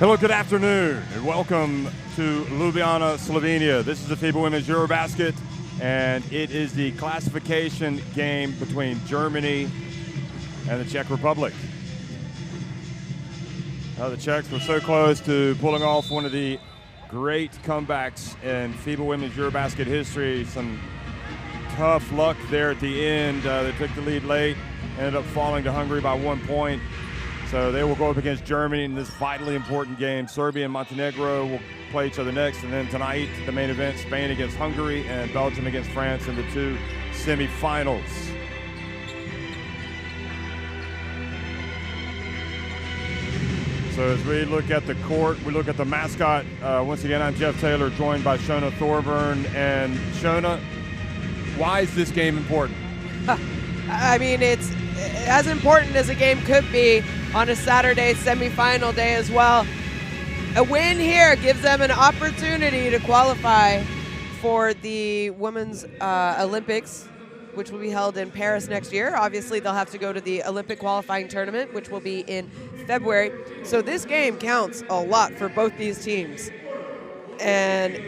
Hello, good afternoon, and welcome to Ljubljana, Slovenia. This is the FIBA Women's EuroBasket, and it is the classification game between Germany and the Czech Republic. The Czechs were so close to pulling off one of the great comebacks in FIBA Women's EuroBasket history. Some tough luck there at the end. They took the lead late, ended up falling to Hungary by 1 point. So they will go up against Germany in this vitally important game. Serbia and Montenegro will play each other next. And then tonight, the main event, Spain against Hungary and Belgium against France in the two semifinals. So as we look at the court, we look at the mascot. Once again, I'm Jeff Taylor, joined by Shona Thorburn. And Shona, why is this game important? I mean, it's as important as a game could be on a Saturday semifinal day as well. A win here gives them an opportunity to qualify for the Women's Olympics, which will be held in Paris next year. Obviously, they'll have to go to the Olympic qualifying tournament, which will be in February. So this game counts a lot for both these teams. And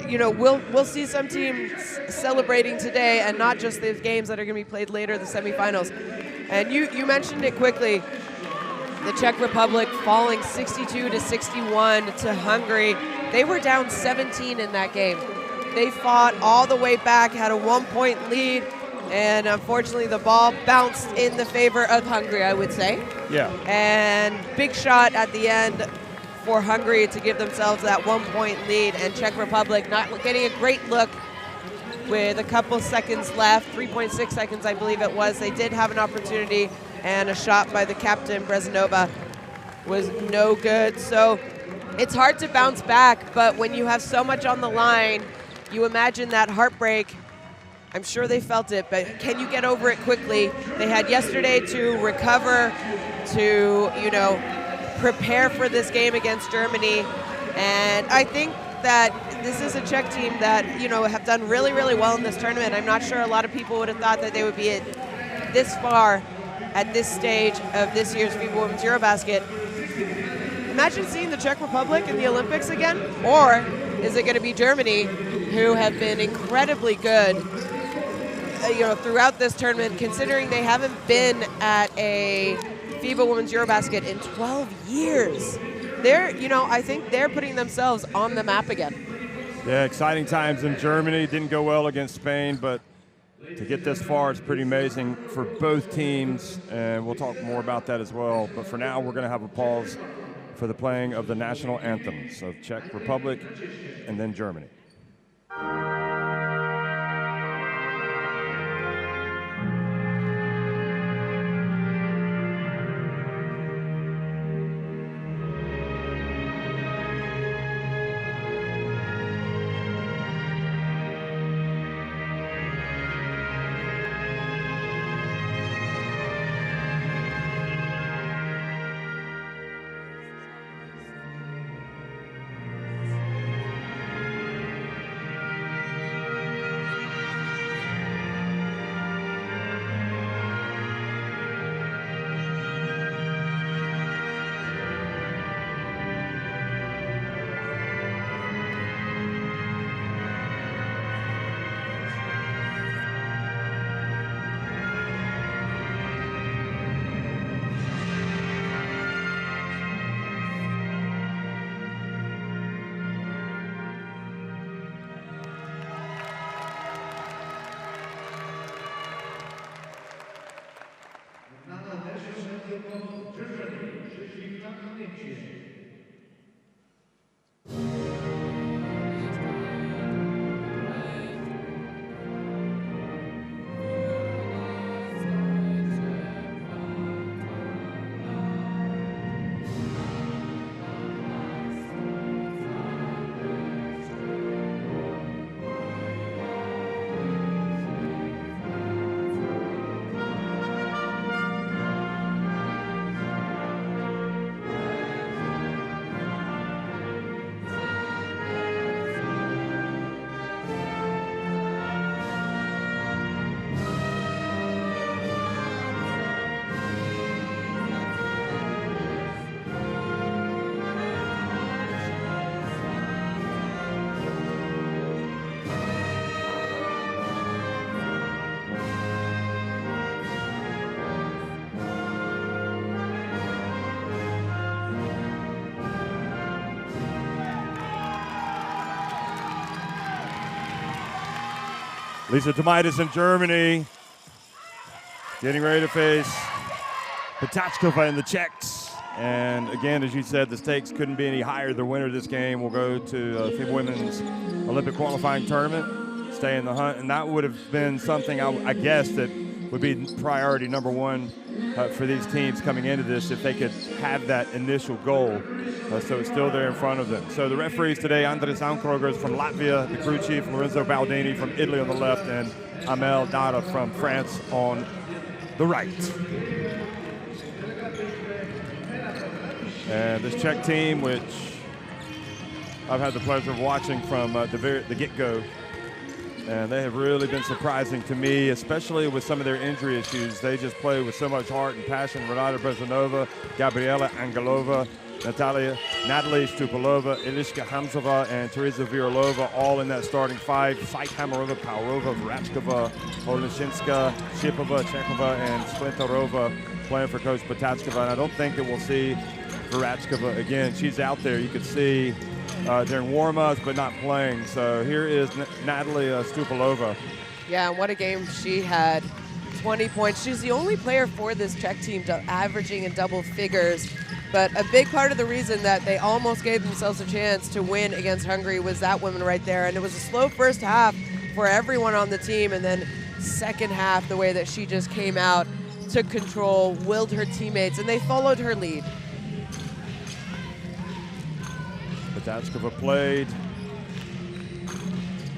you know, we'll see some teams celebrating today and not just these games that are going to be played later, the semifinals. And you mentioned it quickly, the Czech Republic falling 62-61 to Hungary. They were down 17 in that game. They fought all the way back, had a 1 point lead, and unfortunately the ball bounced in the favor of Hungary, I would say. Yeah. And big shot at the end for Hungary to give themselves that 1 point lead, and Czech Republic not getting a great look with a couple seconds left, 3.6 seconds I believe it was. They did have an opportunity, and a shot by the captain, Brezinova, was no good. So it's hard to bounce back, but when you have so much on the line, you imagine that heartbreak. I'm sure they felt it, but can you get over it quickly? They had yesterday to recover, to, you know, prepare for this game against Germany. And I think that this is a Czech team that, you know, have done really, really well in this tournament. I'm not sure a lot of people would have thought that they would be this far at this stage of this year's FIBA Women's EuroBasket. Imagine seeing the Czech Republic in the Olympics again, or is it going to be Germany, who have been incredibly good, you know, throughout this tournament, considering they haven't been at a FIBA Women's EuroBasket in 12 years. They're, you know, I think they're putting themselves on the map again. Yeah, exciting times in Germany. Didn't go well against Spain, but to get this far is pretty amazing for both teams, and we'll talk more about that as well. But for now, we're going to have a pause for the playing of the national anthems of Czech Republic and then Germany. Lisa Tomaitis in Germany getting ready to face Petachkova in the Czechs. And again, as you said, the stakes couldn't be any higher. The winner of this game will go to FIBA Women's Olympic qualifying tournament, stay in the hunt. And that would have been something, I guess, that would be priority number one for these teams coming into this if they could have that initial goal. So it's still there in front of them. So the referees today, Andres Ankrogers from Latvia, the crew chief, Lorenzo Baldini from Italy on the left, and Amel Dada from France on the right. And this Czech team, which I've had the pleasure of watching from the get-go, and they have really been surprising to me, especially with some of their injury issues. They just play with so much heart and passion. Renata Brezhanova, Gabriela Angelova, Natalie Stupilova, Eliška Hamzova, and Teresa Virolova, all in that starting five. Saik Hamarova, Paurova, Vrachkova, Oleshinska, Shipova, Chekova, and Splinterova playing for Coach Petachkova. And I don't think that we'll see Vrachkova again. She's out there. You could see during warm-ups, but not playing. So here is Natalie Stupilova. Yeah, and what a game she had. 20 points. She's the only player for this Czech team averaging in double figures. But a big part of the reason that they almost gave themselves a chance to win against Hungary was that woman right there. And it was a slow first half for everyone on the team. And then second half, the way that she just came out, took control, willed her teammates, and they followed her lead. Petachkova played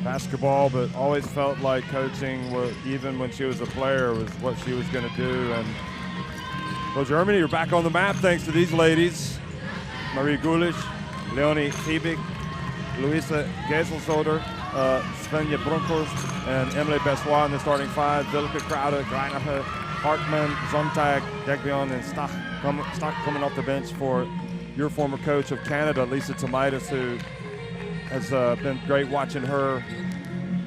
basketball, but always felt like coaching, even when she was a player, was what she was going to do. And well, Germany are back on the map thanks to these ladies. Marie Gulish, Leonie Fiebig, Luisa Geselsoder, Svenja Brunkhorst, and Emily Bessois in the starting five. Vilke Crowder, Greinacher, Hartmann, Zontag, Degbion, and Stock coming off the bench for your former coach of Canada, Lisa Tomaitis, who has been great watching her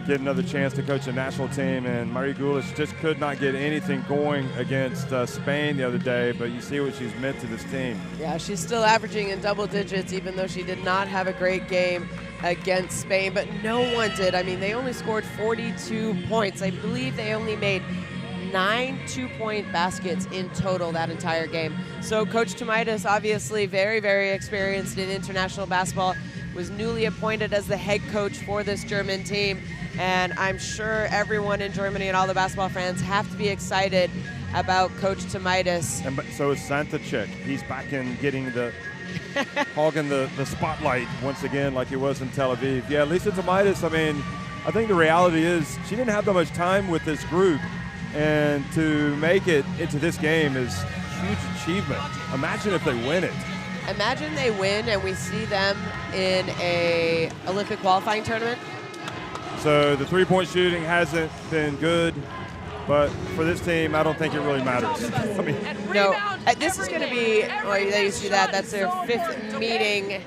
get another chance to coach a national team. And Marie Gulish just could not get anything going against Spain the other day, but you see what she's meant to this team. Yeah, she's still averaging in double digits, even though she did not have a great game against Spain, but no one did. I mean, they only scored 42 points. I believe they only made 9 two-point baskets in total that entire game. So Coach Tomaitis, obviously very, very experienced in international basketball, was newly appointed as the head coach for this German team. And I'm sure everyone in Germany and all the basketball fans have to be excited about Coach Tomaitis. And so is Santacek. He's back in getting hogging the spotlight once again like he was in Tel Aviv. Yeah, Lisa Tomaitis, I mean, I think the reality is she didn't have that much time with this group. And to make it into this game is a huge achievement. Imagine if they win it. Imagine they win and we see them in a Olympic qualifying tournament. So the three-point shooting hasn't been good, but for this team, I don't think it really matters. I mean, no, this is going to be, well, you see that, that's their fifth meeting.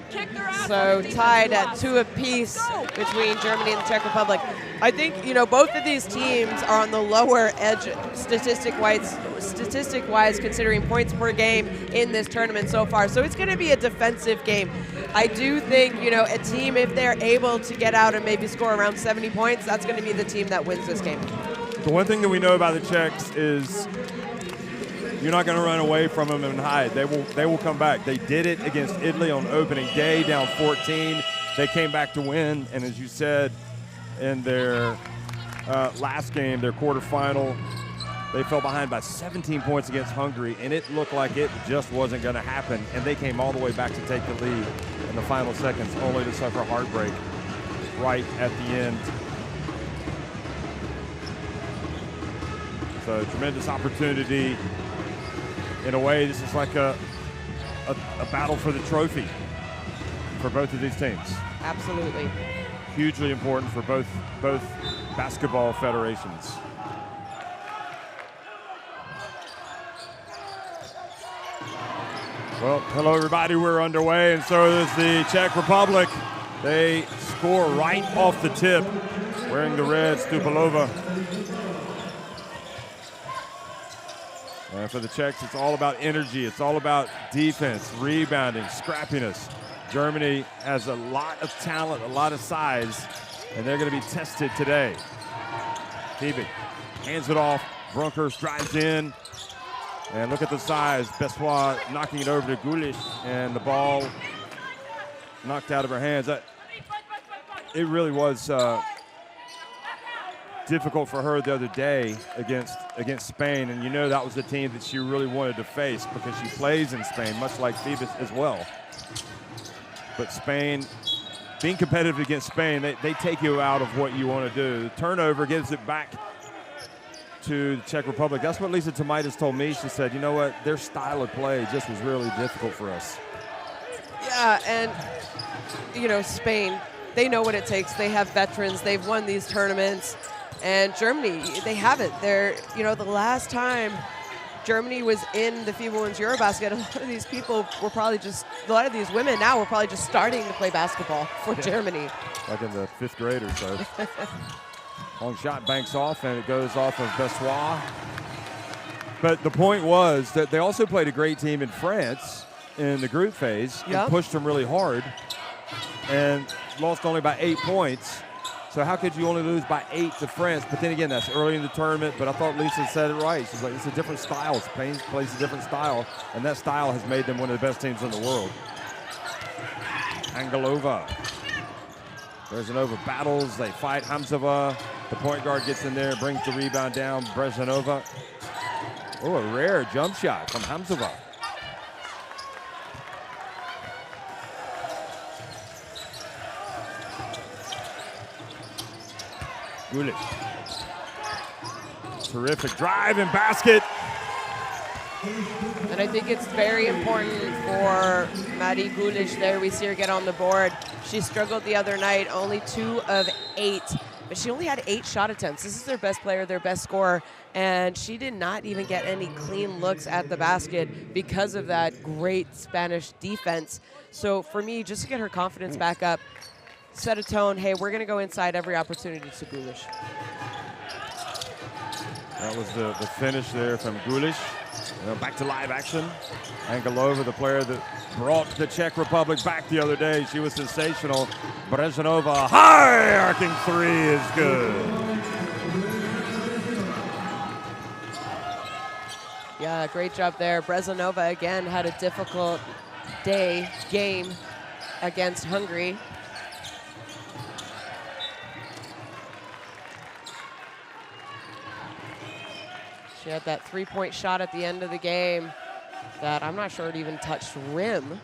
So tied at 2 apiece between Germany and the Czech Republic. I think, both of these teams are on the lower edge statistic-wise, considering points per game in this tournament so far. So it's going to be a defensive game. I do think, a team, if they're able to get out and maybe score around 70 points, that's going to be the team that wins this game. The one thing that we know about the Czechs is you're not going to run away from them and hide. They will come back. They did it against Italy on opening day, down 14. They came back to win, and as you said, in their last game, their quarterfinal, they fell behind by 17 points against Hungary, and it looked like it just wasn't going to happen, and they came all the way back to take the lead in the final seconds, only to suffer heartbreak right at the end. So tremendous opportunity. In a way, this is like a battle for the trophy for both of these teams. Absolutely. Hugely important for both basketball federations. Well, hello everybody, we're underway, and so is the Czech Republic. They score right off the tip, wearing the red, Stupilova. And for the Czechs, it's all about energy. It's all about defense, rebounding, scrappiness. Germany has a lot of talent, a lot of size, and they're going to be tested today. FIBA hands it off. Bronkhorst drives in. And look at the size. Bessois knocking it over to Gulish, and the ball knocked out of her hands. It really was difficult for her the other day against Spain, and you know that was the team that she really wanted to face because she plays in Spain, much like FIBA as well. But Spain, being competitive against Spain, they take you out of what you want to do. The turnover gives it back to the Czech Republic. That's what Lisa Tomaitis told me. She said, you know what, their style of play just was really difficult for us. Yeah, and, you know, Spain, they know what it takes. They have veterans. They've won these tournaments. And Germany, they haven't. They're, you know, the last time Germany was in the FIBA Women's EuroBasket, a lot of these people were probably just, a lot of these women now were probably just starting to play basketball for Germany. Like in the 5th grade or so. Long shot banks off, and it goes off of Bessois. But the point was that they also played a great team in France in the group phase and pushed them really hard and lost only by 8 points. So how could you only lose by 8 to France? But then again, that's early in the tournament, but I thought Lisa said it right. She's like, it's a different style. Spain plays a different style, and that style has made them one of the best teams in the world. Angelova. Brezhanova battles, they fight Hamzova. The point guard gets in there, brings the rebound down. Brezhanova. Oh, a rare jump shot from Hamzova. Gulish. Terrific drive and basket. And I think it's very important for Marie Gulish there. We see her get on the board. She struggled the other night, only 2 of 8. But she only had 8 shot attempts. This is their best player, their best scorer. And she did not even get any clean looks at the basket because of that great Spanish defense. So for me, just to get her confidence back up, set a tone, hey, we're going to go inside every opportunity to Gulish. That was the finish there from Gulish. Back to live action. Angelova, the player that brought the Czech Republic back the other day. She was sensational. Brezhanova, high arcing 3 is good. Yeah, great job there. Brezhanova, again, had a difficult game against Hungary. She had that 3-point shot at the end of the game that I'm not sure it even touched rim.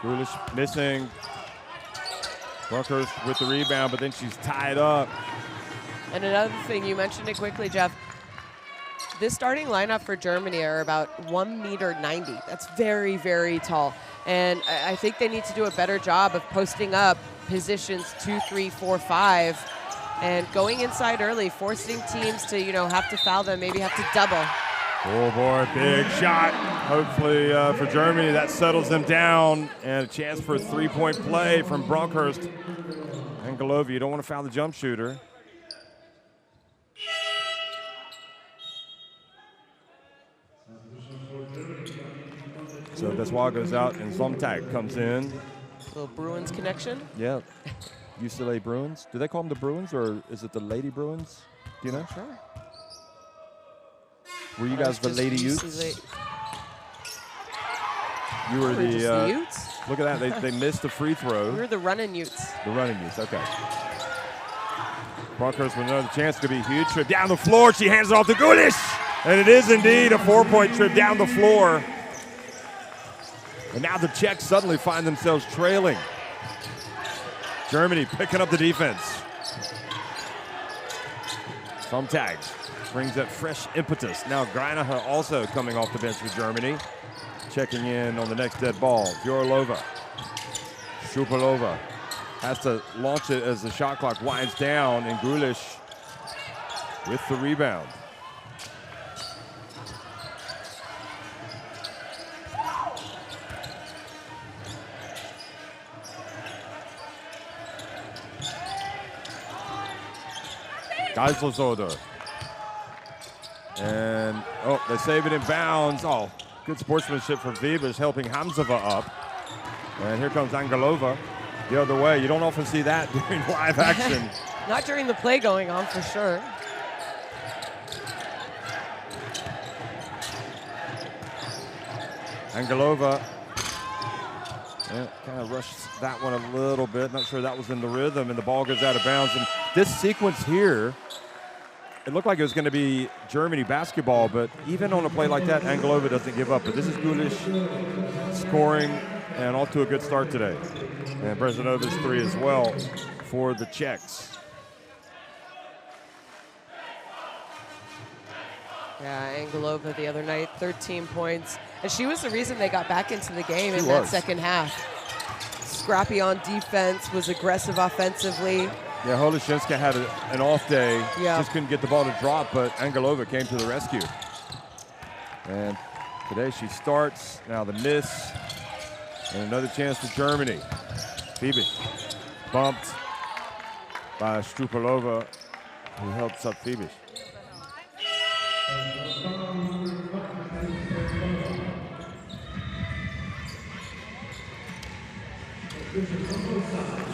Gulish missing. Bronkhorst with the rebound, but then she's tied up. And another thing, you mentioned it quickly, Jeff. This starting lineup for Germany are about 1.90 m. That's very, very tall. And I think they need to do a better job of posting up positions 2, 3, 4, 5, and going inside early, forcing teams to, you know, have to foul them, maybe have to double. Oh boy, big shot. Hopefully for Germany, that settles them down, and a chance for a 3-point play from Bronkhorst. Angelova, you don't want to foul the jump shooter. So Bessois goes out, and Zomtag comes in. A little Bruins connection. Yeah, UCLA Bruins. Do they call them the Bruins, or is it the Lady Bruins? Do you know? Sure. Were you guys the Lady Utes? You were the Utes? Look at that, they missed the free throw. We were the running Utes. The running Utes, okay. Bronkhorst with another chance, could be a huge trip down the floor. She hands it off to Gulish, and it is indeed a 4-point trip down the floor. And now the Czechs suddenly find themselves trailing. Germany picking up the defense. Zomtag brings that fresh impetus. Now Greinacher also coming off the bench for Germany. Checking in on the next dead ball. Vyorlova. Shupalova has to launch it as the shot clock winds down, and Gulish with the rebound. Geislerzoder. And, oh, they save it in bounds. Oh, good sportsmanship from Vibas, helping Hamzova up. And here comes Angelova the other way. You don't often see that during live action. Not during the play going on, for sure. Angelova kind of rushed that one a little bit. Not sure that was in the rhythm, and the ball goes out of bounds. And this sequence here, it looked like it was going to be Germany basketball, but even on a play like that, Angelova doesn't give up. But this is Gulish scoring and off to a good start today. And Brezhneva's three as well for the Czechs. Yeah, Angelova the other night, 13 points. And she was the reason they got back into the game in that second half. Scrappy on defense, was aggressive offensively. Yeah, Holoshinska had an off day. Yeah. Just couldn't get the ball to drop, but Angelova came to the rescue. And today she starts. Now the miss. And another chance for Germany. Phoebe bumped by Strupalova, who helps up Phoebe.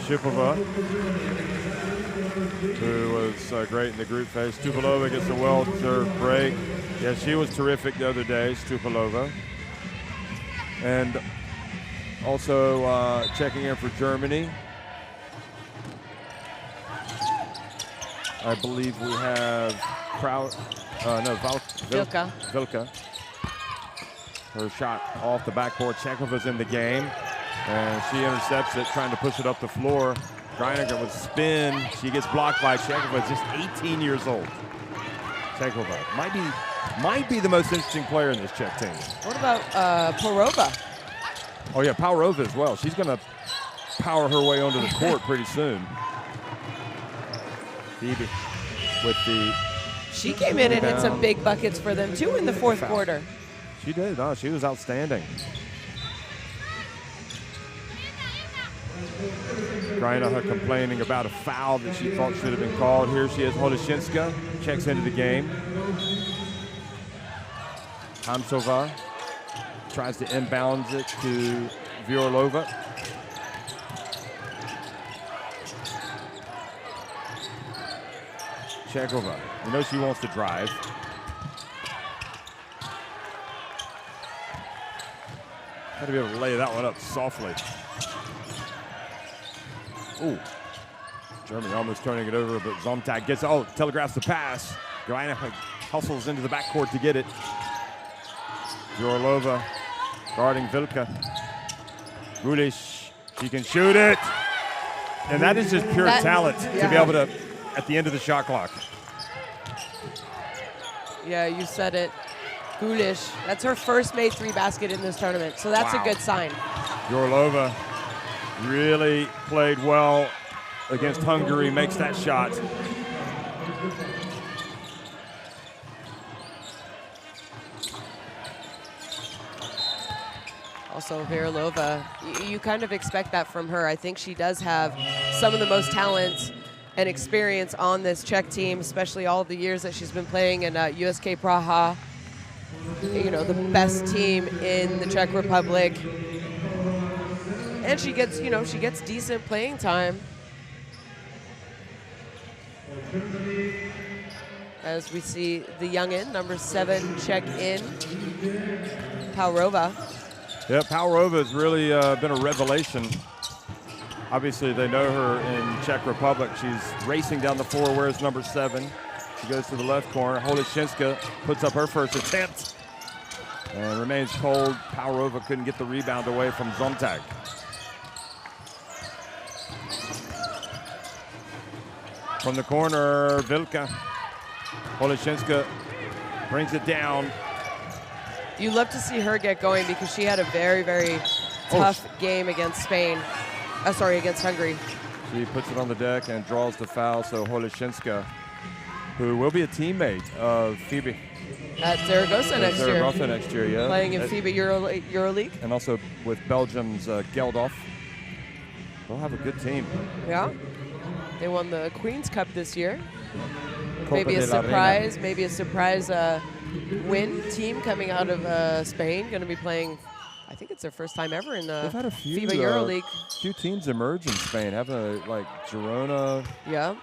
Shipova, who was great in the group phase. Stupalova gets a well-deserved break. Yeah, she was terrific the other day, Stupalova. And also checking in for Germany. I believe we have Vilka. Her shot off the backboard. Chekova's in the game. And she intercepts it, trying to push it up the floor. Greiniger with spin. She gets blocked by Chekova, just 18 years old. Chekova might be the most interesting player in this Czech team. What about Porova? Oh yeah, Powerova as well. She's going to power her way onto the court pretty soon. Phoebe with the. She came in and hit some big buckets for them too in the fourth quarter. She did. Oh, she was outstanding. Greiniger complaining about a foul that she thought should have been called. Here she is, Holoshinska checks into the game. Hamzova tries to inbounds it to Viorlova. Chekova, you know she wants to drive. Got to be able to lay that one up softly. Ooh, Germany almost turning it over, but Zomtag gets, telegraphs the pass. Greiniger hustles into the backcourt to get it. Viorlova guarding Vilka. Gulish, she can shoot it. And that is just pure talent to be able to, at the end of the shot clock. Yeah, you said it. Gulish, that's her first made three basket in this tournament, so that's a good sign. Viorlova really played well against Hungary, makes that shot. Also, Viorlova, you kind of expect that from her. I think she does have some of the most talent and experience on this Czech team, especially all of the years that she's been playing in USK Praha. You know, the best team in the Czech Republic. And she gets, she gets decent playing time. As we see the youngin, number 7, check in, Powerova. Yeah, Powerova has really been a revelation. Obviously, they know her in Czech Republic. She's racing down the floor, wears number 7. She goes to the left corner. Holoshinska puts up her first attempt and remains cold. Powerova couldn't get the rebound away from Zomtag. From the corner, Vilka. Holoshinska brings it down. You love to see her get going because she had a very, very tough game against against Hungary. She puts it on the deck and draws the foul, so Holoshinska, who will be a teammate of Phoebe. At Zaragoza next year, yeah. Playing in FIBA EuroLeague. And also with Belgium's Geldof. They'll have a good team. Yeah. They won the Queen's Cup this year. maybe a surprise win team coming out of Spain. Going to be playing. I think it's their first time ever in the They've had a few, FIBA EuroLeague. Few teams emerge in Spain, haven't they? Like Girona. Yeah.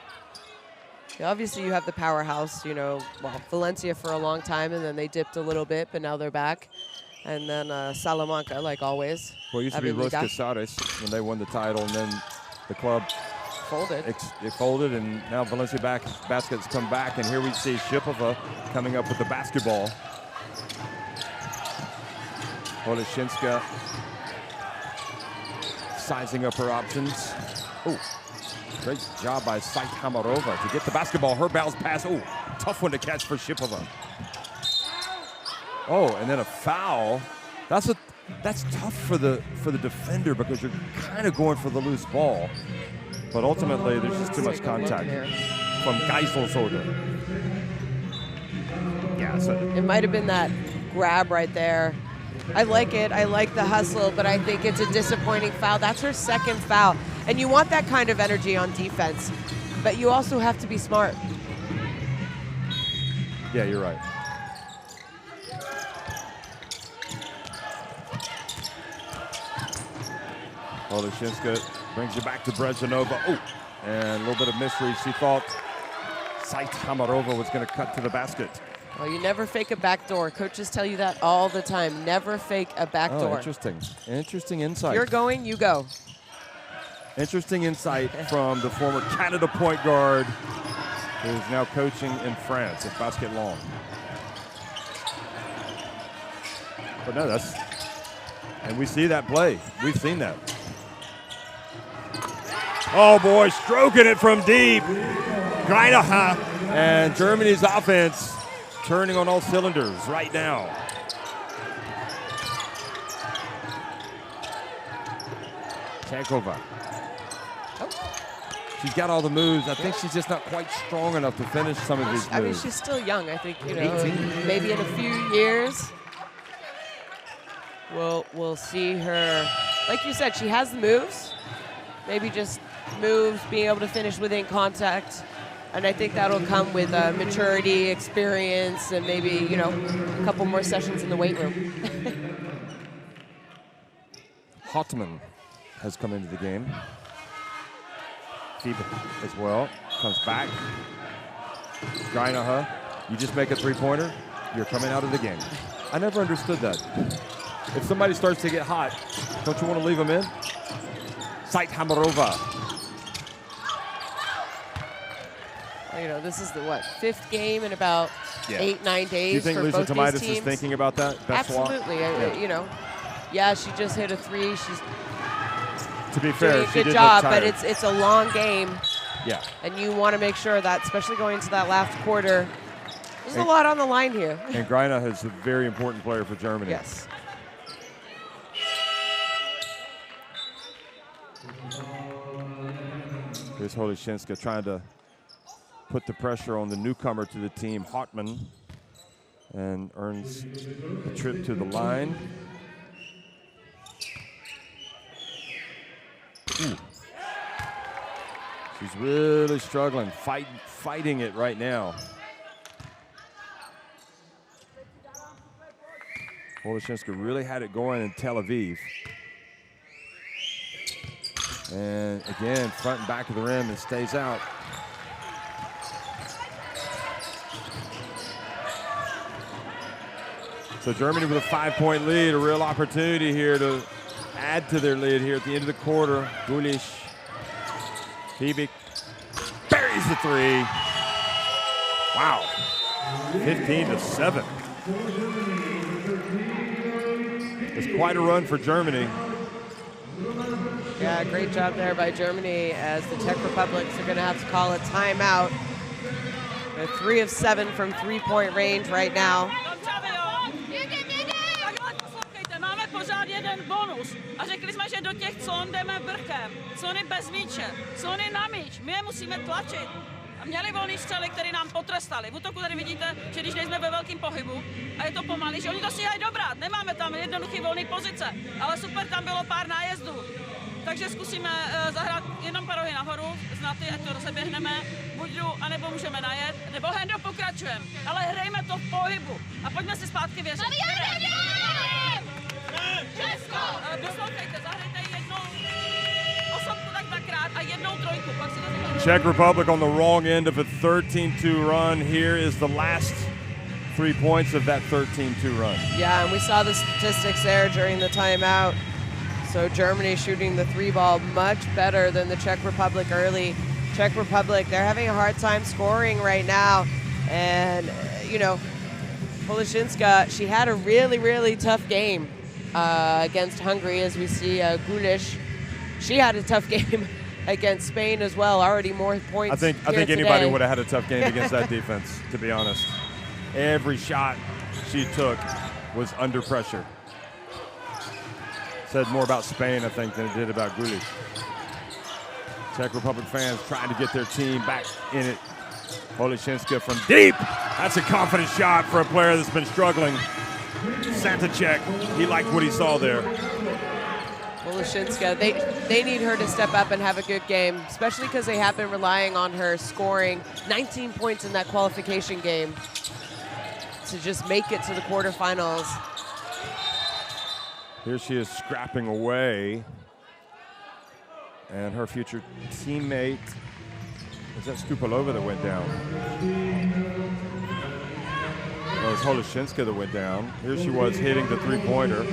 Obviously, you have the powerhouse, you know, well, Valencia for a long time, and then they dipped a little bit, but now they're back. And then Salamanca, like always. Well, it used to be Los Casares when they won the title, and then the club folded. It folded, and now Valencia Basket's come back, and here we see Shipova coming up with the basketball. Oleshinska sizing up her options. Oh, great job by Sait Hamarova to get the basketball. Her bounce pass. Oh, tough one to catch for Shipova. Oh, and then a foul. That's tough for the defender because you're kind of going for the loose ball. But ultimately, there's just too much contact from Geiselsoda. Yeah, so it might have been that grab right there. I like it. I like the hustle, but I think it's a disappointing foul. That's her second foul. And you want that kind of energy on defense, but you also have to be smart. Yeah, you're right. Oleshinska brings it back to Brezhanova. Oh, and a little bit of misread. She thought Sait Hamarova was going to cut to the basket. Well, you never fake a backdoor. Coaches tell you that all the time. Never fake a backdoor. Oh, interesting. Interesting insight. If you're going, you go. Interesting insight from the former Canada point guard who is now coaching in France at Basket Long. But no, and we see that play. We've seen that. Oh boy, stroking it from deep. Greinacher, and Germany's offense turning on all cylinders right now. Čechová. She's got all the moves. I think she's just not quite strong enough to finish some of these moves. I mean, she's still young. I think, you know, 18. Maybe in a few years, we'll see her. Like you said, she has the moves. Maybe just moves, being able to finish within contact. And I think that'll come with maturity, experience, and maybe, you know, a couple more sessions in the weight room. Hotman has come into the game. FIBA as well. Comes back. Greinacher, you just make a three-pointer, you're coming out of the game. I never understood that. If somebody starts to get hot, don't you want to leave them in? Sait Hamarova. You know, this is the, fifth game in about 8-9 days. Do you think for Lisa both Tomaitis these teams. is thinking about that? Absolutely. You know, yeah, she just hit a three. She's to be fair, doing a good job, but it's a long game. Yeah. And you want to make sure that, especially going into that last quarter, there's a lot on the line here. And Greinacher is a very important player for Germany. Yes. Here's Oleshinska trying to put the pressure on the newcomer to the team, Hotman, and earns a trip to the line. Ooh. She's really struggling, fighting it right now. Oleshinska really had it going in Tel Aviv. And again, front and back of the rim, and stays out. So Germany with a 5-point lead, a real opportunity here to add to their lead here at the end of the quarter. Gulish, Fibic buries the three. Wow, 15-7. It's quite a run for Germany. Yeah, great job there by Germany, as the Czech Republics are going to have to call a timeout. They're 3 of 7 from three-point range right now. Bonus. A řekli jsme, že do těch zón jdeme brkem. Zóny bez míče, zóny na míč. My je musíme tlačit. A měli volný střely, který nám potrestali. V útoku tady vidíte, že když nejsme ve velkém pohybu a je to pomalý, že oni to stíhají dobrat. Nemáme tam jednoduchý volný pozice, ale super tam bylo pár nájezdů. takže zkusíme zahrát jenom parohy nahoru, znaty, ať to rozeběhneme, buď jdu, anebo můžeme najet, nebo Hendo pokračujeme, ale hrajme to v pohybu a pojďme si zpátky věřit. Česko! Poslouchejte, zahrajte jednou osobku tak dvakrát a jednou trojku, pak si to Czech Republic on the wrong end of a 13-2 run. Here is the last 3 points of that 13-2 run. Yeah, and we saw the statistics there during the timeout. So Germany shooting the 3-ball much better than the Czech Republic early. Czech Republic, they're having a hard time scoring right now. And, you know, Polishinska, she had a really, really tough game against Hungary, as we see Gulish. She had a tough game against Spain as well, already more points. I think anybody would have had a tough game against that defense, to be honest. Every shot she took was under pressure. Said more about Spain, I think, than it did about Gulish. Czech Republic fans trying to get their team back in it. Polishinska from deep. That's a confident shot for a player that's been struggling. Santacek, he liked what he saw there. Polishinska, they need her to step up and have a good game, especially because they have been relying on her scoring 19 points in that qualification game to just make it to the quarterfinals. Here she is scrapping away. And her future teammate, was that Stupalova that went down? No, it was Polishinska that went down. Here she was hitting the three-pointer.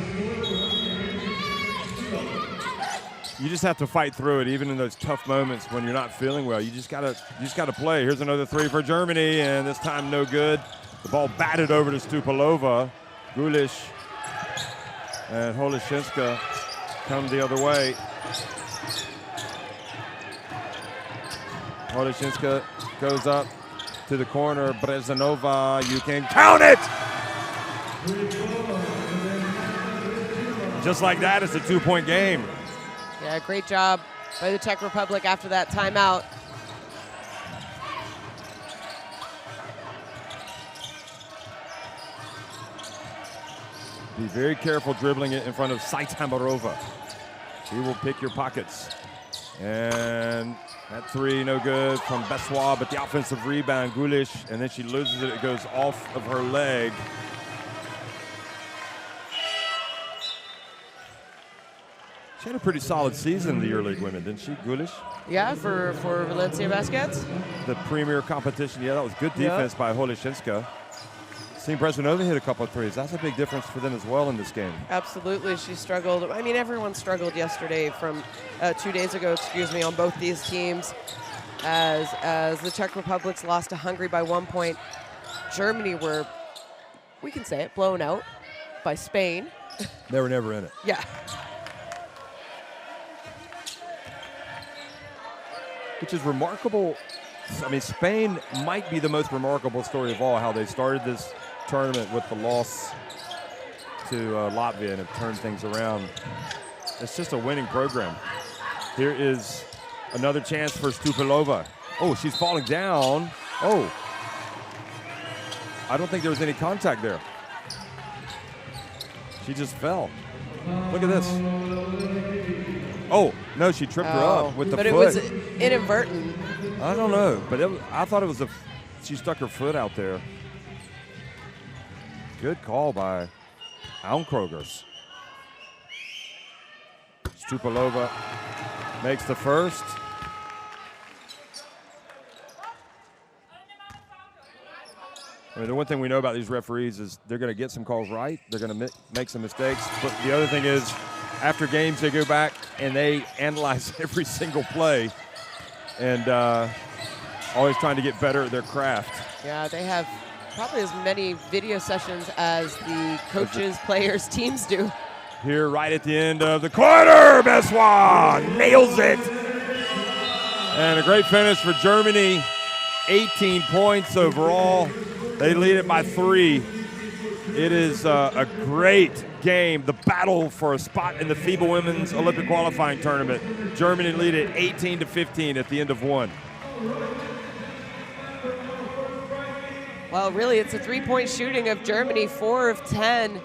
You just have to fight through it, even in those tough moments when you're not feeling well. You just gotta play. Here's another three for Germany, and this time no good. The ball batted over to Stupalova. Gulish and Polishinska come the other way. Polishinska goes up to the corner. Brezanova, you can count it! Just like that, it's a 2-point game. Yeah, great job by the Czech Republic after that timeout. Be very careful dribbling it in front of Saitamarova. He will pick your pockets. And that three, no good from Bessois, but the offensive rebound, Gulish, and then she loses it. It goes off of her leg. She had a pretty solid season in the EuroLeague women, didn't she, Gulish? Yeah, for Valencia Basket. The premier competition, yeah, that was good defense by Polishinska. Seen Brezanova hit a couple of threes. That's a big difference for them as well in this game. Absolutely, she struggled. I mean, everyone struggled yesterday from 2 days ago, on both these teams. As the Czech Republic's lost to Hungary by 1 point. Germany were, we can say it, blown out by Spain. They were never in it. Yeah. Which is remarkable. I mean, Spain might be the most remarkable story of all, how they started this tournament with the loss to Latvia and have turned things around. It's just a winning program. Here is another chance for Stupalova. Oh, she's falling down. Oh. I don't think there was any contact there. She just fell. Look at this. Oh, no, she tripped her up with the foot. But it was inadvertent. I don't know, but I thought it was she stuck her foot out there. Good call by Almkrogers. Stupalova makes the first. I mean, the one thing we know about these referees is they're going to get some calls right. They're going to make some mistakes. But the other thing is, after games, they go back and they analyze every single play and always trying to get better at their craft. Yeah, they have probably as many video sessions as the coaches, players, teams do. Here right at the end of the quarter, Bessois nails it. And a great finish for Germany, 18 points overall. They lead it by 3. It is a great game, the battle for a spot in the FIBA Women's Olympic Qualifying Tournament. Germany lead it 18-15 at the end of 1. Well, really, it's a 3-point shooting of Germany, 4 of 10.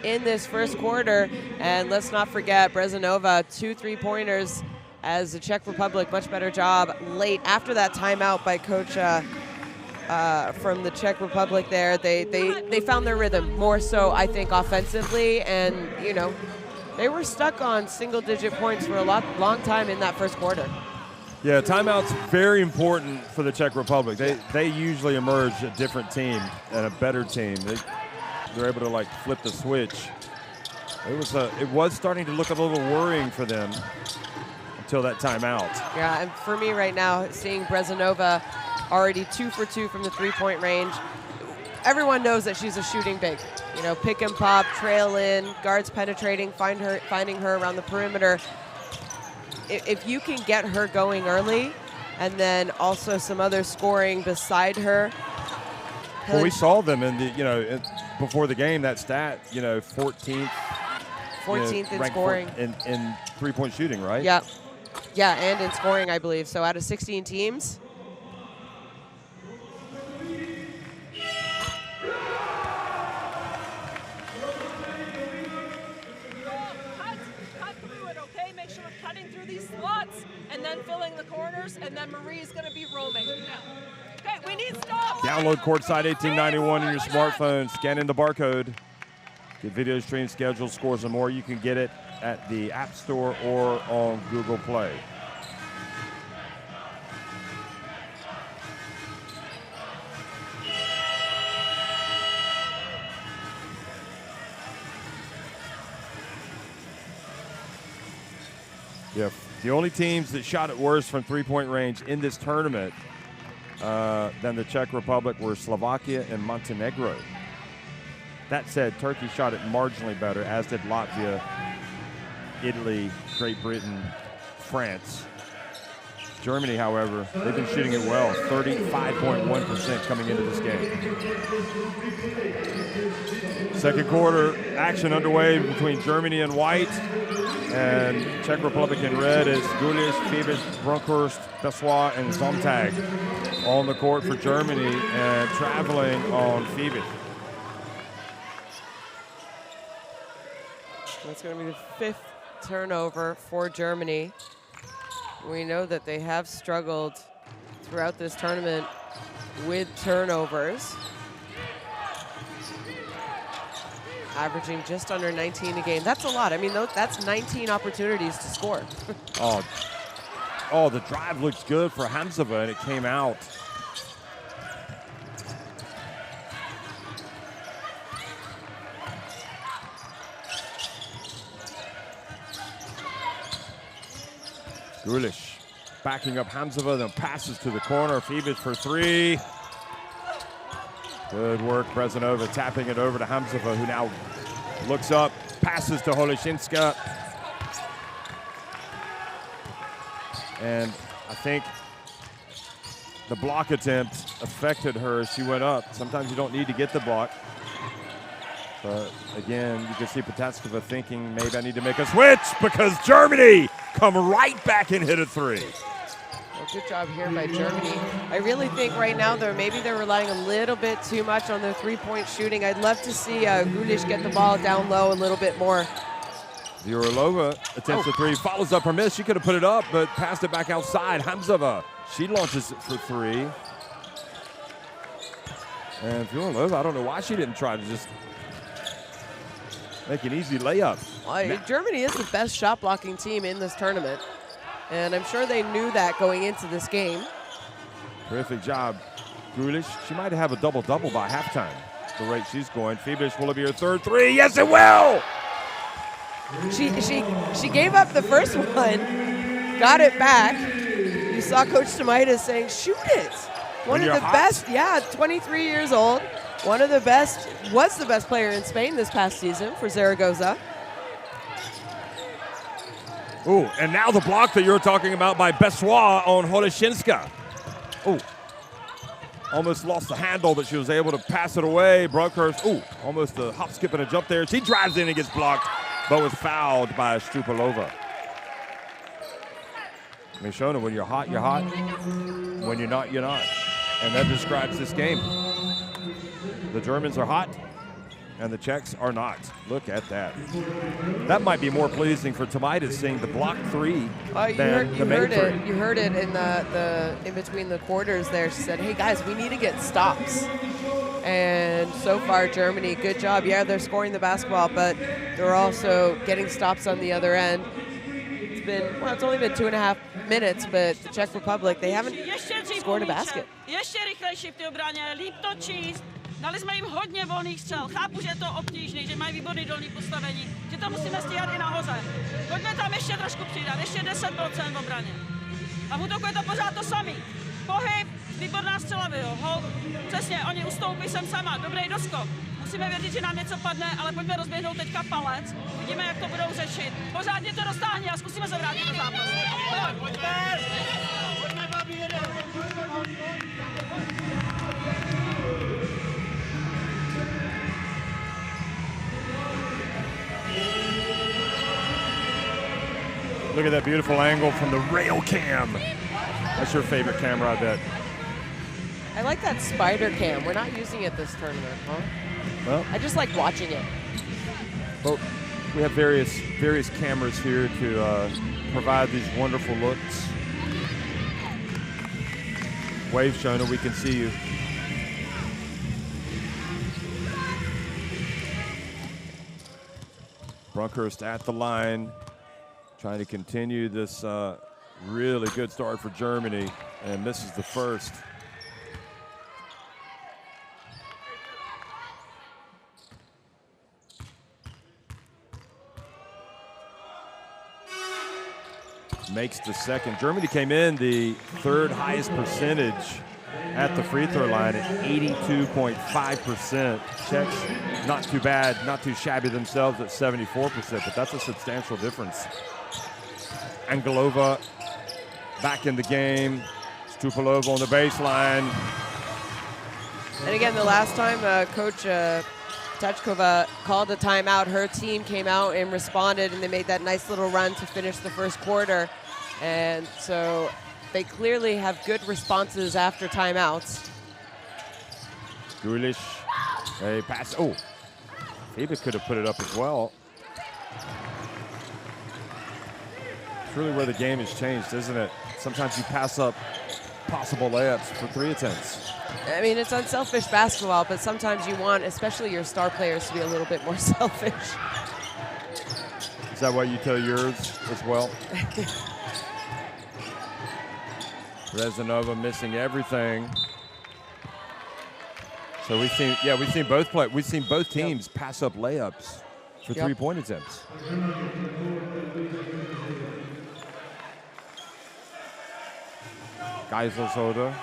in this first quarter. And let's not forget Brezanova, 2 3-pointers as the Czech Republic, much better job late after that timeout by coach from the Czech Republic there. They found their rhythm more so, I think, offensively. And, you know, they were stuck on single-digit points for a long time in that first quarter. Yeah, timeout's very important for the Czech Republic. They usually emerge a different team and a better team. They're able to like flip the switch. It was starting to look a little worrying for them until that timeout. Yeah, and for me right now, seeing Brezanova already 2 for 2 from the 3-point range, everyone knows that she's a shooting big. You know, pick and pop, trail in, guards penetrating, finding her around the perimeter. If you can get her going early, and then also some other scoring beside her. Well, we saw them in the, before the game, that stat, 14th. 14th in scoring. In 3-point shooting, right? Yeah. Yeah, and in scoring, I believe. So out of 16 teams. And then filling the corners, and then Marie's going to be roaming. Okay, we need stops. Download Courtside 1891 on your smartphone. Scan in the barcode. Get video stream schedules, scores, and more. You can get it at the App Store or on Google Play. Yeah. The only teams that shot it worse from 3-point range in this tournament than the Czech Republic were Slovakia and Montenegro. That said, Turkey shot it marginally better, as did Latvia, Italy, Great Britain, France. Germany, however, they've been shooting it well, 35.1% coming into this game. Second quarter action underway between Germany in white and Czech Republic in red is Gulish, Fibic, Brunkhorst, Bessois, and Zontag on the court for Germany and traveling on Fibic. That's going to be the 5th turnover for Germany. We know that they have struggled throughout this tournament with turnovers, averaging just under 19 a game. That's a lot. I mean, that's 19 opportunities to score. Oh, the drive looks good for Hamzova, and it came out. Gulish backing up Hamzova, then passes to the corner. Fibic for 3. Good work, Brezanova tapping it over to Hamzova, who now looks up, passes to Holeshinska. And I think the block attempt affected her as she went up. Sometimes you don't need to get the block. But again, you can see Potatskova thinking, maybe I need to make a switch because Germany come right back and hit a 3. Well, good job here by Germany. I really think right now, though, maybe they're relying a little bit too much on their 3-point shooting. I'd love to see Gulish get the ball down low a little bit more. Vuralova attempts a 3, follows up her miss. She could have put it up, but passed it back outside. Hamzova, she launches it for 3. And Vuralova, I don't know why she didn't try to just make an easy layup. Germany is the best shot blocking team in this tournament, and I'm sure they knew that going into this game. Terrific job, Gulish. She might have a double-double by halftime, the rate she's going. Fibic, will it be her 3rd 3? Yes, it will! She gave up the first one, got it back. You saw Coach Tomaitis saying, shoot it. One of the best, 23 years old. One of the best, was the best player in Spain this past season for Zaragoza. Ooh, and now the block that you were talking about by Bessois on Holeshinska. Ooh, almost lost the handle, but she was able to pass it away. Brunkhorst, almost a hop, skip, and a jump there. She drives in and gets blocked, but was fouled by Strupalova. I mean, Shona, when you're hot, you're hot. When you're not, you're not. And that describes this game. The Germans are hot. and the Czechs are not. Look at that. That might be more pleasing for Tomaitis seeing the block three than the main three. You heard it in the in between the quarters there. She said, hey guys, we need to get stops. And so far, Germany, good job. Yeah, they're scoring the basketball, but they're also getting stops on the other end. It's only been 2.5 minutes, but the Czech Republic, they haven't scored a basket. Ještě rychlejší v té obraně, líp to číst. Dali jsme jim hodně volných střel. Chápu, že je to obtížný, že mají výborný dolní postavení, že to musíme stíhat i nahoře. Pojďme tam ještě trošku přidat, ještě 10% v obraně. A v útoku je to pořád to samý. Pohyb, výborná střela, hold. Přesně, oni ustoupí sem sama, dobrý doskok. Musíme vědět, že nám něco padne, ale pojďme rozběhnout teďka palec. Vidíme, jak to budou řešit. Pořádně to roztáhni a zkusíme se vrátit do zápasu. Look at that beautiful angle from the rail cam. That's your favorite camera, I bet. I like that spider cam. We're not using it this tournament, huh? Well, I just like watching it. Well, we have various cameras here to provide these wonderful looks. Wave Shona, we can see you. Brunkhurst at the line, trying to continue this really good start for Germany, and misses the first. Makes the second. Germany came in the third highest percentage at the free throw line at 82.5%. Czechs, not too bad, not too shabby themselves at 74%, but that's a substantial difference. Angelova back in the game. Stupilova on the baseline. And again, the last time Coach Tachkova called a timeout, her team came out and responded, and they made that nice little run to finish the first quarter. And so they clearly have good responses after timeouts. Gulish, a pass. Oh, FIBA could have put it up as well. It's really where the game has changed, isn't it? Sometimes you pass up possible layups for 3 attempts. I mean, it's unselfish basketball, but sometimes you want, especially your star players, to be a little bit more selfish. Is that why you tell yours as well? Rezanova missing everything. So we've seen both teams pass up layups for 3-point attempts. Geiselsoda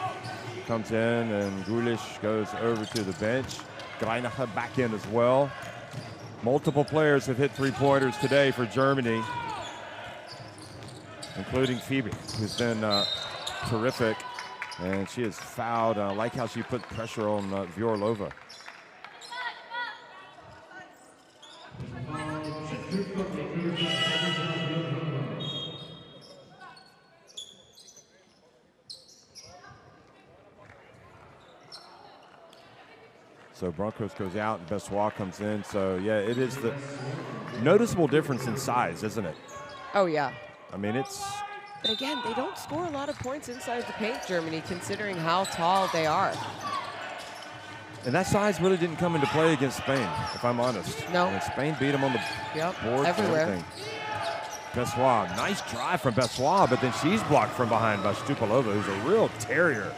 comes in, and Gulish goes over to the bench. Greinacher back in as well. Multiple players have hit 3-pointers today for Germany, including FIBA, who's been terrific, and she has fouled. I like how she put pressure on Vyorlova. So Broncos goes out and Bessois comes in. So yeah, it is the noticeable difference in size, isn't it? Oh yeah. I mean, it's. But again, they don't score a lot of points inside the paint, Germany, considering how tall they are. And that size really didn't come into play against Spain, if I'm honest. No. I mean, Spain beat them on the board. Everywhere. Bessois, nice drive from Bessois, but then she's blocked from behind by Stupilova, who's a real terrier.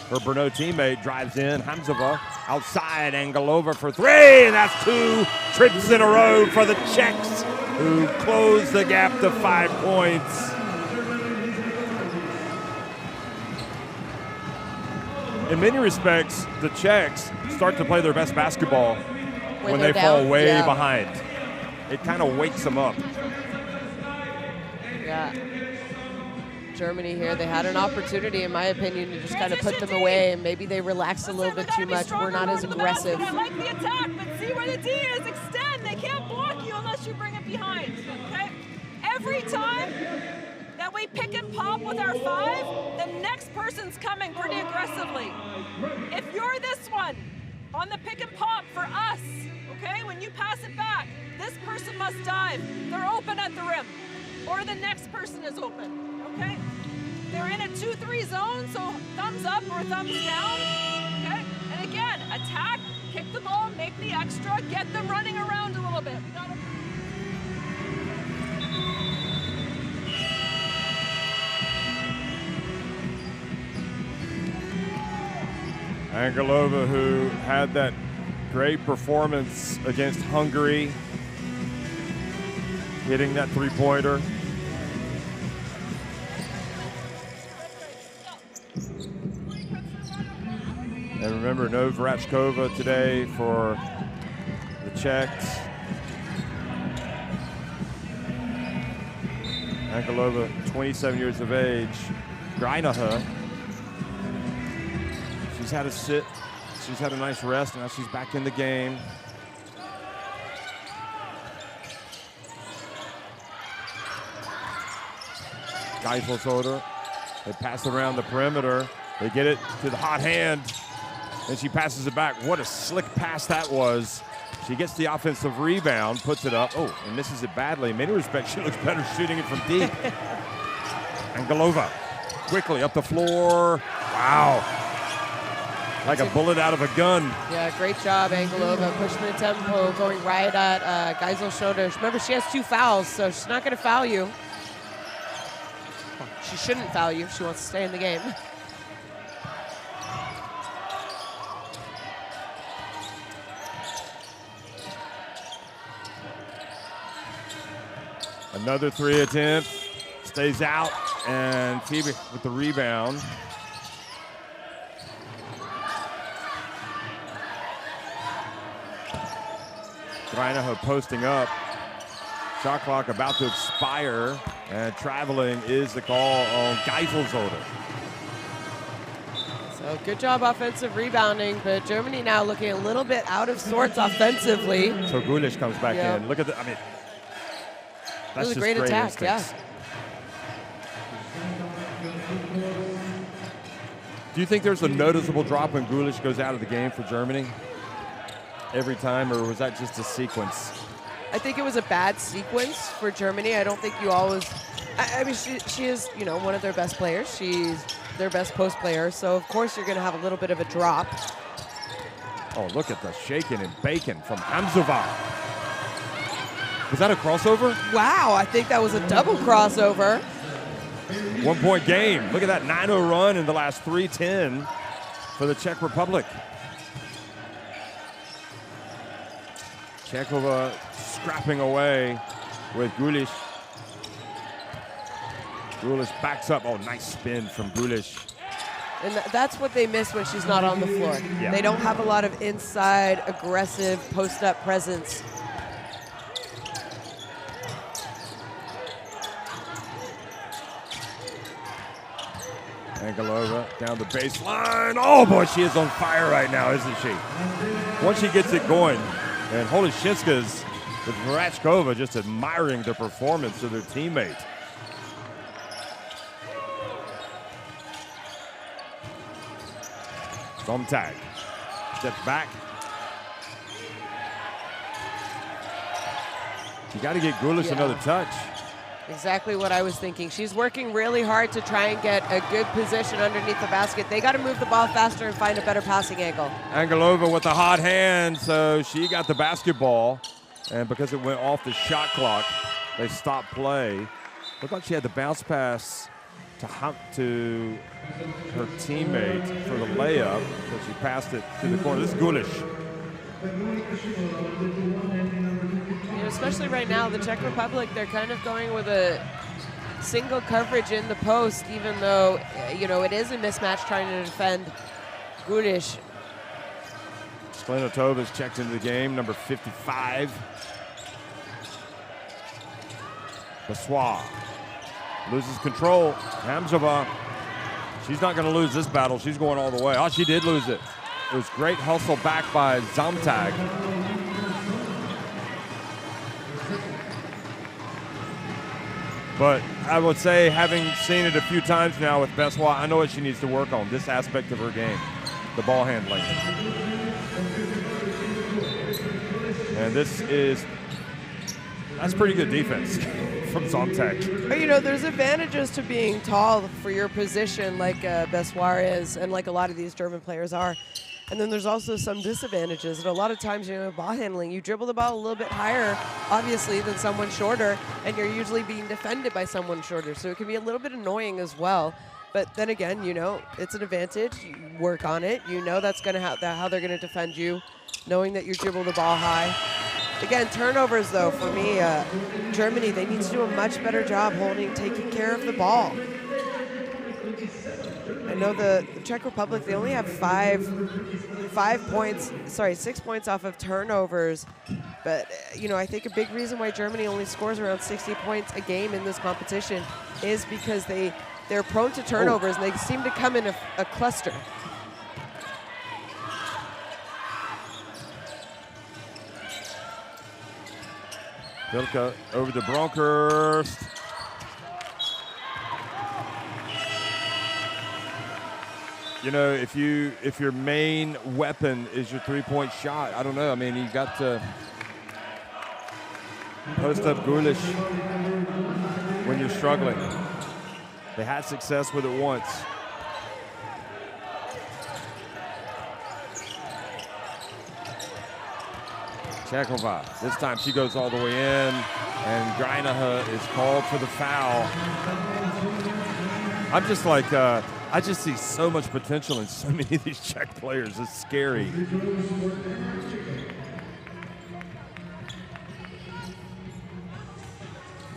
Her Brno teammate drives in. Hamzova outside. Angelova for 3, and that's 2 trips in a row for the Czechs, who close the gap to 5 points. In many respects, the Czechs start to play their best basketball when they fall way behind. It kind of wakes them up. Yeah. Germany here, they had an opportunity, in my opinion, to just kind of put them away, and maybe they relaxed a little bit too much. We're not as aggressive. I like the attack, but see where the D is. Extend. They can't block you unless you bring it behind. Okay? Every time that we pick and pop with our 5, the next person's coming pretty aggressively. If you're this one, On the pick and pop for us, okay? When you pass it back, this person must dive. They're open at the rim, or the next person is open, okay? They're in a 2-3 zone, so thumbs up or thumbs down, okay? And again, attack, kick the ball, make the extra, get them running around a little bit. We gotta Angelova, who had that great performance against Hungary, hitting that three-pointer. And remember, no Vrachkova today for the Czechs. Angelova, 27 years of age. Greinacher. She's had a sit, she's had a nice rest, now she's back in the game. Geifelshofer, they pass around the perimeter, they get it to the hot hand, and she passes it back. What a slick pass that was. She gets the offensive rebound, puts it up, oh, and misses it badly. In many respects, she looks better shooting it from deep. Angelova, quickly up the floor, wow. Like a bullet out of a gun. Yeah, great job, Angelova, pushing the tempo, going right at Geifelshofer. Remember, she has 2 fouls, so she's not going to foul you. She shouldn't foul you if she wants to stay in the game. Another 3 attempt, stays out, and FIBA with the rebound. Greinacher posting up. Shot clock about to expire, and traveling is the call on Geifelshofer. So good job offensive rebounding, but Germany now looking a little bit out of sorts offensively. So Gulish comes back in. Look at the, I mean, that's was a just great attack, instincts. Do you think there's a noticeable drop when Gulish goes out of the game for Germany every time, or was that just a sequence? I think it was a bad sequence for Germany. I don't think you always, I mean, she is, you know, one of their best players. She's their best post player, so of course you're going to have a little bit of a drop. Oh, look at the shaking and baking from Hamzova. Was that a crossover? Wow, I think that was a double crossover. 1-point game. Look at that 9-0 run in the last 3:10 for the Czech Republic. Czechova scrapping away with Gulish. Gulish backs up. Oh, nice spin from Gulish. And that's what they miss when she's not on the floor. Yeah. They don't have a lot of inside, aggressive, post-up presence. Angelova down the baseline. Oh, boy, she is on fire right now, isn't she? Once she gets it going. And Holishevska's with Vrachkova just admiring the performance of their teammate. Zomtag steps back. You got to get Gulish another touch. Exactly what I was thinking. She's working really hard to try and get a good position underneath the basket. They got to move the ball faster and find a better passing angle. Angelova with the hot hand, so she got the basketball, and because it went off the shot clock, they stopped play. Looked like she had the bounce pass to her teammate for the layup, so she passed it to the corner. This is Gulish. You know, especially right now, the Czech Republic, they're kind of going with a single coverage in the post, even though, you know, it is a mismatch trying to defend Gulish. Sklenotova's checked into the game, number 55. Bassois loses control. Hamzova, she's not going to lose this battle. She's going all the way. Oh, she did lose it. It was great hustle back by Zomtag. But I would say, having seen it a few times now with Bassois, I know what she needs to work on, this aspect of her game, the ball handling. And that's pretty good defense from Zomtek. But, you know, there's advantages to being tall for your position, like Bessoir is, and like a lot of these German players are. And then there's also some disadvantages. And a lot of times, you know, ball handling, you dribble the ball a little bit higher, obviously, than someone shorter, and you're usually being defended by someone shorter. So it can be a little bit annoying as well. But then again, you know, it's an advantage. You work on it. You know that's going to how they're going to defend you, knowing that you dribble the ball high. Again, turnovers, though, for me, Germany, they need to do a much better job taking care of the ball. I know the Czech Republic, they only have 6 points off of turnovers. But, you know, I think a big reason why Germany only scores around 60 points a game in this competition is because they're prone to turnovers, and they seem to come in a cluster. Vilka over to Bronkhorst. You know, if your main weapon is your three-point shot, I don't know. I mean, you got to post up Gulish when you're struggling. They had success with it once. Chekova, this time she goes all the way in, and Greinaha is called for the foul. I'm just like, I just see so much potential in so many of these Czech players. It's scary.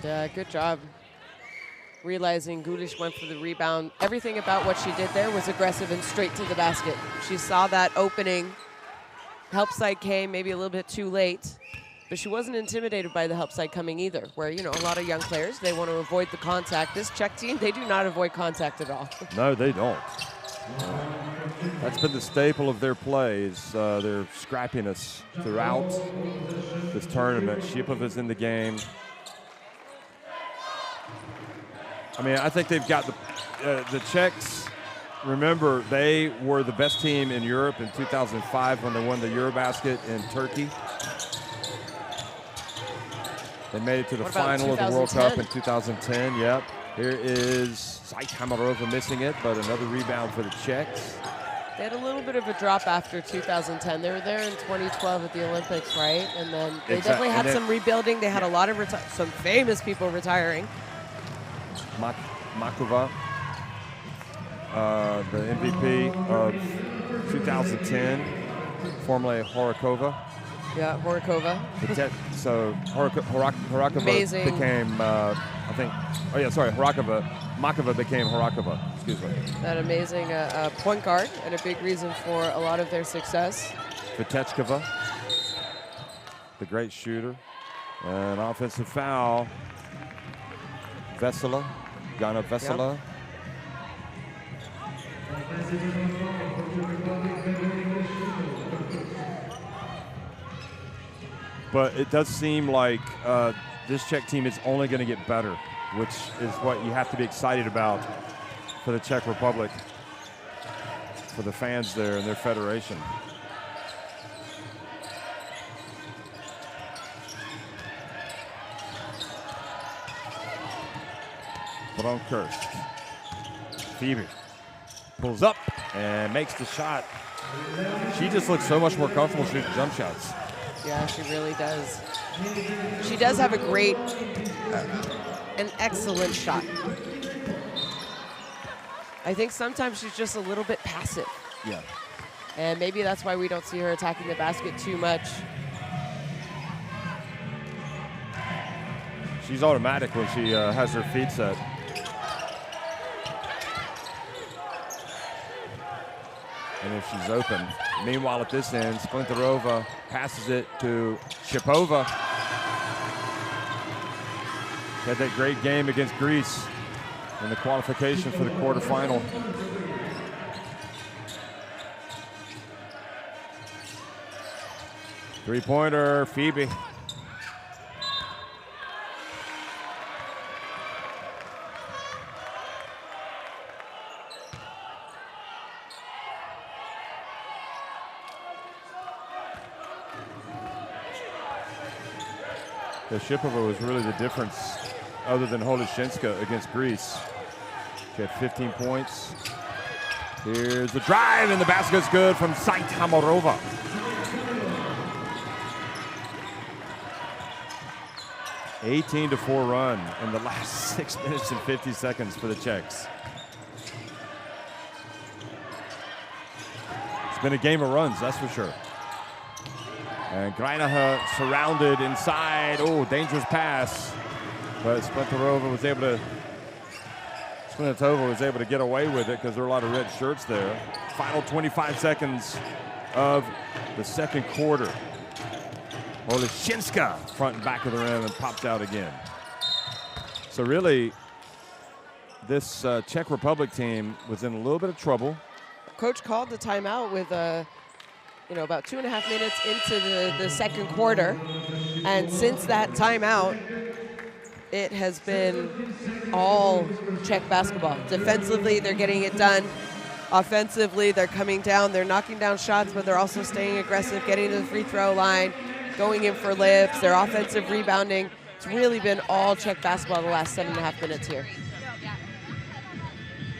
Yeah, good job. Realizing Gulish went for the rebound. Everything about what she did there was aggressive and straight to the basket. She saw that opening. Help side came maybe a little bit too late, but she wasn't intimidated by the help side coming either, where, you know, a lot of young players, they want to avoid the contact. This Czech team, they do not avoid contact at all. No, they don't. That's been the staple of their play, is their scrappiness throughout this tournament. Shipova's in the game. I mean, I think they've got the Czechs. Remember, they were the best team in Europe in 2005 when they won the EuroBasket in Turkey. They made it to the final of the World Cup in 2010. Yep. Here is Hamarova missing it, but another rebound for the Czechs. They had a little bit of a drop after 2010. They were there in 2012 at the Olympics, right? And then they definitely had some rebuilding. They had a lot of some famous people retiring. Makova, the MVP of 2010, formerly Horakova. Yeah, Horakova. So Horakova became, I think, Makova became Horakova, excuse me. That amazing point guard and a big reason for a lot of their success. Vitechkova, the great shooter. An offensive foul. Vesela, Gana Vesela. Yep. But it does seem like this Czech team is only going to get better, which is what you have to be excited about for the Czech Republic, for the fans there and their federation. Bronkhorst. FIBA pulls up and makes the shot. She just looks so much more comfortable shooting jump shots. Yeah, she really does. She does have a great, an excellent shot. I think sometimes she's just a little bit passive. Yeah. And maybe that's why we don't see her attacking the basket too much. She's automatic when she has her feet set. And if she's open. Meanwhile, at this end, Splinterova passes it to Shipova. Had that great game against Greece in the qualification for the quarterfinal. Three-pointer, FIBA. Shipova was really the difference other than Holoshinska against Greece. She had 15 points. Here's the drive, and the basket's good from Saint Hamarova. (18-4) run in the last 6 minutes and 50 seconds for the Czechs. It's been a game of runs, that's for sure. And Greinacher surrounded inside. Oh, dangerous pass. But Splinterova was able to get away with it because there are a lot of red shirts there. Final 25 seconds of the second quarter. Holoshinska front and back of the rim and pops out again. So really, this Czech Republic team was in a little bit of trouble. Coach called the timeout with about 2.5 minutes into the second quarter. And since that timeout, it has been all Czech basketball. Defensively, they're getting it done. Offensively, they're coming down. They're knocking down shots, but they're also staying aggressive, getting to the free throw line, going in for layups. Their offensive rebounding. It's really been all Czech basketball the last 7.5 minutes here. Yeah.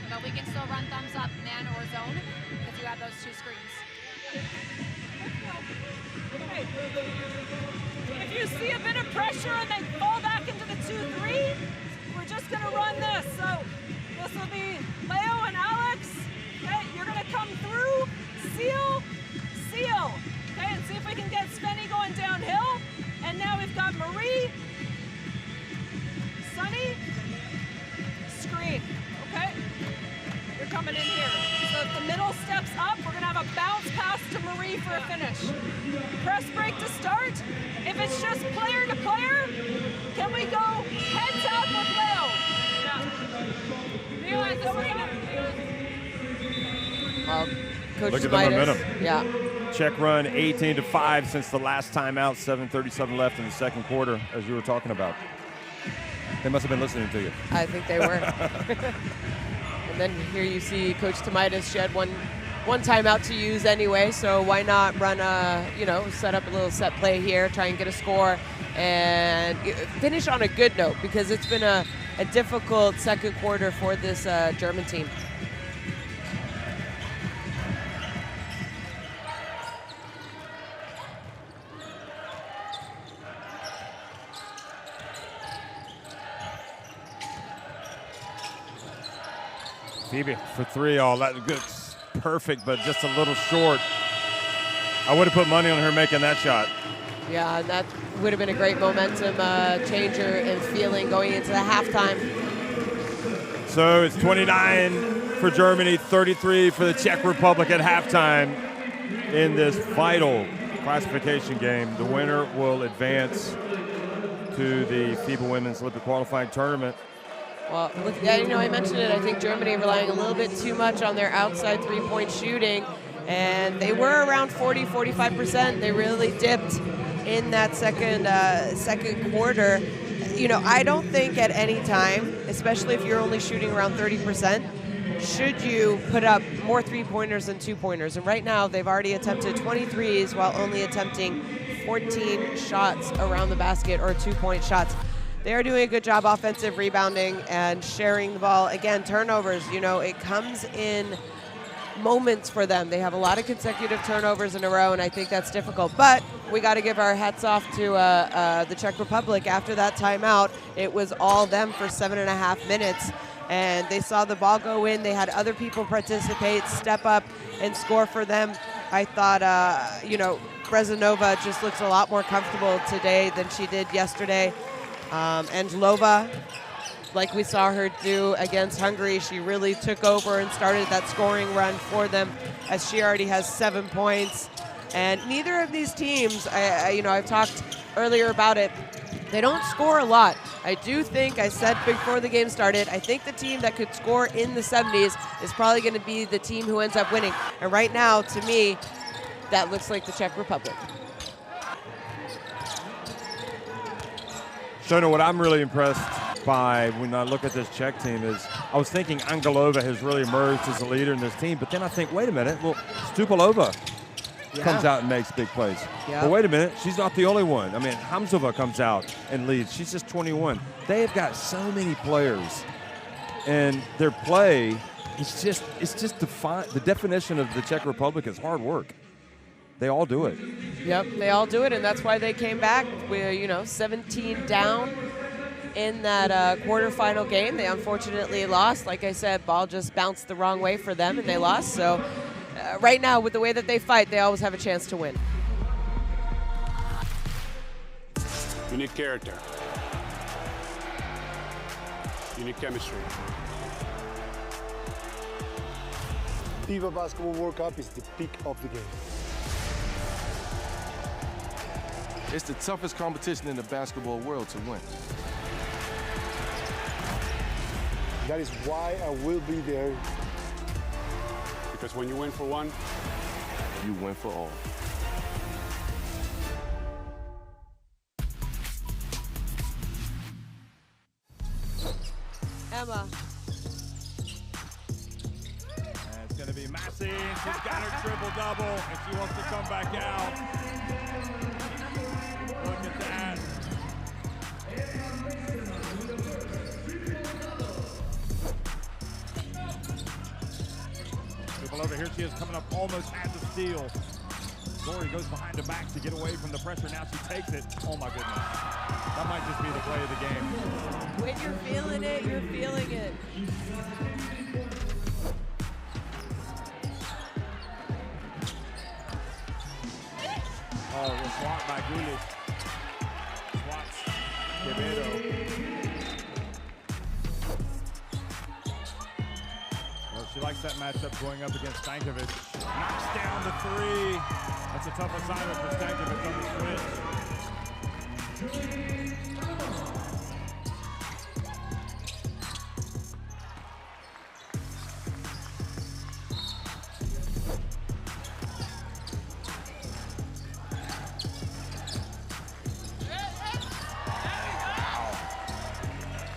But we can still run thumbs up, man or zone, because you have those two screens. If you see a bit of pressure and they fall back into the 2-3, we're just going to run this. So this will be Leo and Alex. Okay, you're going to come through, seal. Okay, and see if we can get Svenny going downhill. And now we've got Marie, Sunny, screen. Okay, you're coming in here. So if the middle steps up, we're going to have a bounce pass to Marie for a finish. Press break to start. If it's just player to player, can we go heads up with Leo? Coach Look at the momentum. Yeah. Czech run 18-5 since the last timeout, 7:37 left in the second quarter, as you were talking about. They must have been listening to you. I think they were. And then here you see Coach Tomaitis. She had one timeout to use anyway, so why not run set up a little set play here, try and get a score, and finish on a good note, because it's been a difficult second quarter for this German team. FIBA for three, all that good, perfect, but just a little short. I would have put money on her making that shot. Yeah, and that would have been a great momentum changer and feeling going into the halftime. So it's 29 for Germany, 33 for the Czech Republic at halftime in this vital classification game. The winner will advance to the FIBA Women's Olympic Qualifying Tournament. Well, I mentioned it. I think Germany relying a little bit too much on their outside three-point shooting, and they were around 40-45%. They really dipped in that second quarter. I don't think at any time, especially if you're only shooting around 30%, should you put up more three-pointers than two-pointers. And right now, they've already attempted 23s while only attempting 14 shots around the basket, or two-point shots. They are doing a good job offensive rebounding and sharing the ball. Again, turnovers, it comes in moments for them. They have a lot of consecutive turnovers in a row, and I think that's difficult. But we got to give our hats off to the Czech Republic. After that timeout, it was all them for 7.5 minutes, and they saw the ball go in. They had other people participate, step up, and score for them. I thought, Brezanova just looks a lot more comfortable today than she did yesterday. And Lova, like we saw her do against Hungary, she really took over and started that scoring run for them, as she already has 7 points. And neither of these teams, I've talked earlier about it, they don't score a lot. I do think, I said before the game started, I think the team that could score in the 70s is probably going to be the team who ends up winning. And right now, to me, that looks like the Czech Republic. Shona, what I'm really impressed by when I look at this Czech team is, I was thinking Angelova has really emerged as a leader in this team, but then I think, wait a minute, well, Stupalova comes out and makes big plays. Yeah. But wait a minute, she's not the only one. I mean, Hamzova comes out and leads. She's just 21. They have got so many players, and their play is just the definition of the Czech Republic is hard work. They all do it. Yep, they all do it, and that's why they came back with 17 down in that quarterfinal game. They unfortunately lost. Like I said, ball just bounced the wrong way for them, and they lost. So right now, with the way that they fight, they always have a chance to win. Unique character. Unique chemistry. FIBA Basketball World Cup is the peak of the game. It's the toughest competition in the basketball world to win. That is why I will be there. Because when you win for one, You win for all. Emma. And it's going to be Massey, and she's got her triple-double, and she wants to come back out. Look at that. People over here, she is coming up almost at the steal. Dory goes behind the back to get away from the pressure. Now she takes it. Oh, my goodness. That might just be the play of the game. When you're feeling it, you're feeling it. Oh, the swat by Gulish. Swats Quevedo. Well, she likes that matchup going up against Stankovic. Knocks down the three. That's a tough assignment for Stankovic on the switch.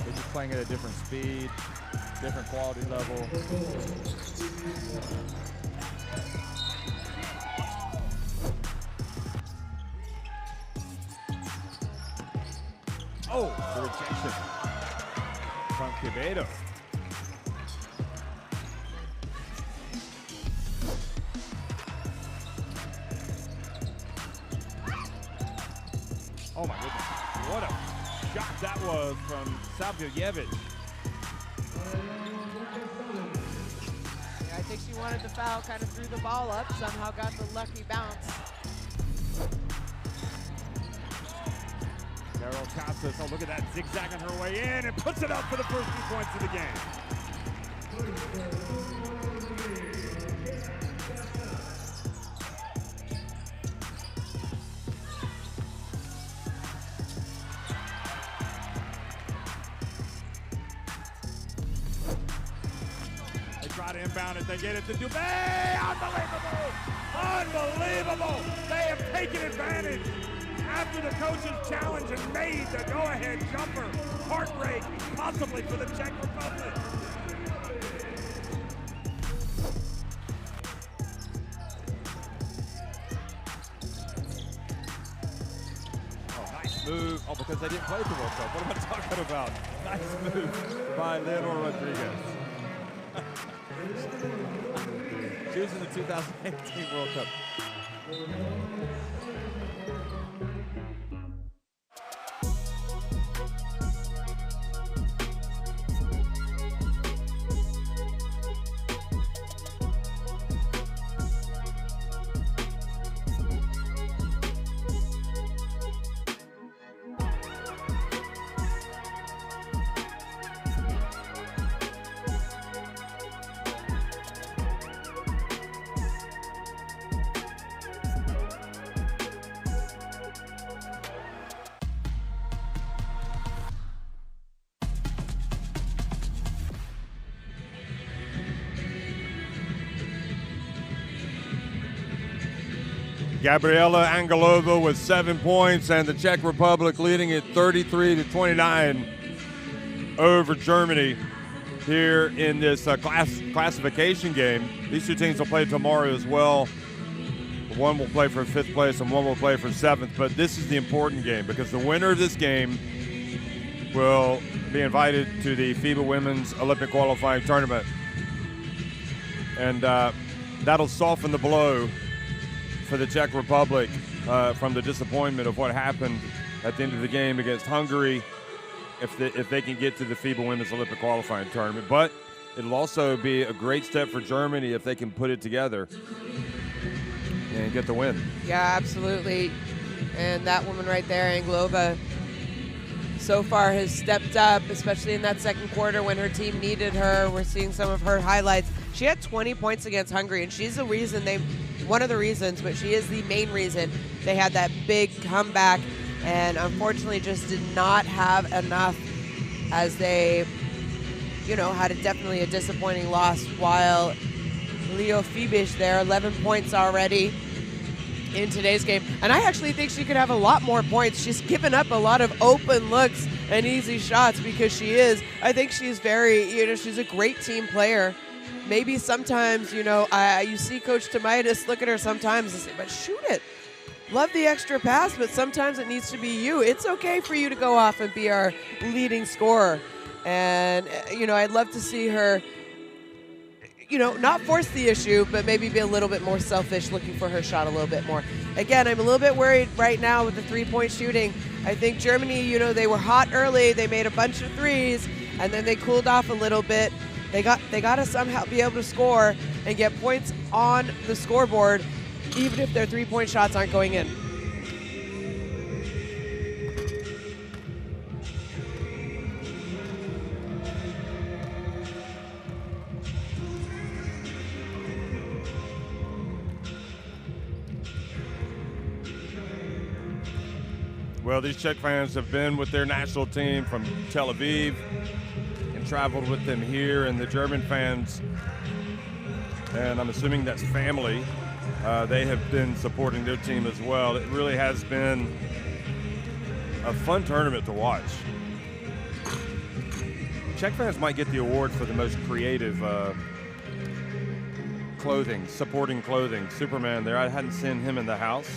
They're just playing at a different speed, different quality level. Oh, the rejection from Quevedo. Oh my goodness, what a shot that was from Savljevic. I think she wanted the foul, kind of threw the ball up, somehow got the lucky bounce. Carol Casas, oh look at that, zigzagging her way in and puts it up for the first 2 points of the game. They try to inbound it, they get it to Dubé, unbelievable, unbelievable. They have taken advantage. After the coach's challenge and made the go-ahead jumper, heartbreak possibly for the Czech Republic. Oh, nice move. Oh, because they didn't play the World Cup. What am I talking about? Nice move by Leonor Rodriguez. She was in the 2018 World Cup. Gabriela Angelova with 7 points, and the Czech Republic leading it 33-29 over Germany here in this classification game. These two teams will play tomorrow as well. One will play for 5th place and one will play for 7th. But this is the important game because the winner of this game will be invited to the FIBA Women's Olympic Qualifying Tournament. And that'll soften the blow for the Czech Republic from the disappointment of what happened at the end of the game against Hungary if they can get to the FIBA Women's Olympic Qualifying Tournament. But it'll also be a great step for Germany if they can put it together and get the win. Yeah, absolutely. And that woman right there, Anglova, so far has stepped up, especially in that second quarter when her team needed her. We're seeing some of her highlights. She had 20 points against Hungary, and she's the reason one of the reasons, but she is the main reason they had that big comeback, and unfortunately just did not have enough as they, had definitely a disappointing loss, while Leo Fibish there, 11 points already in today's game. And I actually think she could have a lot more points. She's given up a lot of open looks and easy shots because I think she's very, she's a great team player. Maybe sometimes, you see Coach Tomaitis look at her sometimes and say, but shoot it. Love the extra pass, but sometimes it needs to be you. It's okay for you to go off and be our leading scorer. And, I'd love to see her, not force the issue, but maybe be a little bit more selfish, looking for her shot a little bit more. Again, I'm a little bit worried right now with the three-point shooting. I think Germany, they were hot early. They made a bunch of threes, and then they cooled off a little bit. They got to somehow be able to score and get points on the scoreboard, even if their three-point shots aren't going in. Well, these Czech fans have been with their national team from Tel Aviv and traveled with them here, and the German fans, and I'm assuming that's family, they have been supporting their team as well. It really has been a fun tournament to watch. Czech fans might get the award for the most creative clothing, supporting clothing. Superman there, I hadn't seen him in the house.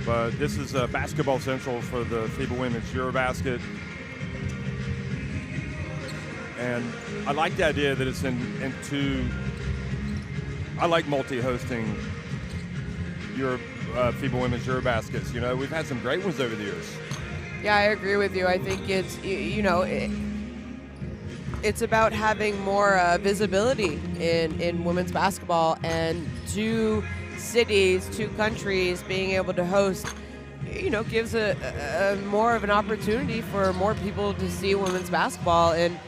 But this is Basketball Central for the FIBA Women's EuroBasket. And I like the idea that it's in two. I like multi-hosting FIBA Women's EuroBaskets. We've had some great ones over the years. Yeah, I agree with you. I think it's, it's about having more visibility in women's basketball, and two cities, two countries being able to host, gives a more of an opportunity for more people to see women's basketball. And,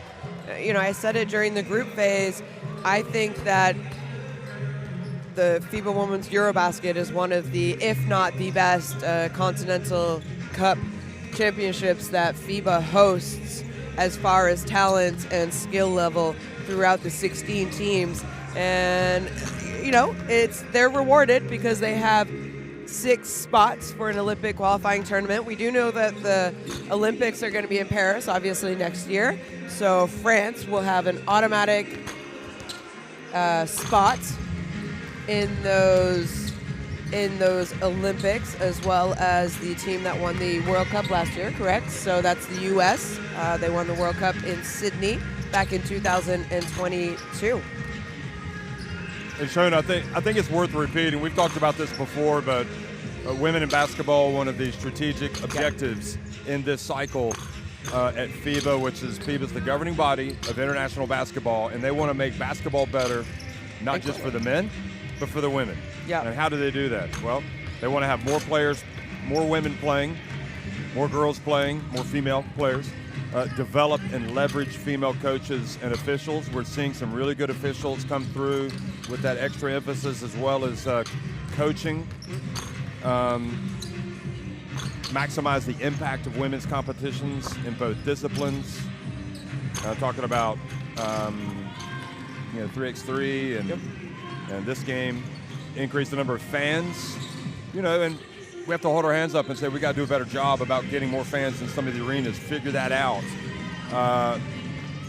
I said it during the group phase, I think that the FIBA Women's EuroBasket is one of the, if not the best, Continental Cup championships that FIBA hosts as far as talent and skill level throughout the 16 teams. And they're rewarded because they have 6 spots for an Olympic qualifying tournament. We do know that the Olympics are going to be in Paris, obviously, next year. So France will have an automatic spot in those Olympics, as well as the team that won the World Cup last year, correct? So that's the U.S. They won the World Cup in Sydney back in 2022. And Sean, I think it's worth repeating. We've talked about this before, but women in basketball, one of the strategic objectives in this cycle at FIBA, which is FIBA's the governing body of international basketball, and they want to make basketball better, not just for the men, but for the women. Yeah. And how do they do that? Well, they want to have more players, more women playing, more girls playing, more female players. Develop and leverage female coaches and officials. We're seeing some really good officials come through with that extra emphasis, as well as coaching. Maximize the impact of women's competitions in both disciplines. Talking about 3x3 and this game. Increase the number of fans. And we have to hold our hands up and say we got to do a better job about getting more fans in some of the arenas. Figure that out.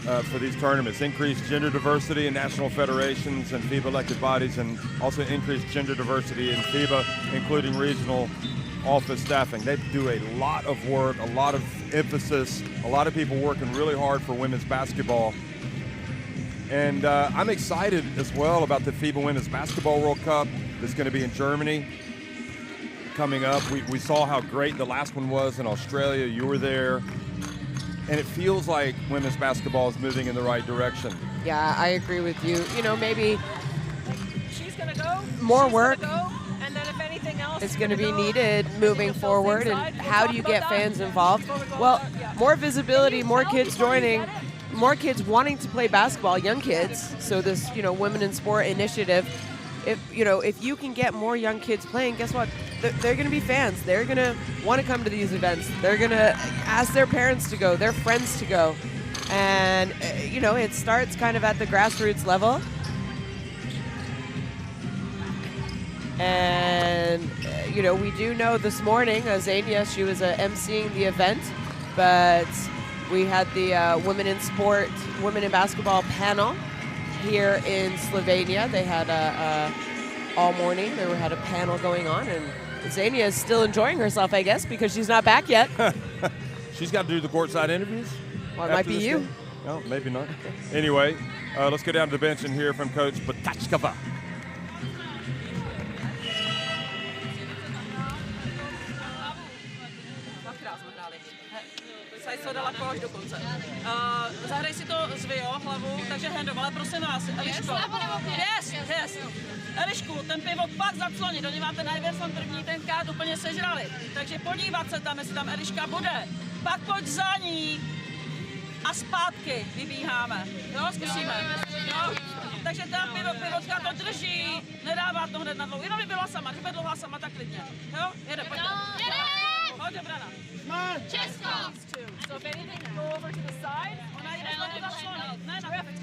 for these tournaments. Increased gender diversity in national federations and FIBA elected bodies, and also increased gender diversity in FIBA, including regional office staffing. They do a lot of work, a lot of emphasis, a lot of people working really hard for women's basketball. And I'm excited as well about the FIBA Women's Basketball World Cup that's going to be in Germany coming up. We saw how great the last one was in Australia. You were there. And it feels like women's basketball is moving in the right direction. Yeah, I agree with you. You know, maybe she's going to go. More she's work. Go, and then if anything else is going to be needed moving forward. And how do you get fans involved? Well, more visibility, more kids joining, more kids wanting to play basketball, young kids. So this, you know, Women in Sport initiative. If you can get more young kids playing, guess what? They're going to be fans. They're going to want to come to these events. They're going to ask their parents to go, their friends to go. And, it starts kind of at the grassroots level. And, we do know this morning, Xenia, she was emceeing the event, but we had the Women in Sport, Women in Basketball panel here in Slovenia. They had all morning. They had a panel going on, and Xenia is still enjoying herself, I guess, because she's not back yet. She's got to do the courtside interviews. Well, it might be you. Game? No, maybe not. Anyway, let's go down to the bench and hear from Coach Batachkova. Zahraj si to z Vio hlavu, takže handle, ale prosím vás, Eliško. Yes. Elišku, ten pivot pak zacloni, do něj máte najvěrson první, ten kád úplně sežrali. Takže podívat se tam, jestli tam Eliška bude. Pak pojď za ní a zpátky vybíháme. Jo, zkusíme. Jo. Takže ta pivotka to drží, nedává to hned na dlouho. Jenom by byla sama, kdyby dlouhá sama, tak klidně. Jo, jede, pojďte. Pojď, Brana. So if anything, go over to the side.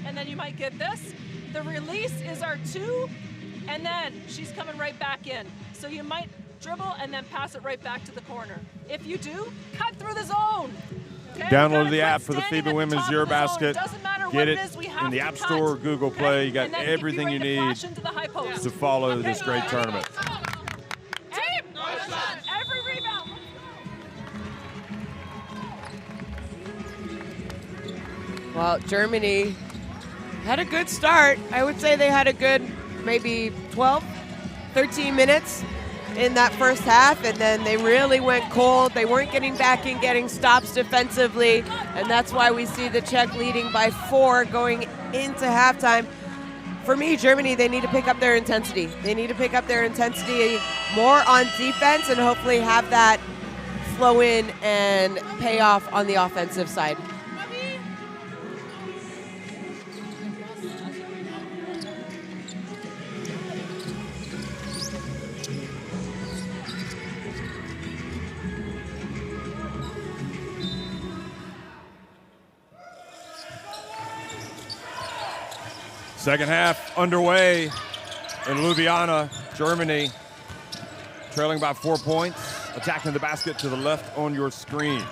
And then you might get this. The release is our 2, and then she's coming right back in. So you might dribble and then pass it right back to the corner. If you do, cut through the zone. Okay? Download the app for the FIBA Women's EuroBasket. Get it in the App Store or Google Play. You got everything you need to follow this great tournament. Every rebound. Well, Germany had a good start. I would say they had a good maybe 12, 13 minutes in that first half, and then they really went cold. They weren't getting back in, getting stops defensively, and that's why we see the Czech leading by 4 going into halftime. For me, Germany, they need to pick up their intensity. They need to pick up their intensity more on defense and hopefully have that flow in and pay off on the offensive side. Second half underway in Ljubljana, Germany, trailing by 4 points, attacking the basket to the left on your screen.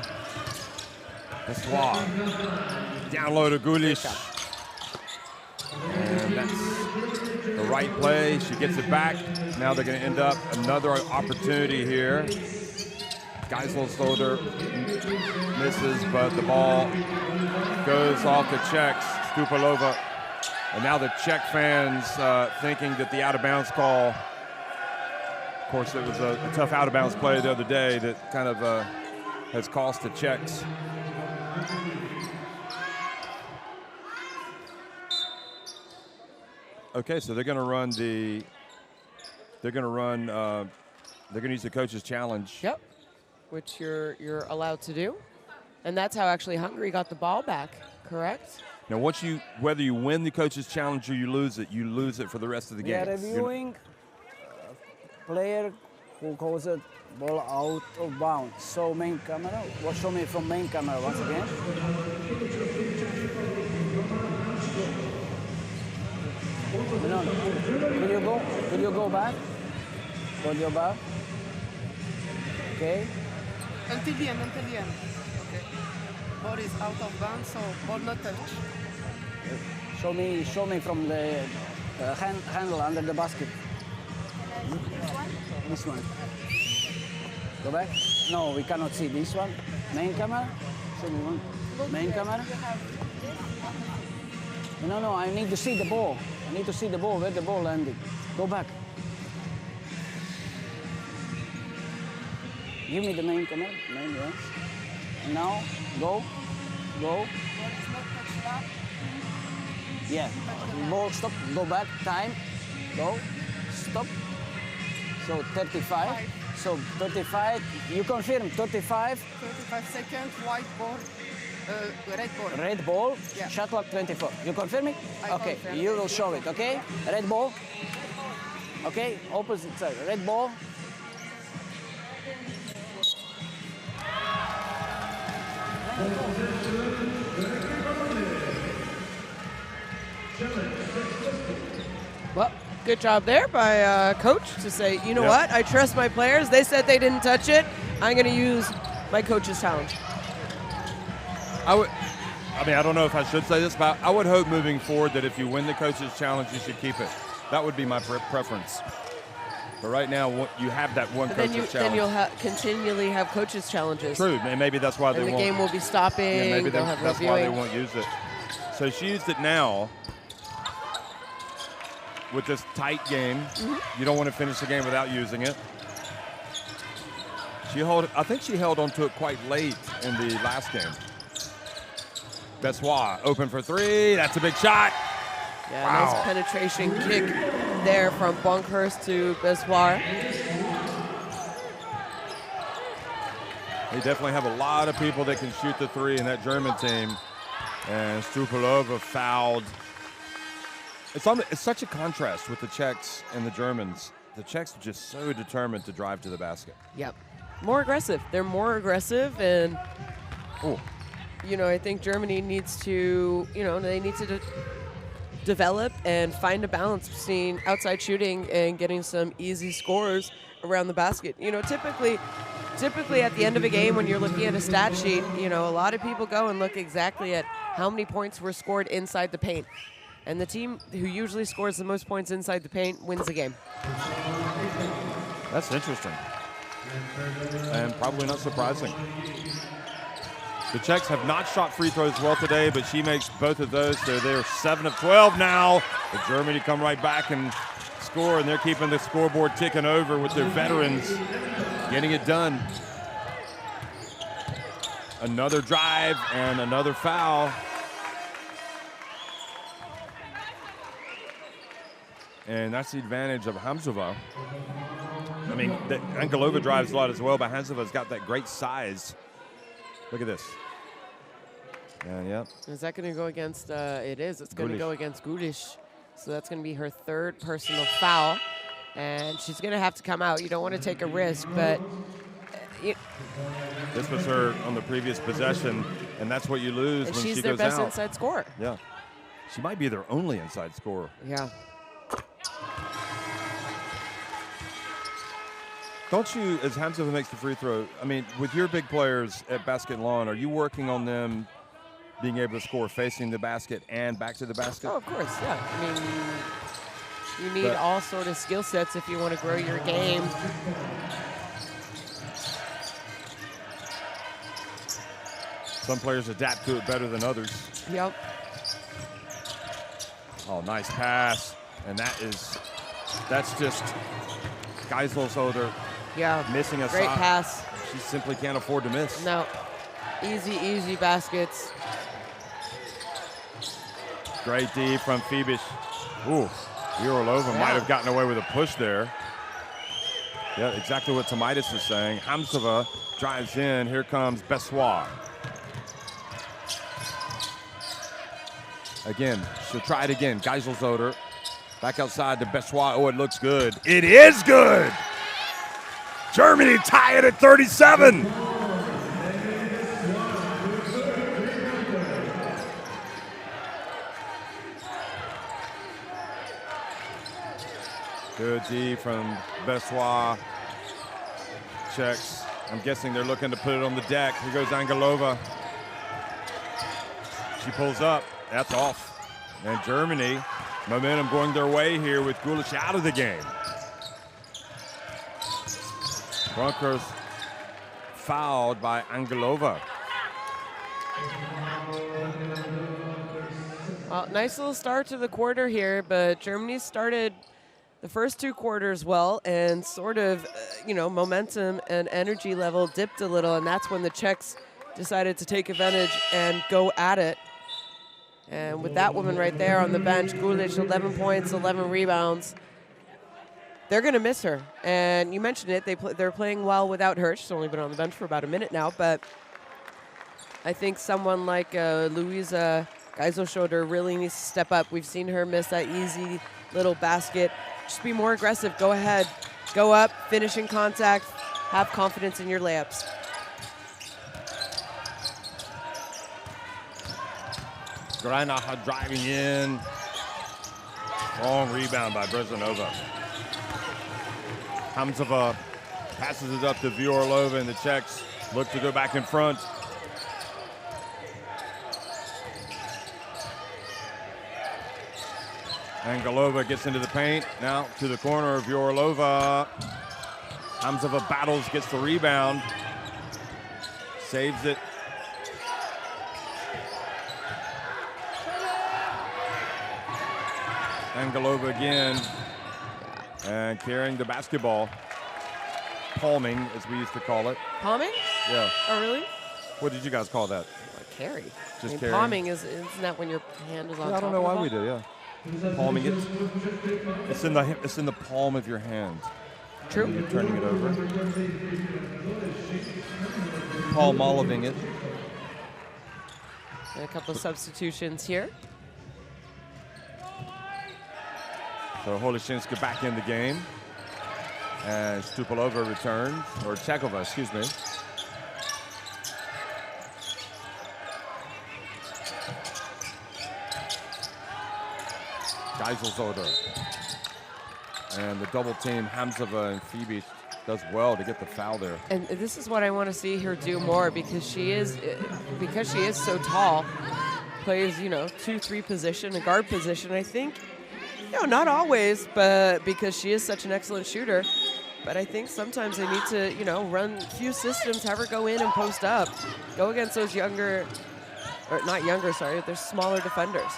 Pessoa, down low to Gulish. And that's the right play. She gets it back. Now they're going to end up another opportunity here. Geiselsoder misses, but the ball goes off the Czechs. Stupalova. And now the Czech fans thinking that the out-of-bounds call, of course, it was a tough out-of-bounds play the other day that kind of has cost the Czechs. Okay, so they're going to use the coach's challenge. Yep, which you're allowed to do, and that's how actually Hungary got the ball back. Correct. Now, whether you win the coach's challenge or you lose it for the rest of the game. We are reviewing player who calls it ball out of bounds. So main camera, show me from main camera once again. No. Could you go back? Go back. Okay. Until the end. Okay. Ball is out of bounds, so ball not touch. Show me from the handle under the basket. This one. Go back. No, we cannot see this one. Main camera. Show me one. Main camera. No, I need to see the ball. I need to see the ball, where the ball landed. Go back. Give me the main camera. Main, yes. And now, go. Yeah. Ball, stop. Go back. Time. Go. Stop. So 35. So 35. You confirm 35. 35 seconds. White ball. Red ball. Red ball. Yeah. Shot clock 24. You confirm it? I Okay. confirm. You will show it. Okay. Red ball. Okay. Opposite side. Red ball. Well, good job there by coach to say, you know what, I trust my players. They said they didn't touch it. I'm going to use my coach's challenge. I don't know if I should say this, but I would hope moving forward that if you win the coach's challenge, you should keep it. That would be my preference. But right now, you have that one coach's challenge. Then you'll continually have coaches' challenges. True, and maybe that's why they won't. And the game will be stopping. Yeah, maybe they'll have that's reviewing. why they won't use it. So she used it now. With this tight game, you don't want to finish the game without using it. I think she held on to it quite late in the last game. Bessoir open for three. That's a big shot. Yeah, wow. Nice penetration kick there from Bonkhurst to Bessoir. They definitely have a lot of people that can shoot the three in that German team. And Strupolova fouled. It's such a contrast with the Czechs and the Germans. The Czechs are just so determined to drive to the basket. Yep. More aggressive. They're more aggressive, and I think Germany needs to, they need to develop and find a balance between outside shooting and getting some easy scores around the basket. Typically at the end of a game when you're looking at a stat sheet, a lot of people go and look exactly at how many points were scored inside the paint. And the team who usually scores the most points inside the paint wins the game. That's interesting. And probably not surprising. The Czechs have not shot free throws well today, but she makes both of those, so they're 7 of 12 now. But Germany come right back and score, and they're keeping the scoreboard ticking over with their veterans getting it done. Another drive and another foul. And that's the advantage of Hamzova. I mean, Angelova drives a lot as well, but Hamzova's got that great size. Look at this. And yeah. Is that going to go against, it is. It's going to go against Gudish. So that's going to be her third personal foul. And she's going to have to come out. You don't want to take a risk, but... This was her on the previous possession, and that's what you lose when she goes out. She's their best inside scorer. Yeah. She might be their only inside scorer. Yeah. Don't you, as Hamzova makes the free throw, I mean, with your big players at Basket Lawn, are you working on them being able to score facing the basket and back to the basket? Oh, of course, yeah. I mean, you need all sort of skill sets if you want to grow your game. Some players adapt to it better than others. Yep. Oh, nice pass. And that's just Geiselsolder missing a great shot. Pass. She simply can't afford to miss. No. Easy baskets. Great D from Fibish. Ooh, EuroBasket might have gotten away with a push there. Yeah, exactly what Tomaitis is saying. Hamzova drives in. Here comes Bessoir. Again, she'll try it again. Geiselsolder back outside to Bessoir. Oh, it looks good. It is good! Germany tie it at 37. Good D from Bessoir. Czechs. I'm guessing they're looking to put it on the deck. Here goes Angelova. She pulls up. That's off. And Germany, momentum going their way here with Gulic out of the game. Broncos fouled by Angelova. Well, nice little start to the quarter here, but Germany started the first 2 quarters well, and sort of, momentum and energy level dipped a little, and that's when the Czechs decided to take advantage and go at it. And with that woman right there on the bench, Gulic, 11 points, 11 rebounds. They're going to miss her. And you mentioned it, they're playing well without her. She's only been on the bench for about a minute now, but I think someone like Luisa Geiselschoder really needs to step up. We've seen her miss that easy little basket. Just be more aggressive. Go ahead. Go up, finish in contact, have confidence in your layups. Greinacher driving in. Strong rebound by Brezanova. Hamzova passes it up to Vyorlova, and the Czechs look to go back in front. Angelova gets into the paint. Now to the corner of Vyorlova. Hamzova battles, gets the rebound. Saves it. Angelova again. And carrying the basketball. Palming, as we used to call it. Palming? Yeah. Oh, really? What did you guys call that? Carry. Just carrying. palming Isn't that when your hand is on top? I don't know of the why ball? we do, yeah. Palming it. It's in the palm of your hand. True. You're turning it over. Palm-oliving it. And a couple of substitutions here. So Holishinska back in the game. And Stupilova returns, or Chekova, excuse me. Geiselschoder. And the double team, Hamzova and Phoebe does well to get the foul there. And this is what I want to see her do more, because she is so tall. Plays, 2-3 position, a guard position. I think, not always, but because she is such an excellent shooter. But I think sometimes they need to, run a few systems, have her go in and post up. Go against those younger, or not younger, sorry, they're smaller defenders.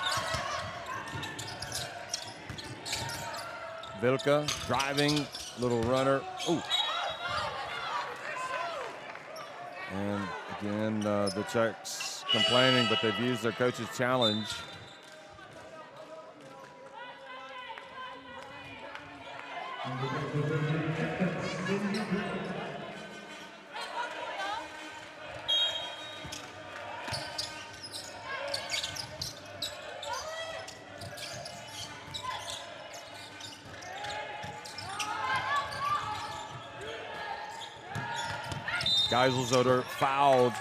Vilka driving, little runner. Ooh. And again, the Czechs complaining, but they've used their coach's challenge. Geiselschoder fouled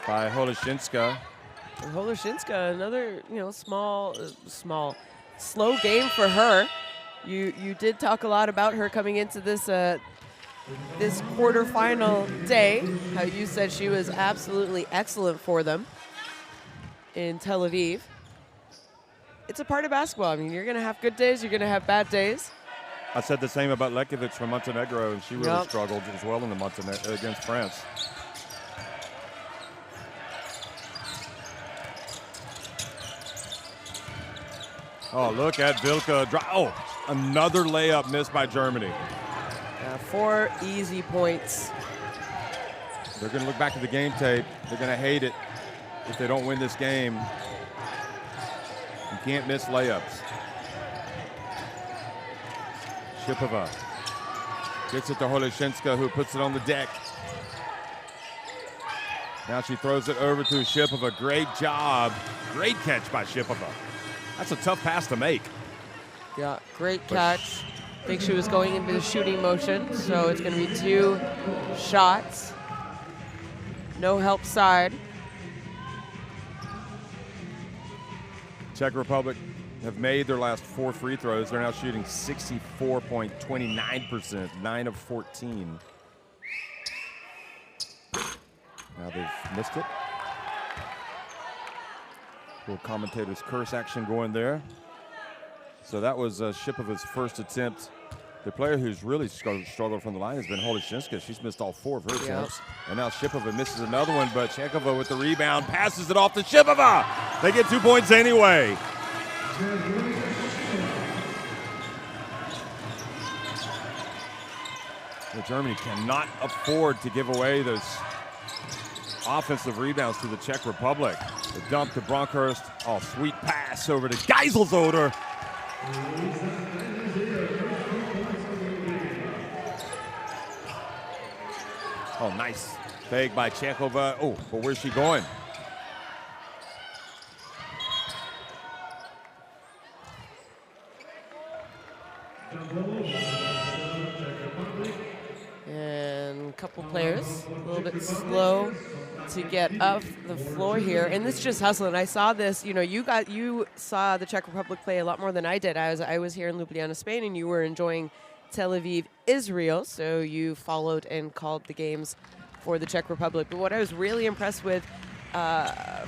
by Holishinska. And Holishinska, another slow game for her. You did talk a lot about her coming into this this quarterfinal day. How you said she was absolutely excellent for them in Tel Aviv. It's a part of basketball. I mean, you're going to have good days, you're going to have bad days. I said the same about Lekovic from Montenegro, and she really struggled as well in the against France. Oh, look at Vilka. Oh, another layup missed by Germany. 4 easy points. They're going to look back at the game tape. They're going to hate it if they don't win this game. You can't miss layups. Shipova gets it to Holishinska, who puts it on the deck. Now she throws it over to Shipova. Great job. Great catch by Shipova. That's a tough pass to make. Yeah, great catch. I think she was going into the shooting motion, so it's going to be 2 shots. No help side. Czech Republic have made their last 4 free throws. They're now shooting 64.29%, 9 of 14. Now they've missed it. Little commentator's curse action going there. So that was Shipova's first attempt. The player who's really struggled from the line has been Holoshinska. She's missed all 4 of her attempts. And now Shipova misses another one, but Chekova with the rebound passes it off to Shipova. They get 2 points anyway. Well, Germany cannot afford to give away those offensive rebounds to the Czech Republic. The dump to Bronkhorst. Oh, sweet pass over to Geiselzoder. Oh, nice fake by Chekova. Oh, but where's she going? And a couple players a little bit slow to get off the floor here, and this just hustling. I saw this. You know, you saw the Czech Republic play a lot more than I did. I was here in Ljubljana, Spain, and you were enjoying Tel Aviv, Israel, so you followed and called the games for the Czech Republic. But what I was really impressed with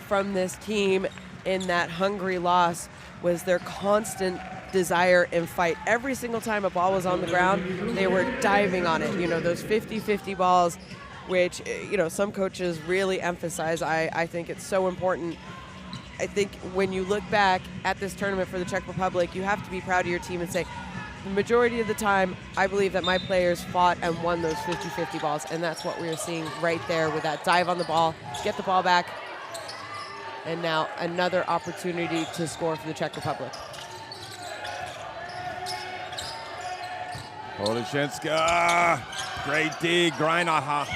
from this team in that Hungary loss was their constant desire and fight. Every single time a ball was on the ground, they were diving on it. You know, those 50-50 balls, which, you know, some coaches really emphasize. I think it's so important. I think when you look back at this tournament for the Czech Republic, you have to be proud of your team and say, the majority of the time, I believe that my players fought and won those 50-50 balls, and that's what we were seeing right there with that dive on the ball, get the ball back, and now another opportunity to score for the Czech Republic. Holoshinska, great D, Greinaha.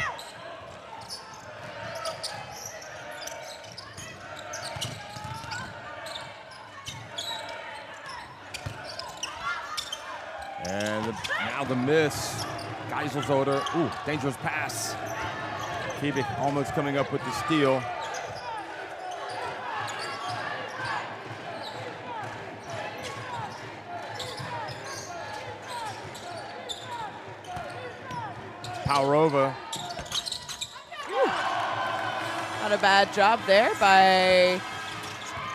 And now the miss. Geiselzoder, ooh, dangerous pass. Kivik almost coming up with the steal. Powerova. Not a bad job there by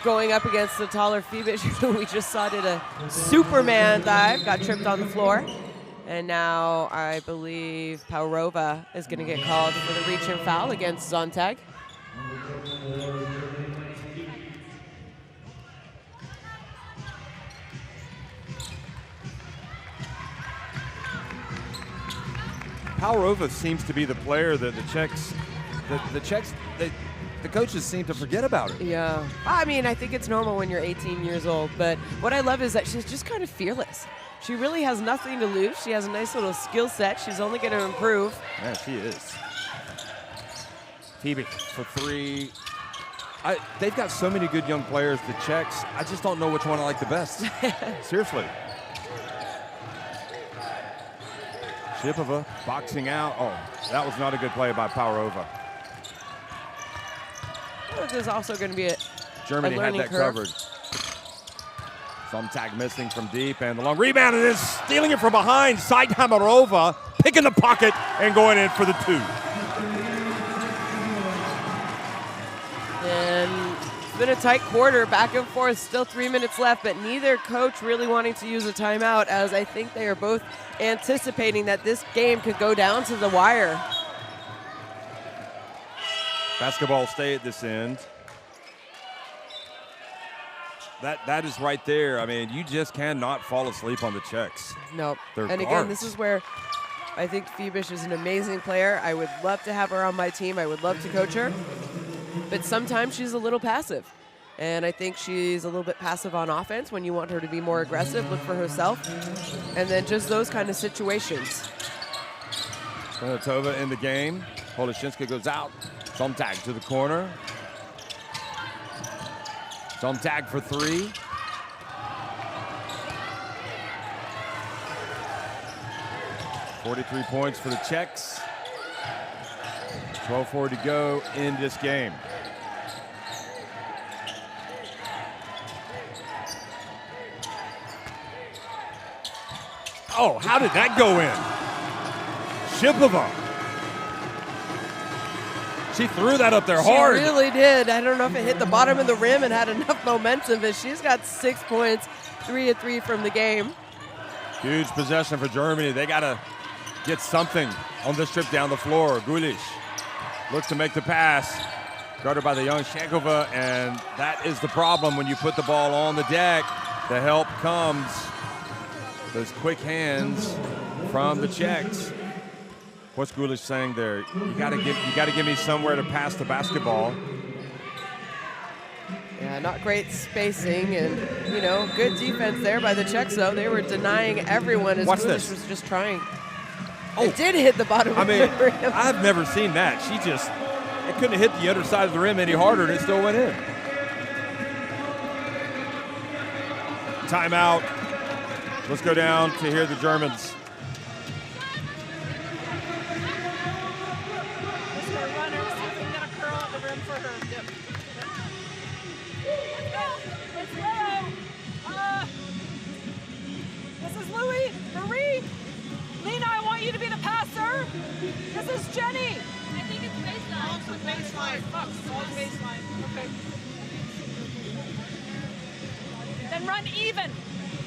going up against the taller FIBA, who we just saw did a Superman dive, got tripped on the floor. And now I believe Powerova is going to get called for the reach and foul against Zontag. Powerova seems to be the player that the coaches seem to forget about her. Yeah. I mean, I think it's normal when you're 18 years old, but what I love is that she's just kind of fearless. She really has nothing to lose. She has a nice little skill set. She's only going to improve. Yeah, she is. Phoebe for 3. They've got so many good young players, the Czechs. I just don't know which one I like the best. Seriously. Shipova boxing out. Oh, that was not a good play by Powerova. There's also going to be Germany a had that curve. covered. Zontag missing from deep, and the long rebound, and then stealing it from behind. Saidhamarova picking the pocket and going in for the 2. And it's been a tight quarter, back and forth, still 3 minutes left, but neither coach really wanting to use a timeout, as I think they are both anticipating that this game could go down to the wire. Basketball stay at this end. That is right there. I mean, you just cannot fall asleep on the Czechs. Nope. They're and again, this is where I think Fibish is an amazing player. I would love to have her on my team. I would love to coach her. But sometimes she's a little passive. And I think she's a little bit passive on offense when you want her to be more aggressive, look for herself. And then just those kind of situations. Konotova in the game. Holoshinska goes out. Zontag to the corner. Zontag for 3. .43 points for the Czechs. 12:4 to go in this game. Oh, how did that go in? Shipova. She threw that up there She hard. really did. I don't know if it hit the bottom of the rim and had enough momentum, but she's got 6 points, 3 of 3 from the game. Huge possession for Germany. They got to get something on this trip down the floor. Gulish looks to make the pass. Guarded by the young Shankova, and that is the problem when you put the ball on the deck. The help comes. Those quick hands from the Czechs. What's Gulish saying there? You gotta give me somewhere to pass the basketball. Yeah, not great spacing, and good defense there by the Czechs. Though they were denying everyone as Gulish was just trying. Oh, it did hit the bottom. I mean, of the rim. I've never seen that. It couldn't hit the other side of the rim any harder, and it still went in. Timeout. Let's go down to hear the Germans. This is Louis, Marie, Lena, I want you to be the passer. This is Jenny. I think it's baseline. Also baseline. Baseline. Okay. Then run even.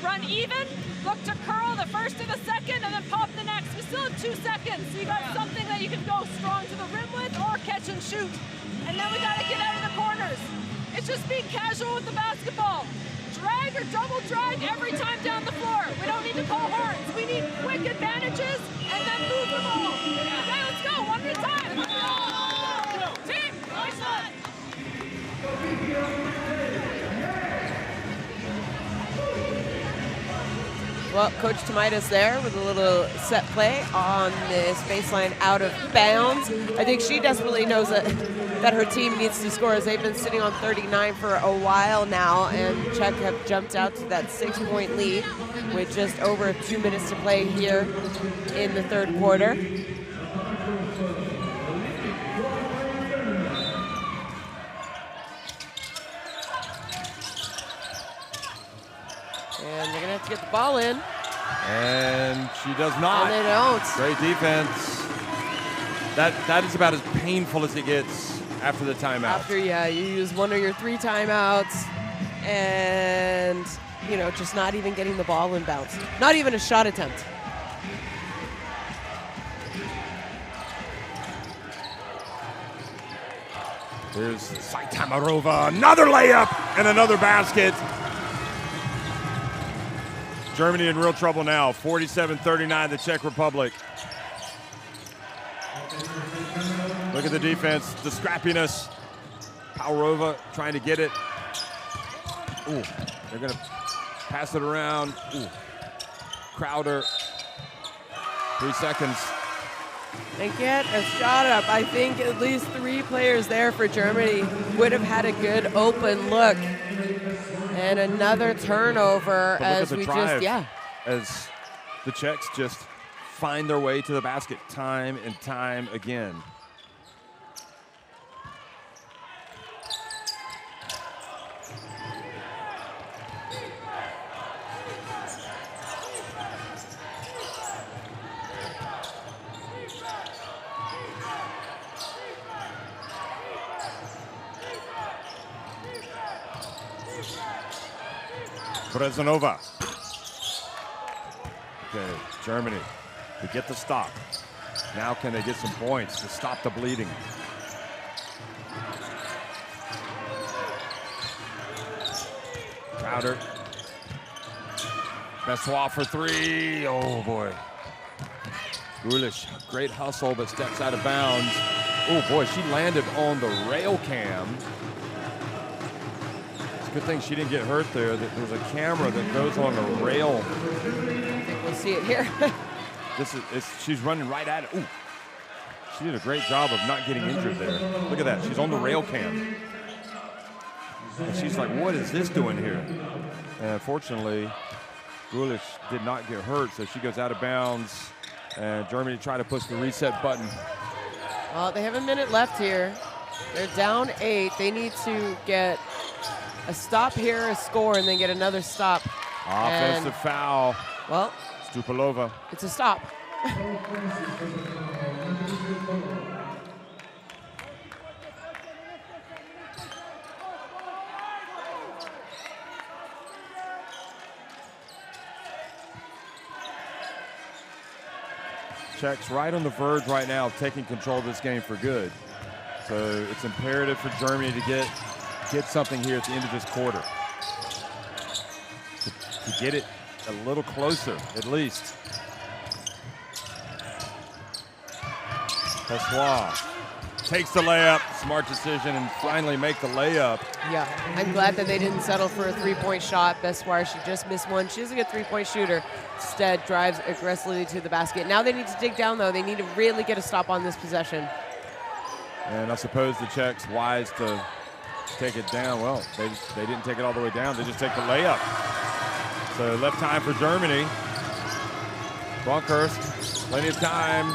Run even. Look to curl the first to the second, and then pop the next. We still have 2 seconds, so you got something that you can go strong to the rim with or catch and shoot. And then we got to get out of the corners. It's just being casual with the basketball. Drag or double drag every time down the floor. We don't need to call horns. We need quick advantages and then move the ball. Okay, let's go. One at a time. Team, nice one. Well, Coach Tomaitis there with a little set play on this baseline out of bounds. I think she desperately knows that her team needs to score, as they've been sitting on 39 for a while now, and Czech have jumped out to that 6-point lead with just over 2 minutes to play here in the third quarter. And they're gonna have to get the ball in. And she does not. And they don't. Great defense. That is about as painful as it gets after the timeout. After, you use one of your 3 timeouts and, just not even getting the ball in bounds. Not even a shot attempt. Here's Saitamarova, another layup and another basket. Germany in real trouble now, 47-39, the Czech Republic. Look at the defense, the scrappiness. Powerova trying to get it. Ooh, they're gonna pass it around. Ooh, Crowder, 3 seconds. And get a shot up. I think at least 3 players there for Germany would have had a good open look. And another turnover as we as the Czechs just find their way to the basket time and time again. Brezanova. Okay, Germany to get the stop. Now can they get some points to stop the bleeding? Crowder. Bessois for 3. Oh boy. Gulish, great hustle, but steps out of bounds. Oh boy, she landed on the rail cam. Good thing she didn't get hurt there. There's a camera that goes on the rail. I think we'll see it here. She's running right at it. Ooh, she did a great job of not getting injured there. Look at that, she's on the rail cam. And she's like, what is this doing here? And unfortunately, Gulish did not get hurt, so she goes out of bounds. And Germany try to push the reset button. Well, they have a minute left here. They're down 8. They need to get a stop here, a score, and then get another stop. Offensive foul. Well, Stupalova. It's a stop. Czechs right on the verge right now of taking control of this game for good. So it's imperative for Germany to get something here at the end of this quarter. To get it a little closer, at least. Pessoa takes the layup, smart decision, and finally make the layup. Yeah, I'm glad that they didn't settle for a three-point shot. Bessoir, she just missed one. She's a good three-point shooter. Instead, drives aggressively to the basket. Now they need to dig down, though. They need to really get a stop on this possession. And I suppose the Czechs wise to take it down. Well, they didn't take it all the way down. They just take the layup. So left time for Germany. Bronkhorst, plenty of time.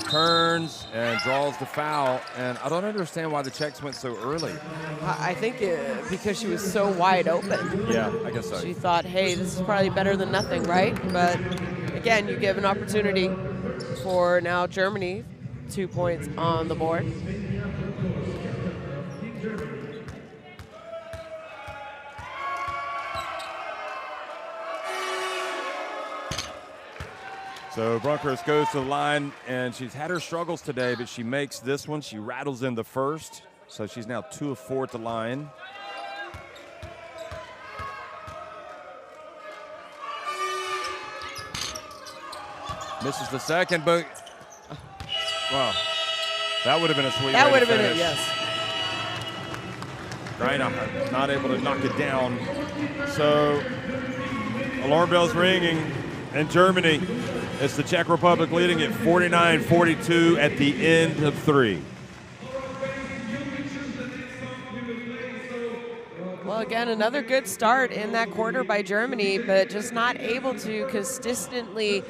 Turns and draws the foul, and I don't understand why the Czechs went so early. I think because she was so wide open. Yeah, I guess so. She thought, hey, this is probably better than nothing, right? But again, you give an opportunity for now Germany, 2 points on the board. So Bronkhorst goes to the line, and she's had her struggles today, but she makes this one. She rattles in the first, so she's now 2 of 4 at the line. Misses the second, but wow, that would have been a sweet. That way would to have been it, finish. yes. Greiner not able to knock it down. So alarm bells ringing in Germany. It's the Czech Republic leading at 49-42 at the end of 3. Well, again, another good start in that quarter by Germany, but just not able to consistently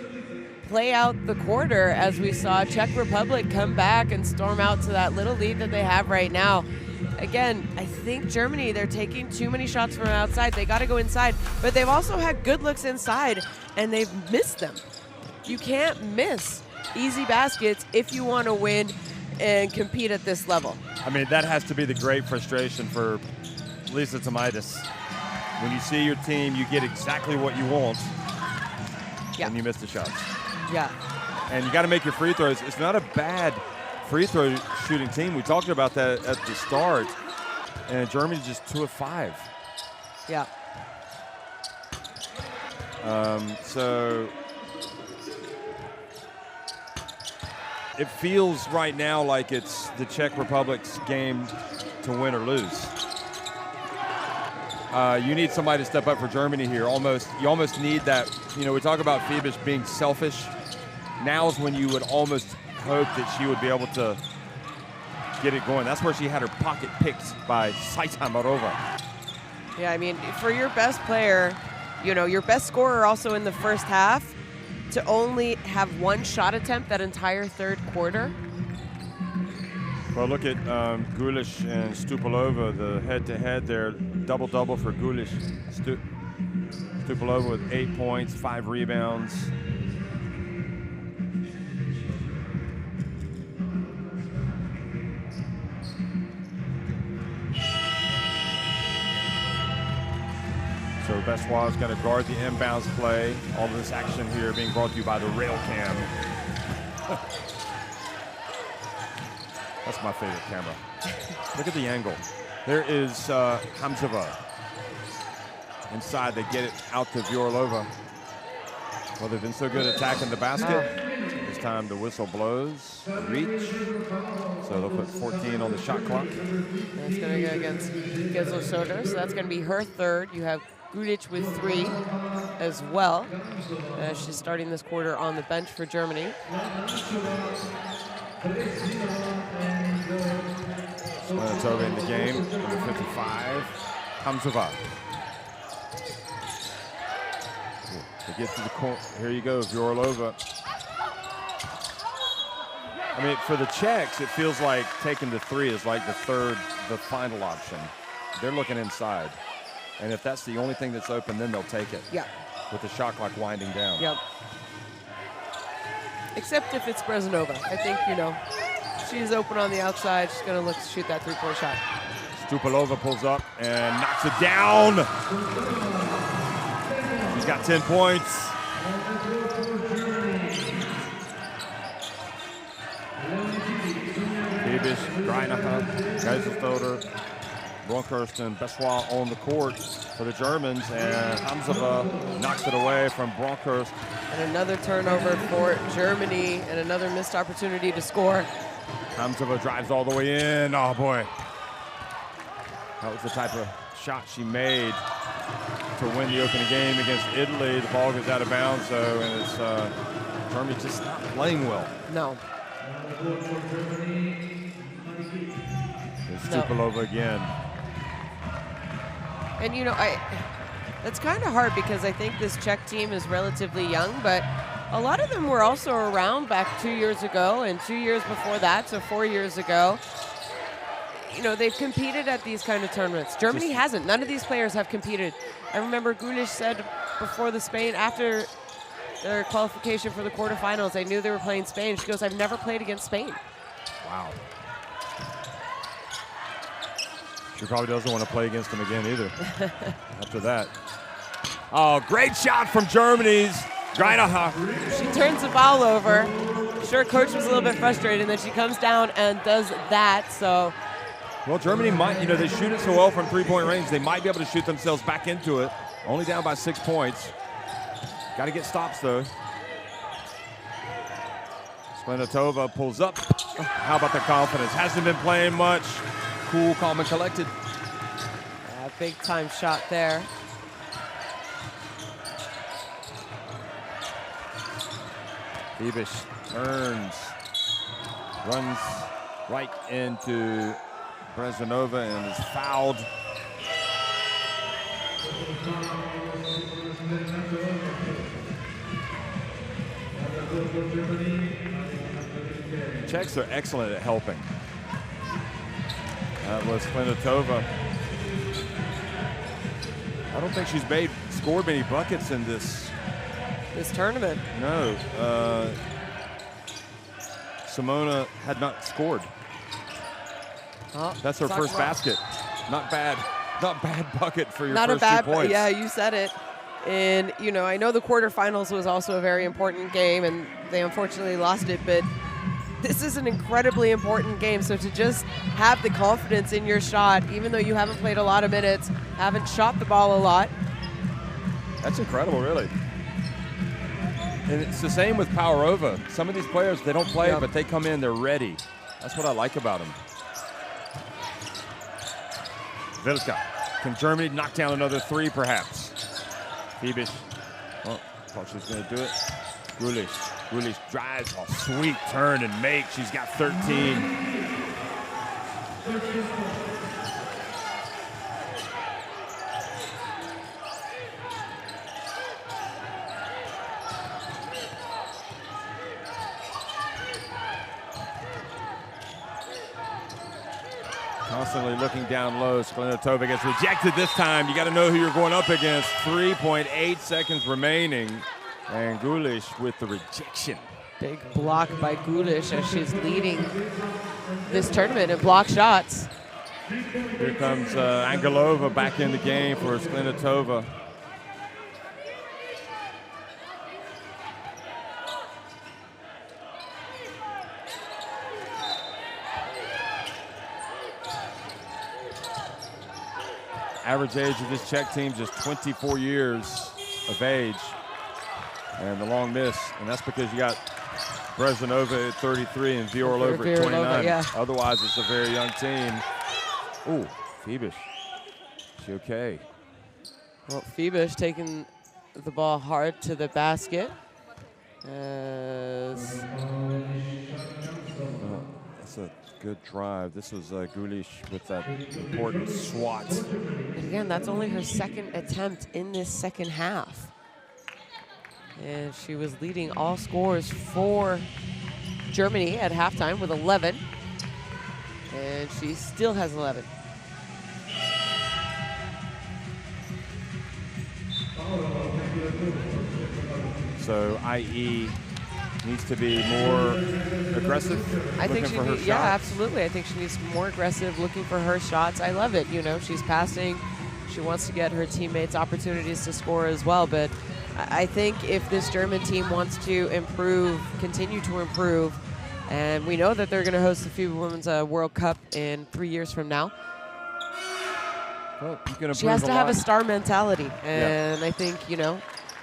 play out the quarter as we saw Czech Republic come back and storm out to that little lead that they have right now. Again, I think Germany, they're taking too many shots from outside. They got to go inside, but they've also had good looks inside, and they've missed them. You can't miss easy baskets if you want to win and compete at this level. I mean, that has to be the great frustration for Lisa Tomaitis. When you see your team, you get exactly what you want, and you miss the shots. Yeah. And you got to make your free throws. It's not a bad free throw shooting team. We talked about that at the start, and Germany's just 2 of 5. Yeah. So it feels right now like it's the Czech Republic's game to win or lose. You need somebody to step up for Germany here. You almost need that. You know, we talk about FIBA being selfish. Now's when you would almost hope that she would be able to get it going. That's where she had her pocket picked by Saita Marova. Yeah, I mean, for your best player, you know, your best scorer also in the first half, to only have 1 shot attempt that entire third quarter. Well, look at Gulish and Stupilova, the head-to-head there. Double-double for Gulish. Stupilova with 8 points, 5 rebounds. So Bessoir is going to guard the inbounds play. All of this action here being brought to you by the Rail Cam. That's my favorite camera. Look at the angle. There is Hamzova. Inside, they get it out to Vyorlova. Well, they've been so good attacking the basket. This time the whistle blows. Reach. So they'll put 14 on the shot clock. That's going to go against Gisela Soto. So that's going to be her third. You have Gudic with 3 as well. She's starting this quarter on the bench for Germany. Slanatova in the game, number 55. Hamzova. They get to the corner. Here you go, Vyorlova. I mean, for the Czechs, it feels like taking the 3 is like the final option. They're looking inside. And if that's the only thing that's open, then they'll take it. Yeah. With the shot clock winding down. Yep. Except if it's Brezanova. I think, you know, she's open on the outside. She's going to look to shoot that 3-point shot. Stupilova pulls up and knocks it down. She's got 10 points. Fibisch, Greinacher, Geiselfelder, Bronkhorst, and Bessois on the court for the Germans, and Hamzova knocks it away from Bronkhorst. And another turnover for Germany, and another missed opportunity to score. Hamzova drives all the way in. Oh boy. That was the type of shot she made to win the opening game against Italy. The ball goes out of bounds, though, and it's Germany just not playing well. No. It's Stupilova again. And you know, it's kind of hard because I think this Czech team is relatively young, but a lot of them were also around back 2 years ago and 2 years before that, so 4 years ago. You know, they've competed at these kind of tournaments. Germany hasn't. None of these players have competed. I remember Gulish said before the Spain, after their qualification for the quarterfinals, they knew they were playing Spain. She goes, I've never played against Spain. Wow. She probably doesn't want to play against them again either after that. Oh, great shot from Germany's Greinacher. She turns the ball over. Sure, coach was a little bit frustrated, and then she comes down and does that, so. Well, Germany might, you know, they shoot it so well from three-point range, they might be able to shoot themselves back into it. Only down by 6 points. Got to get stops, though. Splenitova pulls up. How about the confidence? Hasn't been playing much. Cool, calm, and collected. Yeah, big time shot there. Fibisch turns, runs right into Brezanova and is fouled. Czechs are excellent at helping. That was Splenitova. I don't think she's scored many buckets in this tournament. No. Simona had not scored. Oh, that's her first basket. Not bad bucket for your not first a bad, 2 points. Yeah, you said it. And, you know, I know the quarterfinals was also a very important game, and they unfortunately lost it, but this is an incredibly important game. So to just have the confidence in your shot, even though you haven't played a lot of minutes, haven't shot the ball a lot. That's incredible, really. And it's the same with Powerova. Some of these players, they don't play, but they come in, they're ready. That's what I like about them. Vilka. Can Germany knock down another three, perhaps? Fibisch. Oh, thought she was going to do it. Gulish drives. Oh, sweet turn and make. She's got 13. Constantly looking down low. Splenitova gets rejected this time. You got to know who you're going up against. 3.8 seconds remaining. And Gulish with the rejection. Big block by Gulish as she's leading this tournament in block shots. Here comes Angelova back in the game for Splenitova. Average age of this Czech team just 24 years of age. And the long miss, and that's because you got Brezanova at 33 and Viorlova at 29. Yeah. Otherwise, it's a very young team. Ooh, Fibisch. She okay? Well, Fibisch taking the ball hard to the basket. That's a good drive. This was Gulish with that important swat. And again, that's only her second attempt in this second half. And she was leading all scores for Germany at halftime with 11. And she still has 11. So IE needs to be more aggressive. I think she needs, yeah, absolutely. I think she needs more aggressive, looking for her shots. I love it. You know, she's passing. She wants to get her teammates opportunities to score as well. But I think if this German team wants to improve, continue to improve, And we know that they're going to host the FIBA Women's World Cup in 3 years from now. Well, you can she has to have lot. a star mentality. And I think, you know,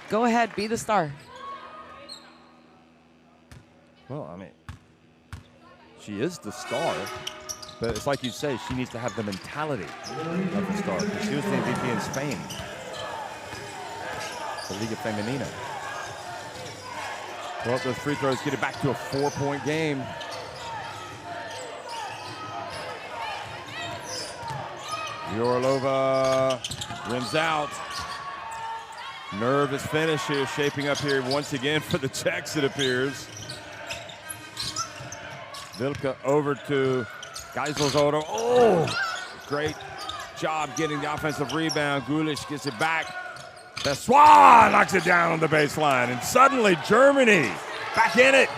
go ahead, be the star. Well, I mean, she is the star. But it's like you say, she needs to have the mentality of the star. She was the MVP in Spain. The Liga Femenina. Well, those free throws get it back to a 4-point game. Yorlova rims out. Nervous finish here, shaping up here once again for the Czechs, it appears. Vilka over to Geiselsoder. Oh, great job getting the offensive rebound. Gulish gets it back. Bessois knocks it down on the baseline. And suddenly Germany back in it.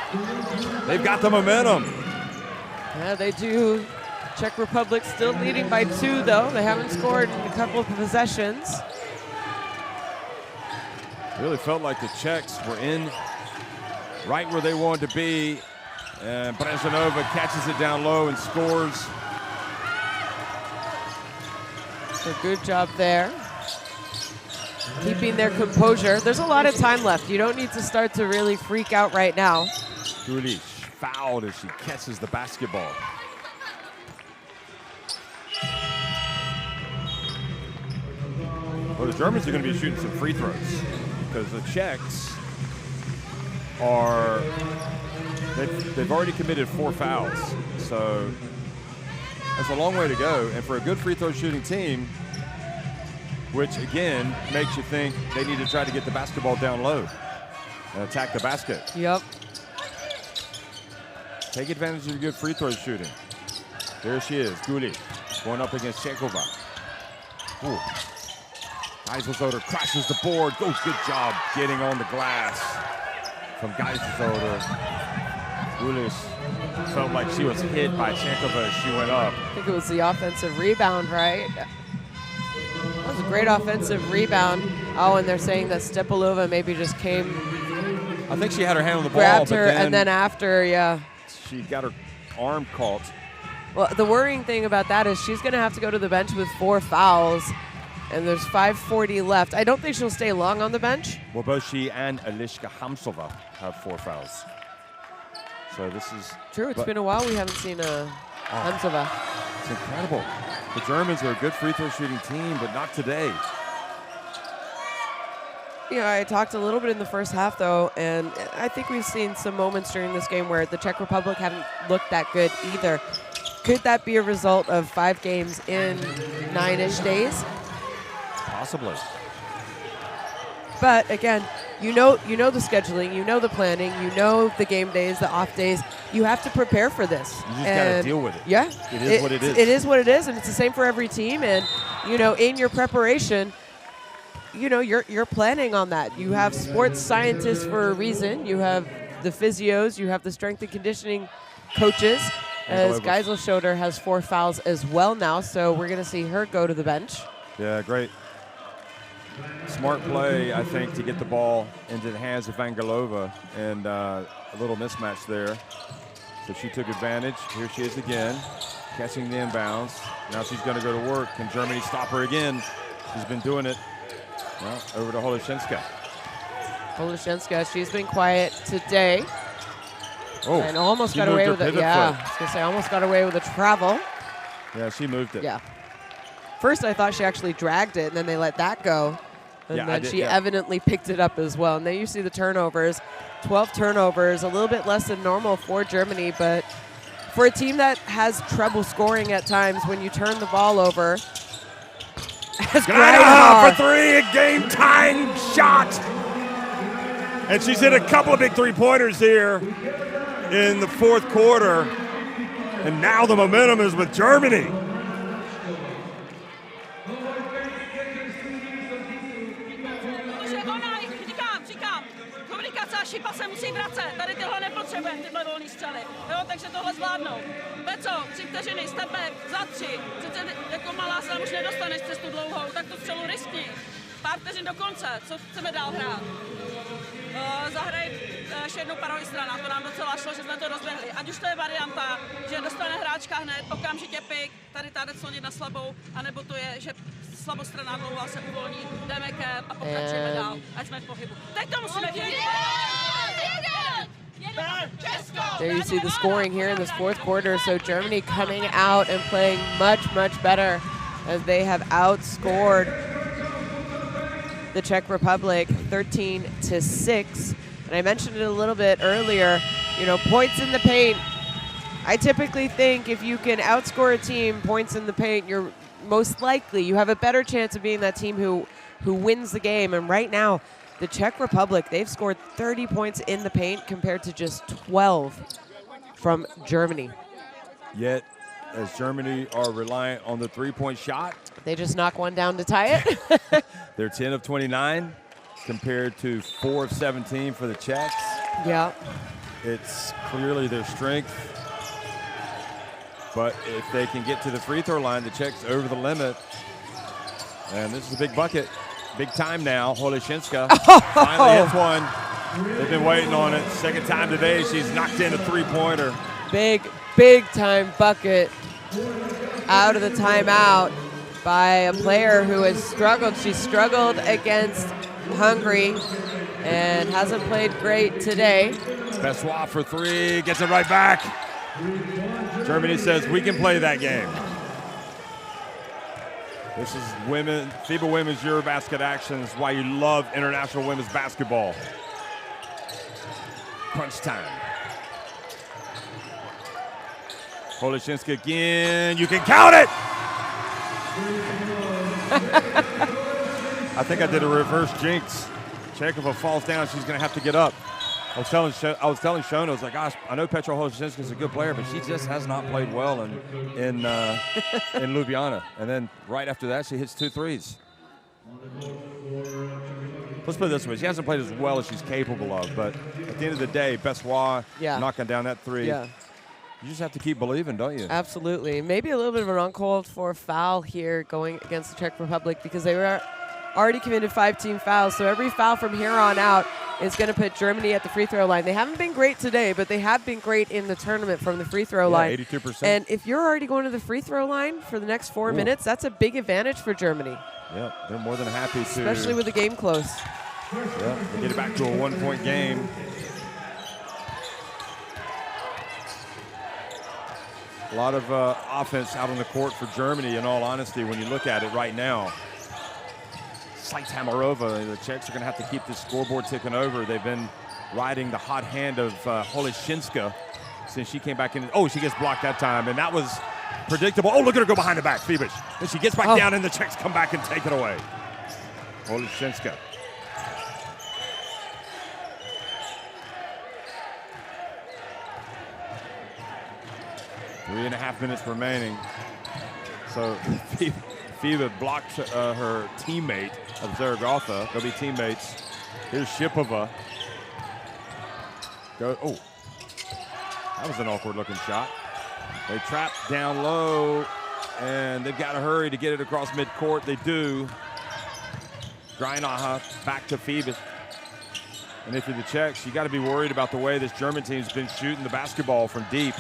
They've got the momentum. Yeah, they do. Czech Republic still leading by 2, though. They haven't scored in a couple of possessions. Really felt like the Czechs were in right where they wanted to be. And Brezhanova catches it down low and scores. So good job there. Keeping their composure. There's a lot of time left. You don't need to start to really freak out right now. Gulish fouled as she catches the basketball. Well, the Germans are going to be shooting some free throws because the Czechs are, they've already committed 4 fouls. So that's a long way to go. And for a good free throw shooting team, which again makes you think they need to try to get the basketball down low and attack the basket. Yep. Take advantage of your good free throw shooting. There she is, Gulish, going up against Chekova. Geiselsoder crashes the board. Oh, good job getting on the glass from Geiselsoder. Gulish felt like she was hit by Chekova as she went up. I think it was the offensive rebound, right? That was a great offensive rebound. Oh, and they're saying that Stepalova maybe just came. I think she had her hand on the ball, grabbed her, but then and then after, she got her arm caught. Well, the worrying thing about that is she's going to have to go to the bench with 4 fouls, and there's 5:40 left. I don't think she'll stay long on the bench. Well, both she and Eliška Hamsova have 4 fouls. So this is true. It's been a while we haven't seen Hamsova. It's incredible. The Germans are a good free throw shooting team, but not today. Yeah, I talked a little bit in the first half, though, and I think we've seen some moments during this game where the Czech Republic haven't looked that good either. Could that be a result of 5 games in 9-ish days? Possibly. But again, you know the scheduling, you know the planning, you know the game days, the off days. You have to prepare for this. You just got to deal with it. Yeah. It is what it is. It is what it is, and it's the same for every team. And, you know, in your preparation, you know, you're planning on that. You have sports scientists for a reason. You have the physios. You have the strength and conditioning coaches. As Geiselsoder has 4 fouls as well now, so we're going to see her go to the bench. Yeah, great. Smart play, I think, to get the ball into the hands of Vangalova, and a little mismatch there. So she took advantage. Here she is again, catching the inbounds. Now she's going to go to work. Can Germany stop her again? She's been doing it. Well, over to Holoshenska. Holoshenska, she's been quiet today. Oh, and almost got away with it. Yeah, I was going to say almost got away with a travel. Yeah, she moved it. Yeah. First, I thought she actually dragged it, and then they let that go. And then she evidently picked it up as well. And then you see the turnovers, 12 turnovers, a little bit less than normal for Germany. But for a team that has trouble scoring at times, when you turn the ball over, for 3, a game-tying shot. And she's hit a couple of big three-pointers here in the 4th quarter. And now the momentum is with Germany. Říkám, komunikace a šipa se musí vracet. Tady tyhle nepotřebujeme, tyhle volný střely. Jo, takže tohle zvládnou. Beco, 3 vteřiny, step back, za 3. Sice jako malá se tam už nedostaneš přes tu dlouhou, tak tu střelu riskni. Pár vteřin do konce, co chceme dál hrát. zahraj ještě jednou parový strana, to nám docela šlo, že jsme to rozběhli. Ať už to je varianta, že dostane hráčka hned, okamžitě pik, tady ta jde slonit na slabou, anebo to je, že slabostrana dlouhá se uvolní, jdeme kem a pokračujeme dál, ať jsme v pohybu. Teď to musíme vědět. There you see the scoring here in this fourth quarter. So Germany coming out and playing much, much better as they have outscored the Czech Republic 13-6. And I mentioned it a little bit earlier, you know, points in the paint. I typically think if you can outscore a team points in the paint, you're most likely, you have a better chance of being that team who wins the game. And right now, the Czech Republic, they've scored 30 points in the paint compared to just 12 from Germany. Yet, as Germany are reliant on the three-point shot, they just knock one down to tie it. They're 10 of 29 compared to 4 of 17 for the Czechs. Yeah. It's clearly their strength. But if they can get to the free throw line, the Czechs over the limit. And this is a big bucket. Big time now. Holešinska finally hits one. They've been waiting on it. Second time today, she's knocked in a three-pointer. Big, big time bucket out of the timeout by a player who has struggled. She struggled against Hungary and hasn't played great today. Bessois for three, gets it right back. Germany says we can play that game. This is FIBA Women's EuroBasket action. This is why you love international women's basketball. Crunch time. Holešinska again. You can count it! I think I did a reverse jinx. Chekova falls down. She's going to have to get up. I was telling Shona, I was like, gosh, I know Petra Holešinska is a good player, but she just has not played well in Ljubljana. And then right after that, she hits 2 threes. Let's put it this way. She hasn't played as well as she's capable of, but at the end of the day, Bessois knocking down that three. Yeah. You just have to keep believing, don't you? Absolutely. Maybe a little bit of an uncalled for foul here going against the Czech Republic because they were already committed 5 team fouls. So every foul from here on out is going to put Germany at the free throw line. They haven't been great today, but they have been great in the tournament from the free throw line. 82%. And if you're already going to the free throw line for the next 4 minutes, that's a big advantage for Germany. Yeah, they're more than happy to. Especially with the game close. Yeah, they get it back to a 1-point game. A lot of offense out on the court for Germany, in all honesty, when you look at it right now. Tamarova, the Czechs are going to have to keep this scoreboard ticking over. They've been riding the hot hand of Holešinska since she came back in. Oh, she gets blocked that time, and that was predictable. Oh, look at her go behind the back, FIBA. And she gets back down, and the Czechs come back and take it away. Holešinska. Three and a half minutes remaining. So FIBA blocked her teammate of Zaragoza. They'll be teammates. Here's Shipova. Oh, that was an awkward-looking shot. They trap down low, and they've got to hurry to get it across midcourt. They do. Greinaha back to FIBA. And if you're the Czechs, you got to be worried about the way this German team's been shooting the basketball from deep.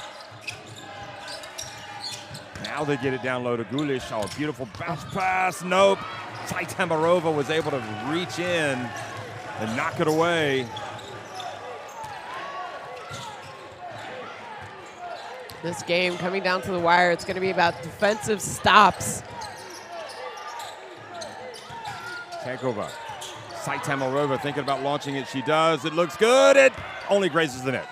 Now they get it down low to Gulish. Oh, beautiful bounce pass. Nope. Tamarova was able to reach in and knock it away. This game coming down to the wire, it's going to be about defensive stops. Chekova. Tamarova thinking about launching it. She does. It looks good. It only grazes the net.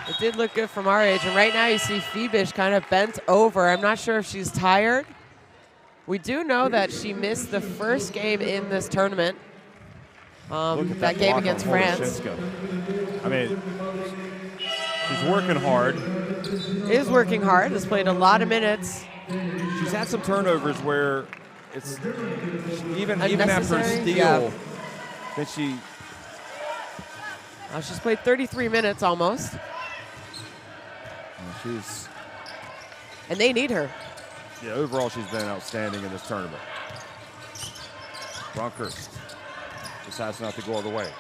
It did look good from our age, and right now you see FIBA kind of bent over. I'm not sure if she's tired. We do know that she missed the first game in this tournament, that game against France. I mean, she's working hard. Is working hard, has played a lot of minutes. She's had some turnovers where it's even after a steal, that she's played 33 minutes almost. And they need her. Yeah, overall she's been outstanding in this tournament. Bronkhorst decides not to go all the way.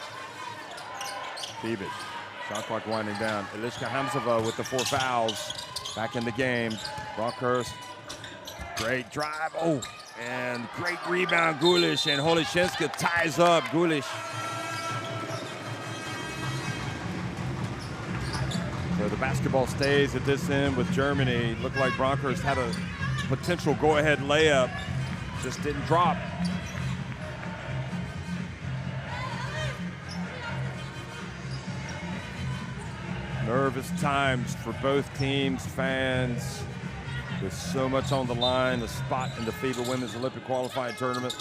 Beavis, shot clock winding down. Eliska Hamzova with the 4 fouls. Back in the game. Brockhurst, great drive. Oh, and great rebound. Gulish and Holishinska ties up. Gulish. So the basketball stays at this end with Germany. Looked like Brockhurst had a potential go-ahead layup. Just didn't drop. Nervous times for both teams, fans, with so much on the line, a spot in the FIBA Women's Olympic Qualifying Tournament.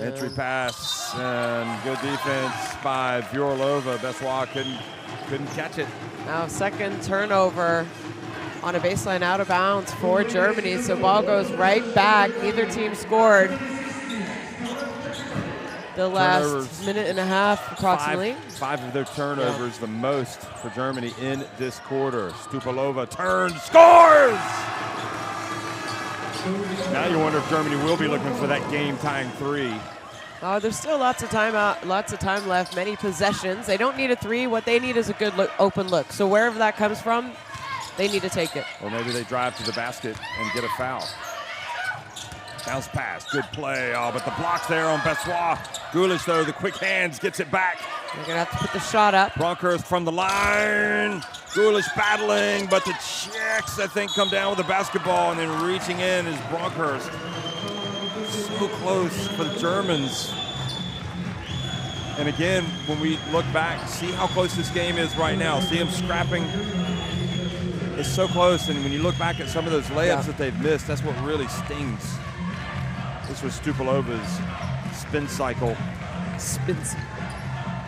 Entry pass and good defense by Vyorlova. Beswa couldn't catch it. Now second turnover on a baseline out of bounds for Germany, so ball goes right back. Neither team scored. The last Turnovers, minute and a half, approximately. Five of their turnovers, the most for Germany in this quarter. Stupalova turns, scores! Now you wonder if Germany will be looking for that game-tying 3. There's still lots of time left, many possessions. They don't need a 3. What they need is a good open look. So wherever that comes from, they need to take it. Or maybe they drive to the basket and get a foul. Bounce pass, good play. Oh, but the block's there on Beswa. Gulish, though, the quick hands, gets it back. They're going to have to put the shot up. Brockhurst from the line. Gulish battling, but the Czechs, I think, come down with the basketball, and then reaching in is Brockhurst. So close for the Germans. And again, when we look back, see how close this game is right now. See them scrapping. It's so close, and when you look back at some of those layups that they've missed, that's what really stings. This was Stupalova's spin cycle.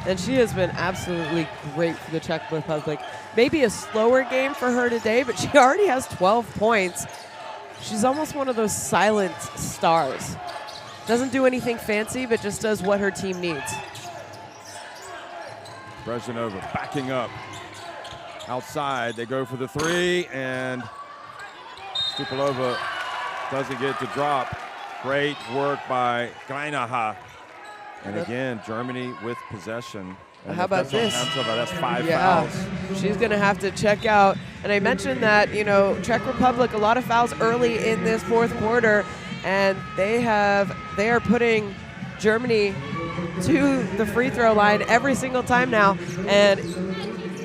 And she has been absolutely great for the Czech Republic. Maybe a slower game for her today, but she already has 12 points. She's almost one of those silent stars. Doesn't do anything fancy, but just does what her team needs. Brezhneva backing up. Outside, they go for the 3, and Stupalova doesn't get to drop. Great work by Greinaha. And again, Germany with possession. And how about this? That's 5 fouls. She's going to have to check out. And I mentioned that, Czech Republic, a lot of fouls early in this fourth quarter, and they are putting Germany to the free throw line every single time now. And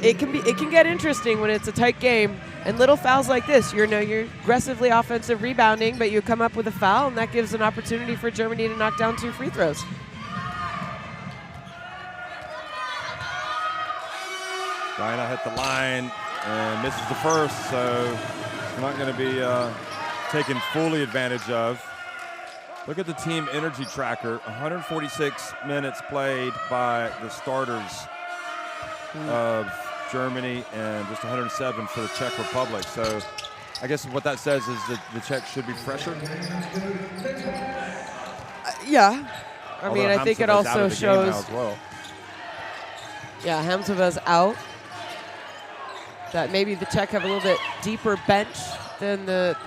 it can get interesting when it's a tight game. And little fouls like this, you're aggressively offensive rebounding, but you come up with a foul, and that gives an opportunity for Germany to knock down 2 free throws. Diana hit the line and misses the first, so it's not going to be taken fully advantage of. Look at the team energy tracker, 146 minutes played by the starters of Germany and just 107 for the Czech Republic. So I guess what that says is that the Czechs should be fresher. Yeah. I mean, I think it also shows. As well. Yeah, Hamzova's out. That maybe the Czech have a little bit deeper bench than the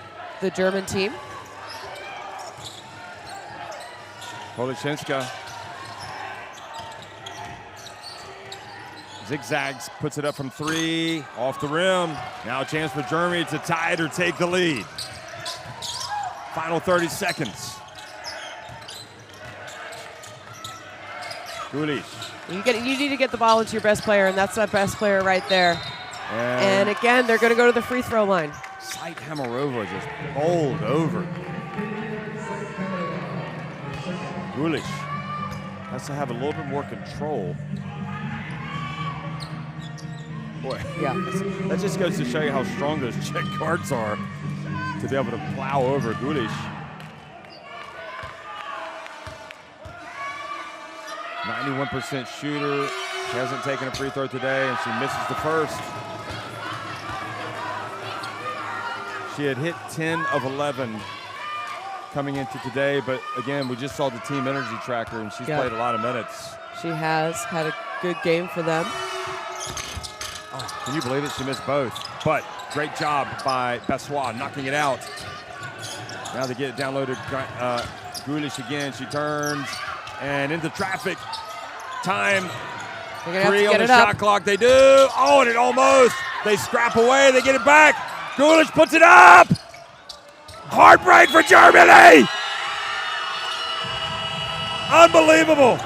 German team. Holishinska zigzags, puts it up from 3, off the rim. Now a chance for Germany to tie it or take the lead. Final 30 seconds. Gulish. You need to get the ball into your best player, and that's that best player right there. And again, they're going to go to the free throw line. Sight Hamarova just bowled over. Gulish has to have a little bit more control. Boy, yeah, that just goes to show you how strong those Czech guards are to be able to plow over Gulish. 91% shooter. She hasn't taken a free throw today, and she misses the first. She had hit 10 of 11 coming into today, but again, we just saw the team energy tracker, and she's played a lot of minutes. She has had a good game for them. Oh, can you believe it? She missed both. But great job by Beswa knocking it out. Now they get it downloaded. Gulish again. She turns and into traffic. Time 3 on the shot clock. They do. Oh, and it almost. They scrap away. They get it back. Gulic puts it up. Heartbreak for Germany. Unbelievable.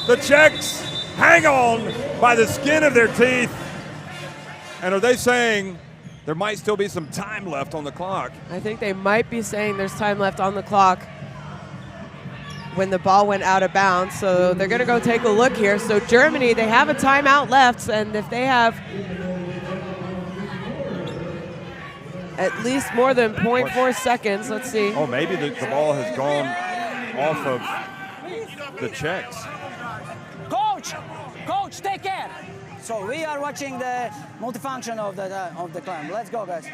The Czechs hang on by the skin of their teeth. And are they saying there might still be some time left on the clock? I think they might be saying there's time left on the clock when the ball went out of bounds. So they're going to go take a look here. So Germany, they have a timeout left, and if they have at least more than 0.4 seconds, let's see. Oh, maybe the ball has gone off of the Czechs. Coach, take care. So we are watching the multifunction of the climb. Let's go, guys.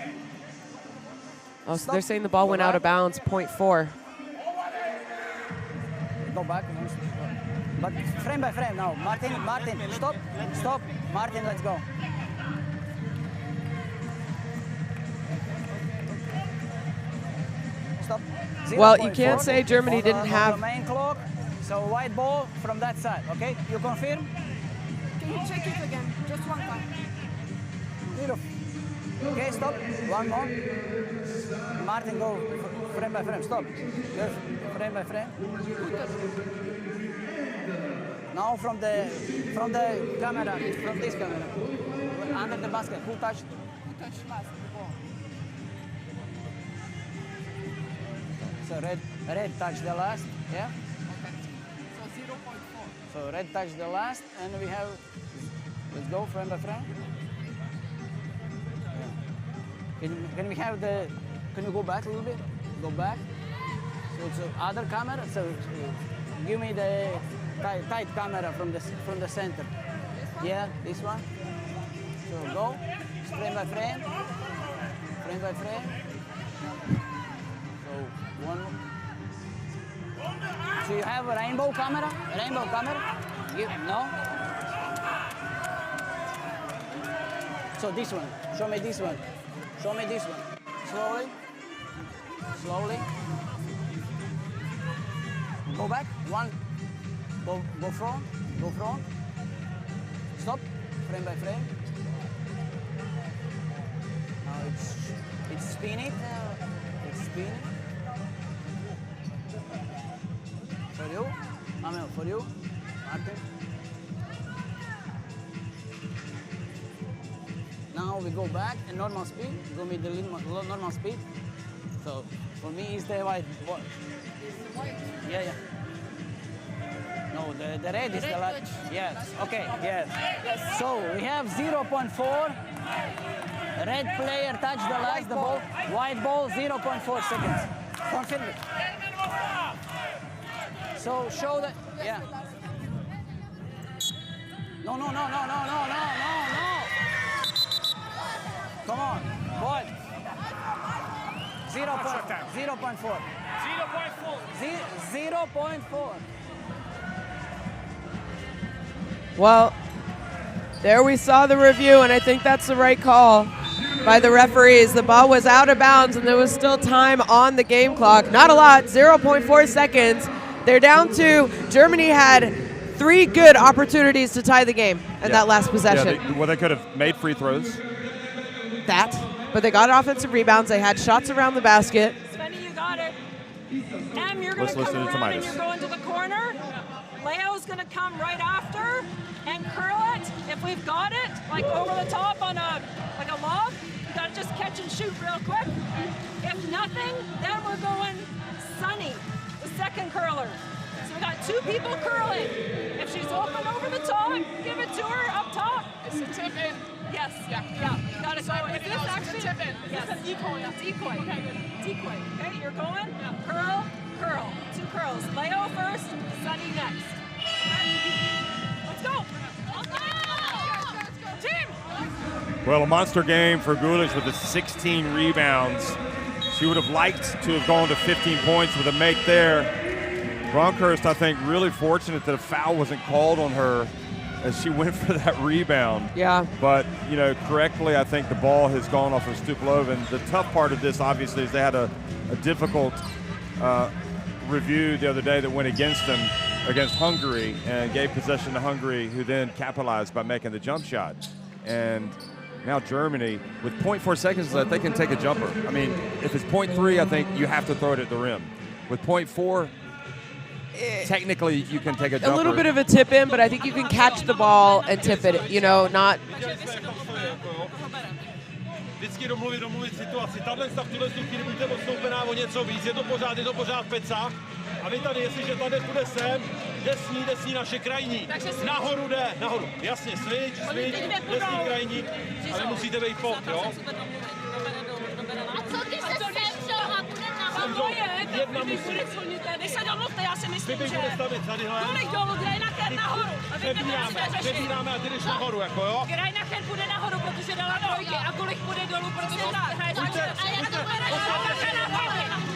Oh, so they're saying the ball went out of bounds, 0.4. Go back. But frame by frame now. Martin, stop. Martin, let's go. Stop. Well, you can't say Germany didn't have. The main clock. So white ball from that side. Okay, you confirm? Can you check it again? Just one time. Okay, stop. One more. Martin, go frame by frame. Stop. Just frame by frame. Now from the camera, from this camera, under the basket. Who touched last the ball? So red touched the last. Yeah. So 0.4. So red touched the last, and we have. Let's go frame by frame. Yeah. Can we have the? Can you go back a little bit? Go back. So it's other camera. So give me the tight camera from the center. Yeah, this one. So go frame by frame. Frame by frame. So one. So you have a rainbow camera? Rainbow camera? No? So this one. Show me this one. Show me this one. Slowly. Slowly. Go back. One. Go front. Go front. Stop. Frame by frame. Now it's spinning. It's spinning. For you. Amel, for you. Martin. Now we go back at normal speed. Go with the normal speed. So for me, it's the white ball. Yeah. No, the red is the light. Yes. Okay. Yes. So we have 0.4. Red player touched the last the ball. White ball 0.4 seconds. Confirm it. So show that. Yeah. No. Come on, boy. 0.4. 0.4. Well, there we saw the review, and I think that's the right call by the referees. The ball was out of bounds, and there was still time on the game clock. Not a lot, 0.4 seconds. They're down to, Germany had 3 good opportunities to tie the game in that last possession. Yeah, they could have made free throws. But they got offensive rebounds. They had shots around the basket. Svenny, you got it. Em, you're going to come around and you're going to the corner. Leo's going to come right after and curl it. If we've got it, like over the top on a lob, you got to just catch and shoot real quick. If nothing, then we're going Sunny, the second curler. So we got 2 people curling. If she's open over the top, give it to her up top. It's a tip in. Yes. Yeah. Got it. So if this actually, tip in. Yes. It's a decoy. Decoy. Okay, good. Decoy. Okay, you're going. Yeah. Curl. 2 curls. Leo first. Sunny next. Let's go. Team. Well, a monster game for Gulic with the 16 rebounds. She would have liked to have gone to 15 points with a make there. Bronkhorst, I think, really fortunate that a foul wasn't called on her as she went for that rebound. Yeah. But, correctly, I think the ball has gone off of Stupilova. And the tough part of this, obviously, is they had a difficult review the other day that went against them. against Hungary and gave possession to Hungary, who then capitalized by making the jump shot. And now Germany, with 0.4 seconds left, they can take a jumper. I mean, if it's 0.3, I think you have to throw it at the rim. With 0.4, technically you can take a jumper. A little bit of a tip in, but I think you can catch the ball and tip it, you know, not... Vždycky domluvit situaci. Tahle stav, tuhle chvíli buďte odstoupená o něco víc, je to pořád pecák. A vy tady, jestliže tady bude sem, jde s ní naše krajní. Nahoru jde, nahoru. Jasně, switch, jde s ní krajní, ale musíte být pod, jo? A co když se sem a bude nahoru? Jedna musí. Vy se domluvte, já si myslím, že... Kolik dolů, Grajnacher nahoru. Přebíráme a ty jdeš nahoru, jako jo? Grajnacher bude nahoru, protože dala trojky. A kolik bude dolů, protože hraje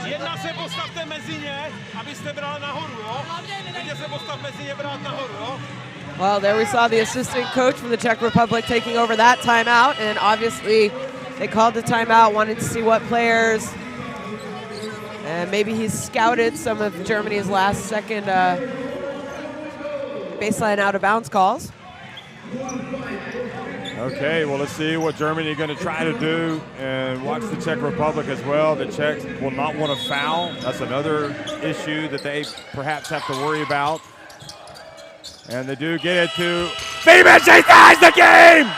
Jedna se postavte mezi ně, abyste brali nahoru, jo? Jedna se postav mezi ně brát nahoru, jo? Well, there we saw the assistant coach from the Czech Republic taking over that timeout, and obviously they called the timeout, wanted to see what players, and maybe he's scouted some of Germany's last second baseline out of bounds calls. Okay, well, let's see what Germany are going to try to do, and watch the Czech Republic as well. The Czechs will not want to foul. That's another issue that they perhaps have to worry about. And they do get it to FIBA. She ties the game!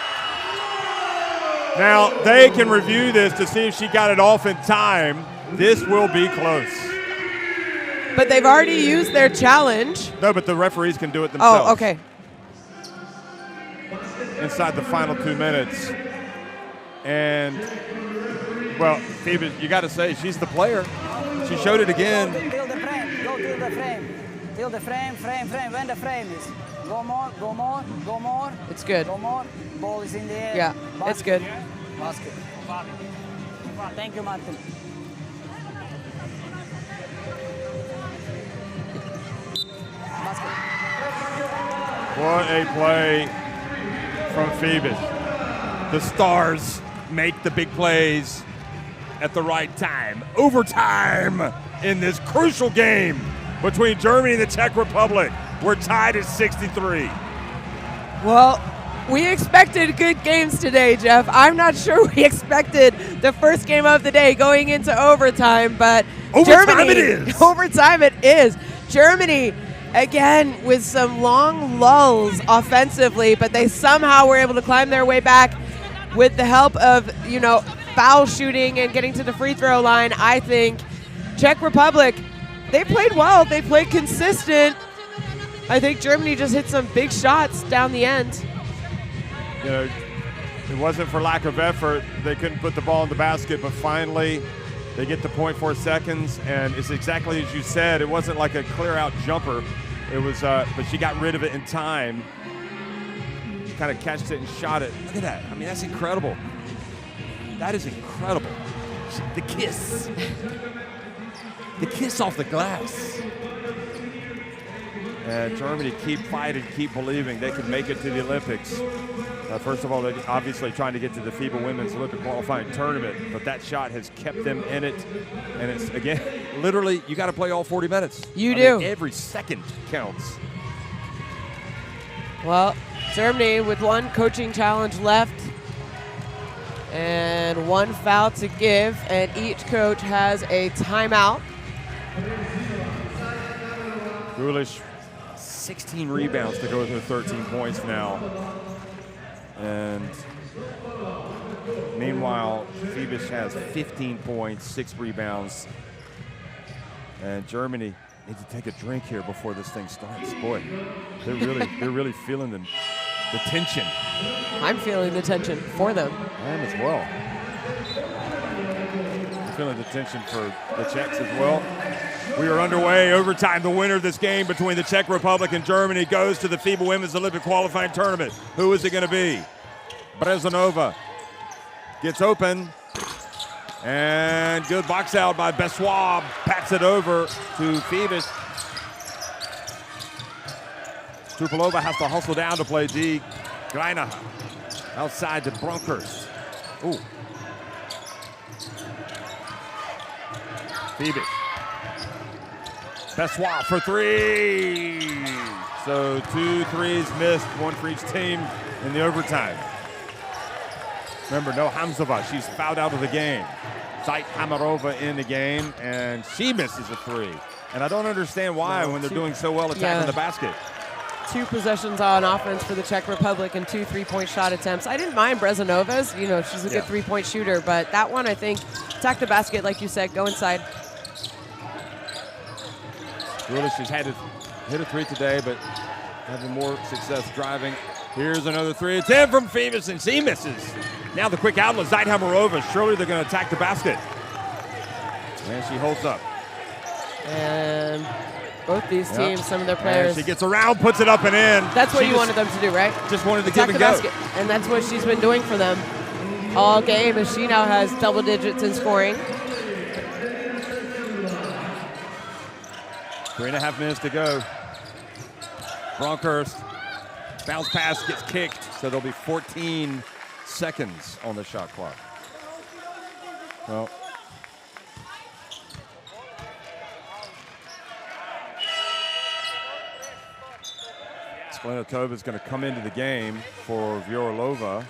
Now, they can review this to see if she got it off in time. This will be close. But they've already used their challenge. No, but the referees can do it themselves. Oh, okay. Inside the final 2 minutes. And, well, FIBA, you got to say, she's the player. She showed it again. Till the frame, go till the frame. Till the frame, when the frame is. Go more, go more, go more. It's good. Go more, ball is in the air. Yeah, Basket. it's good. Basket. Thank you, Martin. Basket. What a play from FIBA. The stars make the big plays at the right time. Overtime in this crucial game between Germany and the Czech Republic. We're tied at 63. Well, we expected good games today, Jeff. I'm not sure we expected the first game of the day going into overtime, but overtime it is. Overtime it is. Germany, again, with some long lulls offensively, but they somehow were able to climb their way back with the help of, you know, foul shooting and getting to the free throw line. I think Czech Republic, they played well. They played consistent. I think Germany just hit some big shots down the end. You know, it wasn't for lack of effort. They couldn't put the ball in the basket, but finally they get the 0.4 seconds, and it's exactly as you said. It wasn't like a clear-out jumper. It was, but she got rid of it in time. Kind of catched it and shot it. Look at that. I mean, that's incredible. That is incredible. The kiss. The kiss off the glass. And Germany keep fighting, keep believing they can make it to the Olympics. First of all, they're obviously trying to get to the FIBA Women's Olympic qualifying tournament, but that shot has kept them in it. And it's, again, literally, you got to play all 40 minutes. You do. Mean, every second counts. Well, Germany with one coaching challenge left and one foul to give, and each coach has a timeout. Gulish, 16 rebounds to go with her 13 points now. And meanwhile, FIBA has 15 points, 6 rebounds. And Germany needs to take a drink here before this thing starts. Boy, they're really feeling the tension. I'm feeling the tension for them. I am as well. I'm feeling the tension for the Czechs as well. We are underway. Overtime. The winner of this game between the Czech Republic and Germany goes to the FIBA Women's Olympic qualifying tournament. Who is it going to be? Brezanova gets open. And good box out by Beswab. Pats it over to Phoebus. Tupolova has to hustle down to play D. Greiner outside to Bronkhorst. Ooh. Phoebus. Bessois for three. So 2 threes missed, 1 for each team in the overtime. Remember, no Hamzova, she's fouled out of the game. Zait Hamarova in the game, and she misses a 3. And I don't understand why when they're doing so well attacking the basket. 2 possessions on offense for the Czech Republic and 2 3-point shot attempts. I didn't mind Brezanova's. You know, she's a good 3-point shooter, but that one, I think, attack the basket, like you said, go inside. Gulish has had to hit a 3 today, but having more success driving. Here's another 3. It's in from Phoebus, and she misses. Now the quick outlet, Zait Hamarova. Surely they're going to attack the basket. And she holds up. And both these teams, some of their players. And she gets around, puts it up and in. That's what you wanted them to do, right? Just wanted to attack give and the go. basket. And that's what she's been doing for them all game, as she now has double digits in scoring. 3.5 minutes to go. Bronkhorst, bounce pass gets kicked, so there'll be 14 seconds on the shot clock. Well, Sklenotova is going to come into the game for Vyorolova.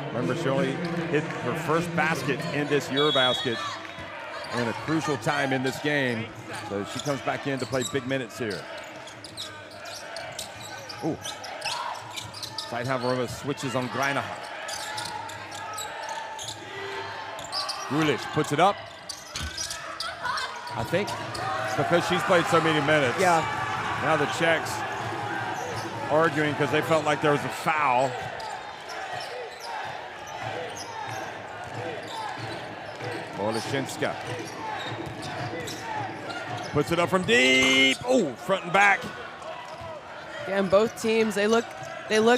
Remember, she only hit her first basket in this EuroBasket in a crucial time in this game. So she comes back in to play big minutes here. Ooh. Zait Hamarova switches on Greinacher. Gulish puts it up. I think because she's played so many minutes. Yeah. Now the Czechs arguing because they felt like there was a foul. Olashinska puts it up from deep. Oh, front and back. Yeah, and both teams, they look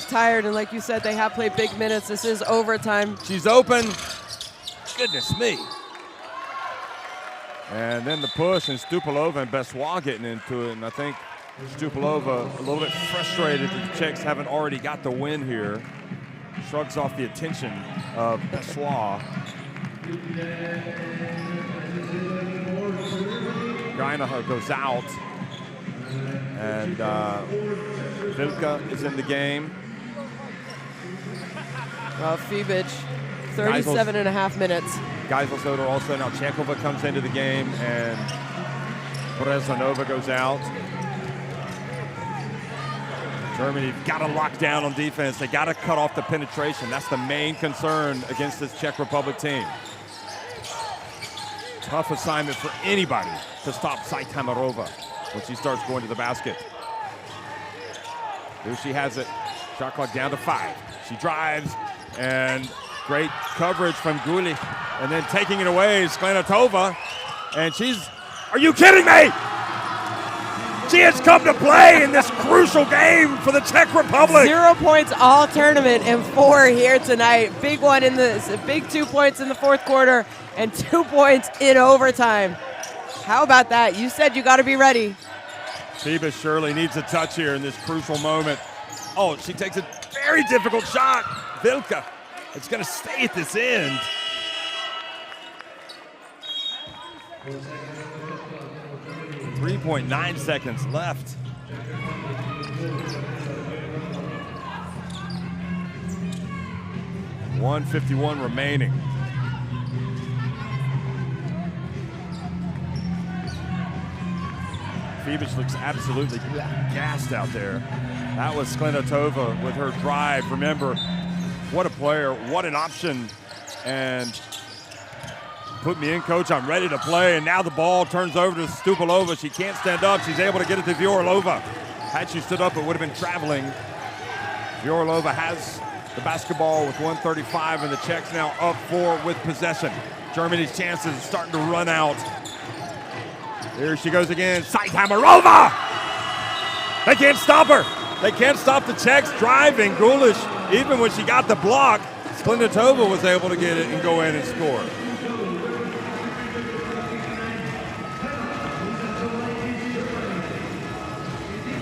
tired, and like you said, they have played big minutes. This is overtime. She's open. Goodness me. And then the push, and Stupilova and Bessois getting into it, and I think Stupilova a little bit frustrated that the Czechs haven't already got the win here. Shrugs off the attention of Bessois. Greinacher goes out, and Vilka is in the game. Fibic, 37.5 minutes. Geiselshoder also. Now Chekova comes into the game, and Brezanova goes out. Germany got to lock down on defense. They got to cut off the penetration. That's the main concern against this Czech Republic team. Tough assignment for anybody to stop Zait Hamarova when she starts going to the basket. Here she has it. Shot clock down to 5. She drives, and great coverage from Gulish. And then taking it away is Sklenotova. And are you kidding me? She has come to play in this crucial game for the Czech Republic. 0 points all tournament and 4 here tonight. Big one in big 2 points in the fourth quarter and 2 points in overtime. How about that? You said you got to be ready. FIBA surely needs a touch here in this crucial moment. Oh, she takes a very difficult shot. Vilka, it's going to stay at this end. .9 seconds left. .151 remaining. Fibic looks absolutely gassed out there. That was Sklenotova with her drive. Remember, what a player, what an option. And put me in, coach, I'm ready to play. And now the ball turns over to Stupilova. She can't stand up. She's able to get it to Vyorolova. Had she stood up, it would have been traveling. Vyorolova has the basketball with 1:35, and the Czechs now up 4 with possession. Germany's chances are starting to run out. Here she goes again. Zait Hamarova! They can't stop her. They can't stop the Czechs driving. Gulish, even when she got the block, Sklenotova was able to get it and go in and score.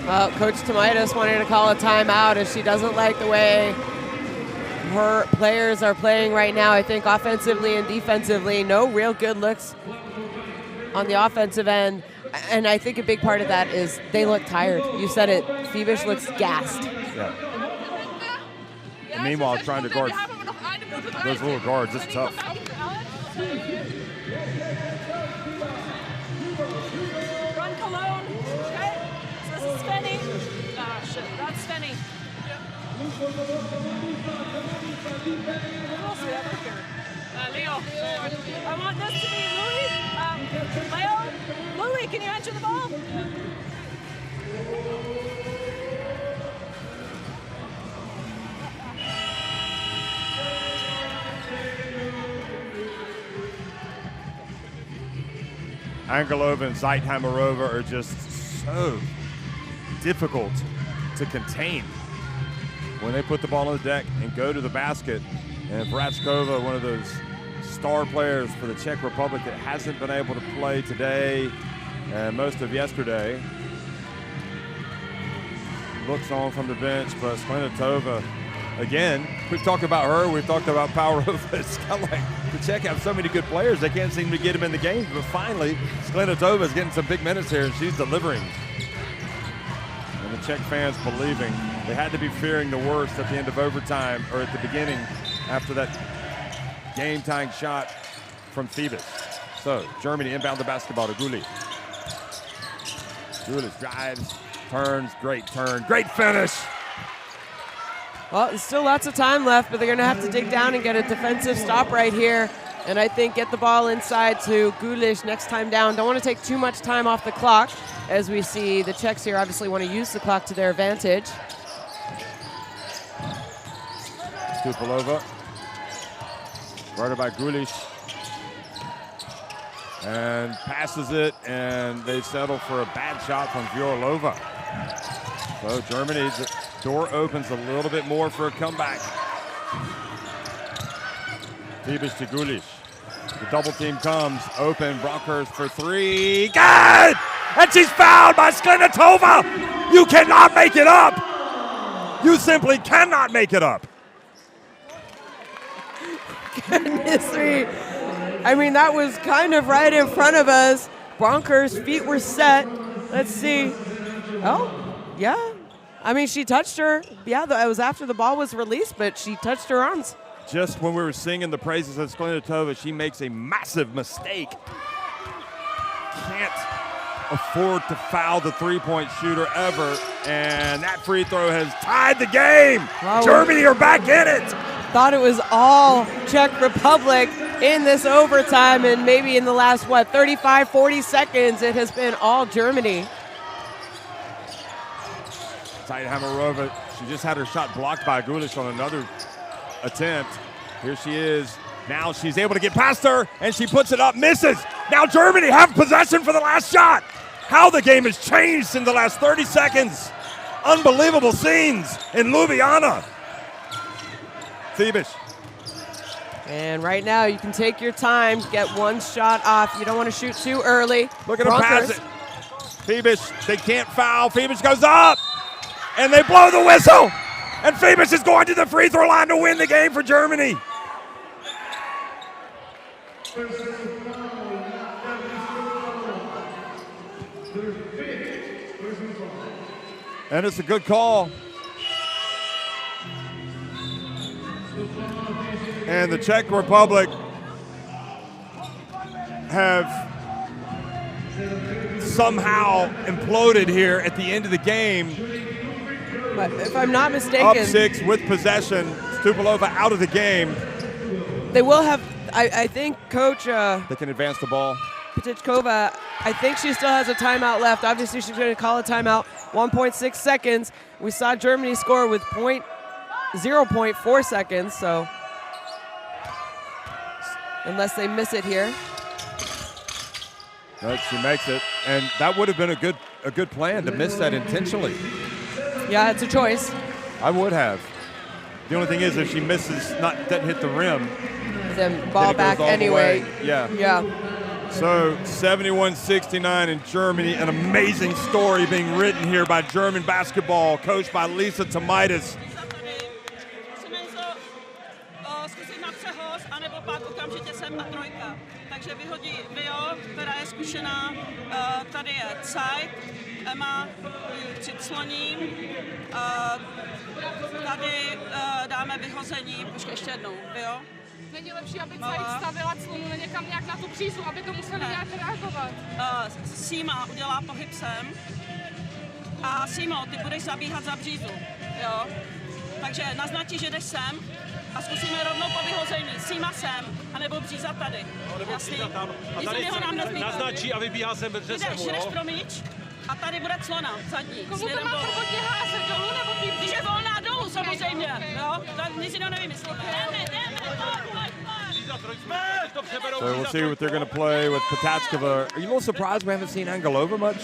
Well, Coach Tomaitis wanted to call a timeout as she doesn't like the way her players are playing right now. I think offensively and defensively, no real good looks on the offensive end. And I think a big part of that is they look tired. You said it. FIBA looks gassed. Yeah. And meanwhile, trying to guard those little guards, it's tough. Run Cologne. Okay. So this is Svenny. Ah, shit. That's Svenny. Who else do we have up here? Leo. I want this to be Louis. Leo. Louis, can you enter the ball? Angelova and Zeithamerova are just so difficult to contain when they put the ball on the deck and go to the basket. And Vratskova, one of those star players for the Czech Republic that hasn't been able to play today and most of yesterday, looks on from the bench, but Sklenitova, again, we've talked about her, we've talked about Powerova. It's kind of like the Czech have so many good players, they can't seem to get them in the games, but finally, Sklenitova is getting some big minutes here, and she's delivering. And the Czech fans believing. They had to be fearing the worst at the end of overtime, or at the beginning, after that game-tying shot from Thebes. So, Germany inbound the basketball to Gulli. Gulli drives, turns, great turn, great finish. Well, there's still lots of time left, but they're going to have to dig down and get a defensive stop right here. And I think get the ball inside to Gulish next time down. Don't want to take too much time off the clock, as we see the Czechs here obviously want to use the clock to their advantage. Stupilova, guarded by Gulish, and passes it, and they settle for a bad shot from Vyorlova. So Germany, the door opens a little bit more for a comeback. Thebes to Gulish. The double team comes, open, Bronckhorst for three, good! And she's fouled by Sklenitova! You cannot make it up! You simply cannot make it up! Goodness me. I mean, that was kind of right in front of us. Bronckhorst's feet were set. Let's see. Oh, yeah. I mean, she touched her. Yeah, it was after the ball was released, but she touched her arms. Just when we were singing the praises of Sklenitova, she makes a massive mistake. Can't afford to foul the three-point shooter ever, and that free throw has tied the game. Wow. Germany are back in it. Thought it was all Czech Republic in this overtime, and maybe in the last, 35, 40 seconds, it has been all Germany. Zeithamerova, she just had her shot blocked by Gulish on another attempt. Here she is. Now she's able to get past her, and she puts it up, misses. Now Germany have possession for the last shot. How the game has changed in the last 30 seconds. Unbelievable scenes in Ljubljana. Thebes. And right now you can take your time, get one shot off. You don't want to shoot too early. Look at him pass it. Thebes, they can't foul. Thebes goes up, and they blow the whistle. And Thebes is going to the free throw line to win the game for Germany. And it's a good call. And the Czech Republic have somehow imploded here at the end of the game. But if I'm not mistaken, up 6 with possession, Stupilova out of the game. They will have, I think, Coach they can advance the ball. Petichkova, I think she still has a timeout left. Obviously, she's going to call a timeout. 1.6 seconds. We saw Germany score with 0.4 seconds, so unless they miss it here. No, she makes it, and that would have been a good plan to miss that intentionally. Yeah, it's a choice. I would have. The only thing is, if she misses, doesn't hit the rim, then ball back anyway. Yeah. Yeah. So 71-69 in Germany. An amazing story being written here by German basketball, coached by Lisa Tomaitis. Takže vyhodí Vio, která je zkušená, tady je Zeit, Emma před sloním, tady dáme vyhození, počkej ještě jednou, Vio. Není lepší, aby Zeit stavila clonu někam nějak na tu přízu, aby to museli nějak reagovat? Sima udělá pohyb sem a Simo, ty budeš zabíhat za břízu, jo? Takže naznačí, že jdeš sem a zkusíme rovnou po vyhození. Sima sem, anebo bříza tady. Jasný? A tady naznačí a vybíhá sem ve dřesemu, jdeš pro míč a tady bude clona zadní. Komu to má prvotně házet, dolů nebo tím? Když je volná dolů samozřejmě, jo? Nic jiného nevymyslíme. So we'll see what they're going to play with Patachkova. Are you a little surprised we haven't seen Angelova much?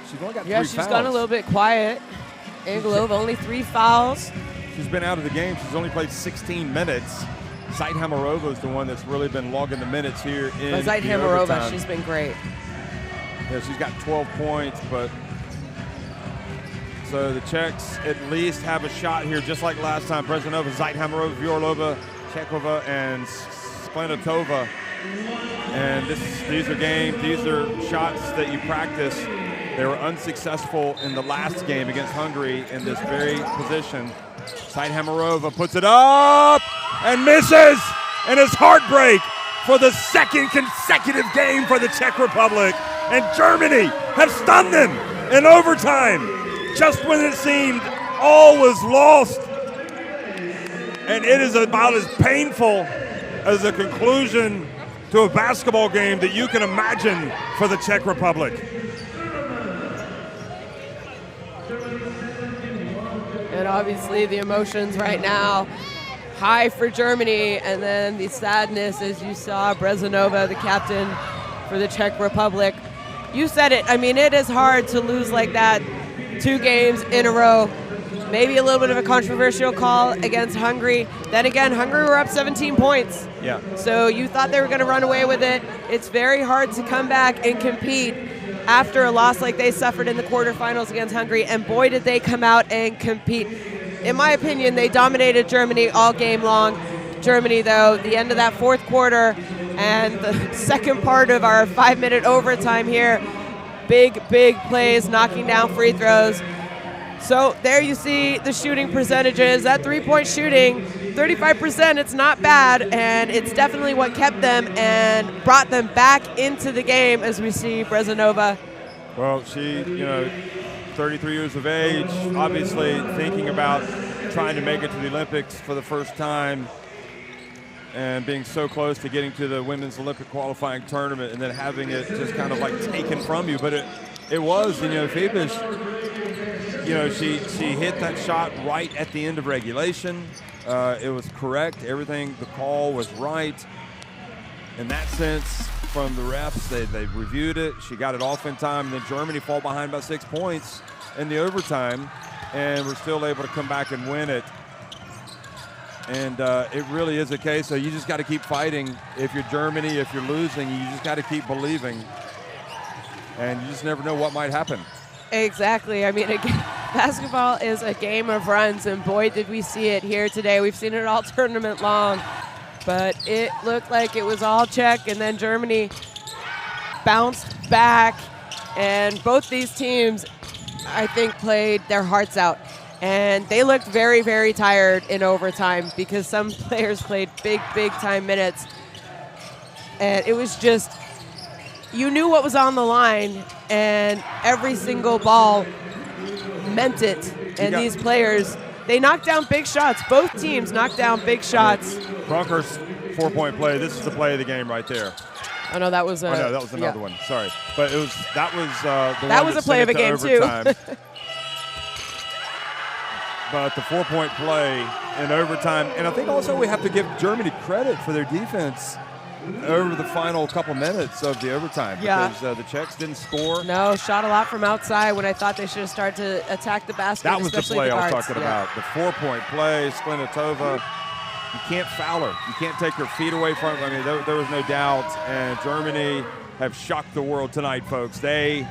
She's only got 3 fouls. Yeah, she's gone a little bit quiet. Angelova only 3 fouls. She's been out of the game. She's only played 16 minutes. Zeit Hamarova is the one that's really been logging the minutes here in Zeit Hamarova, she's been great. Yeah, she's got 12 points, but so the Czechs at least have a shot here, just like last time. Brezanova, Zeit Hamarova, Vyorlova, Chekova, and Splenitova. And these are shots that you practice. They were unsuccessful in the last game against Hungary in this very position. Zeit Hamarova puts it up and misses, and it's heartbreak for the second consecutive game for the Czech Republic. And Germany have stunned them in overtime, just when it seemed all was lost. And it is about as painful as a conclusion to a basketball game that you can imagine for the Czech Republic. And obviously the emotions right now high for Germany, and then the sadness as you saw Brezanova, the captain for the Czech Republic. You said it, I mean, it is hard to lose like that 2 games in a row. Maybe a little bit of a controversial call against Hungary. Then again, Hungary were up 17 points. Yeah. So you thought they were going to run away with it. It's very hard to come back and compete after a loss like they suffered in the quarterfinals against Hungary, and boy did they come out and compete. In my opinion, they dominated Germany all game long. Germany, though, the end of that 4th quarter and the second part of our 5-minute overtime here, big plays, knocking down free throws. So there you see the shooting percentages. That 3-point shooting, 35%, it's not bad, and it's definitely what kept them and brought them back into the game, as we see Brezanova. Well, she, 33 years of age, obviously thinking about trying to make it to the Olympics for the first time and being so close to getting to the women's Olympic qualifying tournament and then having it just kind of like taken from you. But it was, FIBA, she hit that shot right at the end of regulation. It was correct. Everything, the call was right. In that sense, from the refs, they reviewed it. She got it off in time. And then Germany fall behind by 6 points in the overtime, and we're still able to come back and win it. And it really is a case, so you just got to keep fighting. If you're Germany, if you're losing, you just got to keep believing. And you just never know what might happen. Exactly. I mean, basketball is a game of runs, and boy, did we see it here today. We've seen it all tournament long, but it looked like it was all Czech, and then Germany bounced back, and both these teams, I think, played their hearts out. And they looked very, very tired in overtime because some players played big time minutes. And it was just, you knew what was on the line, and every single ball meant it. And these players, they knocked down big shots. Both teams knocked down big shots. Bronker's 4-point play. This is the play of the game right there. Oh no, that was that was another one. Sorry, but that was a play of a game too. But the 4-point play in overtime, and I think also we have to give Germany credit for their defense over the final couple minutes of the overtime, because the Czechs didn't score. No, shot a lot from outside when I thought they should have started to attack the basket. That was the play I was talking about. The 4-point play, Splenitova. You can't foul her. You can't take her feet away from her. I mean, there was no doubt. And Germany have shocked the world tonight, folks. They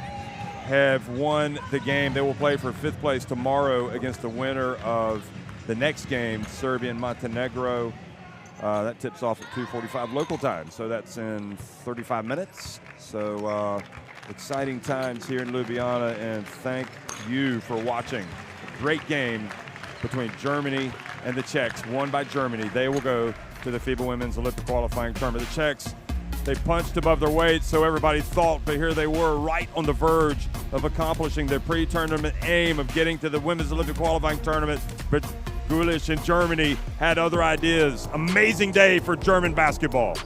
have won the game. They will play for 5th place tomorrow against the winner of the next game, Serbia and Montenegro. That tips off at 2:45 local time, so that's in 35 minutes. So exciting times here in Ljubljana, and thank you for watching. Great game between Germany and the Czechs, won by Germany. They will go to the FIBA Women's Olympic qualifying tournament. The Czechs, they punched above their weight, so everybody thought, but here they were right on the verge of accomplishing their pre-tournament aim of getting to the Women's Olympic qualifying tournament, but Gulish in Germany had other ideas. Amazing day for German basketball.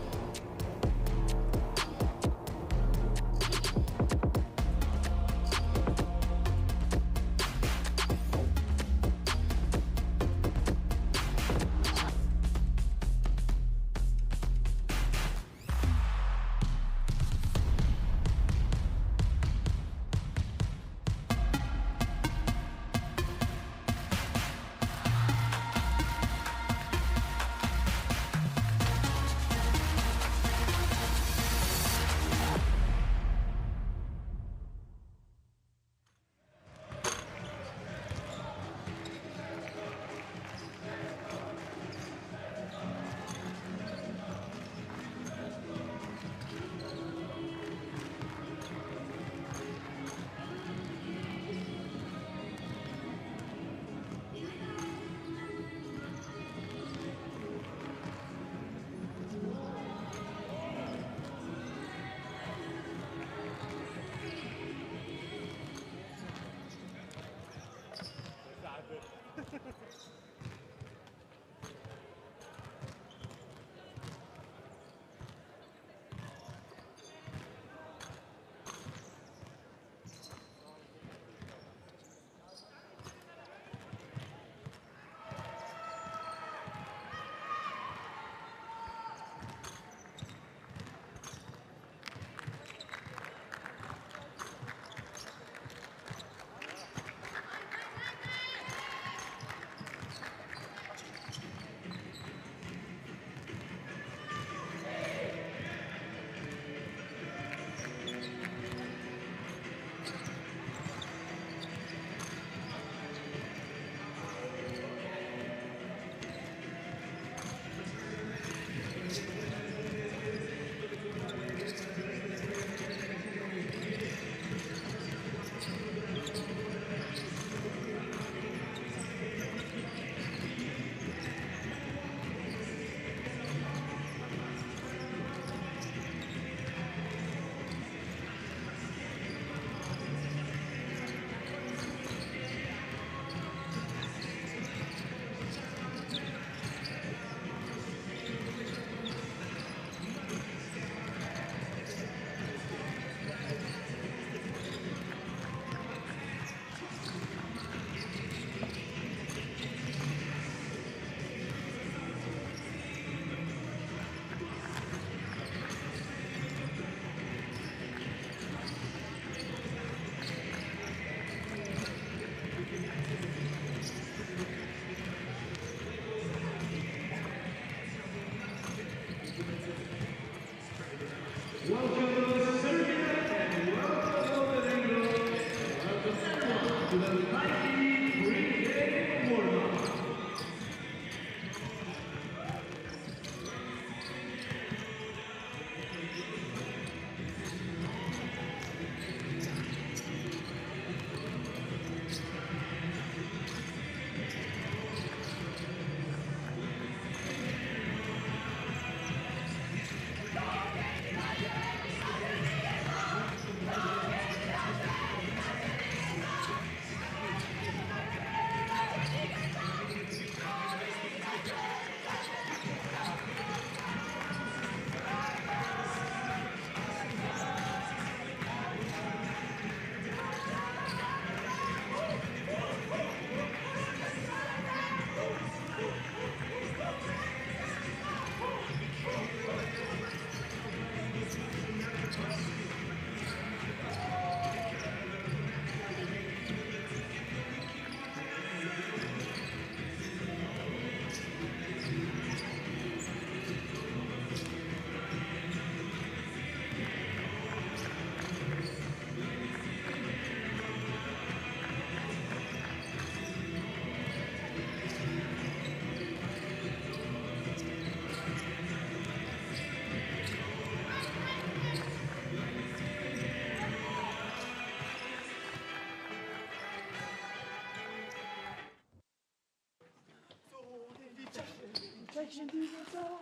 Passion to the soul,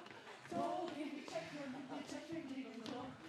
soul in the check, check,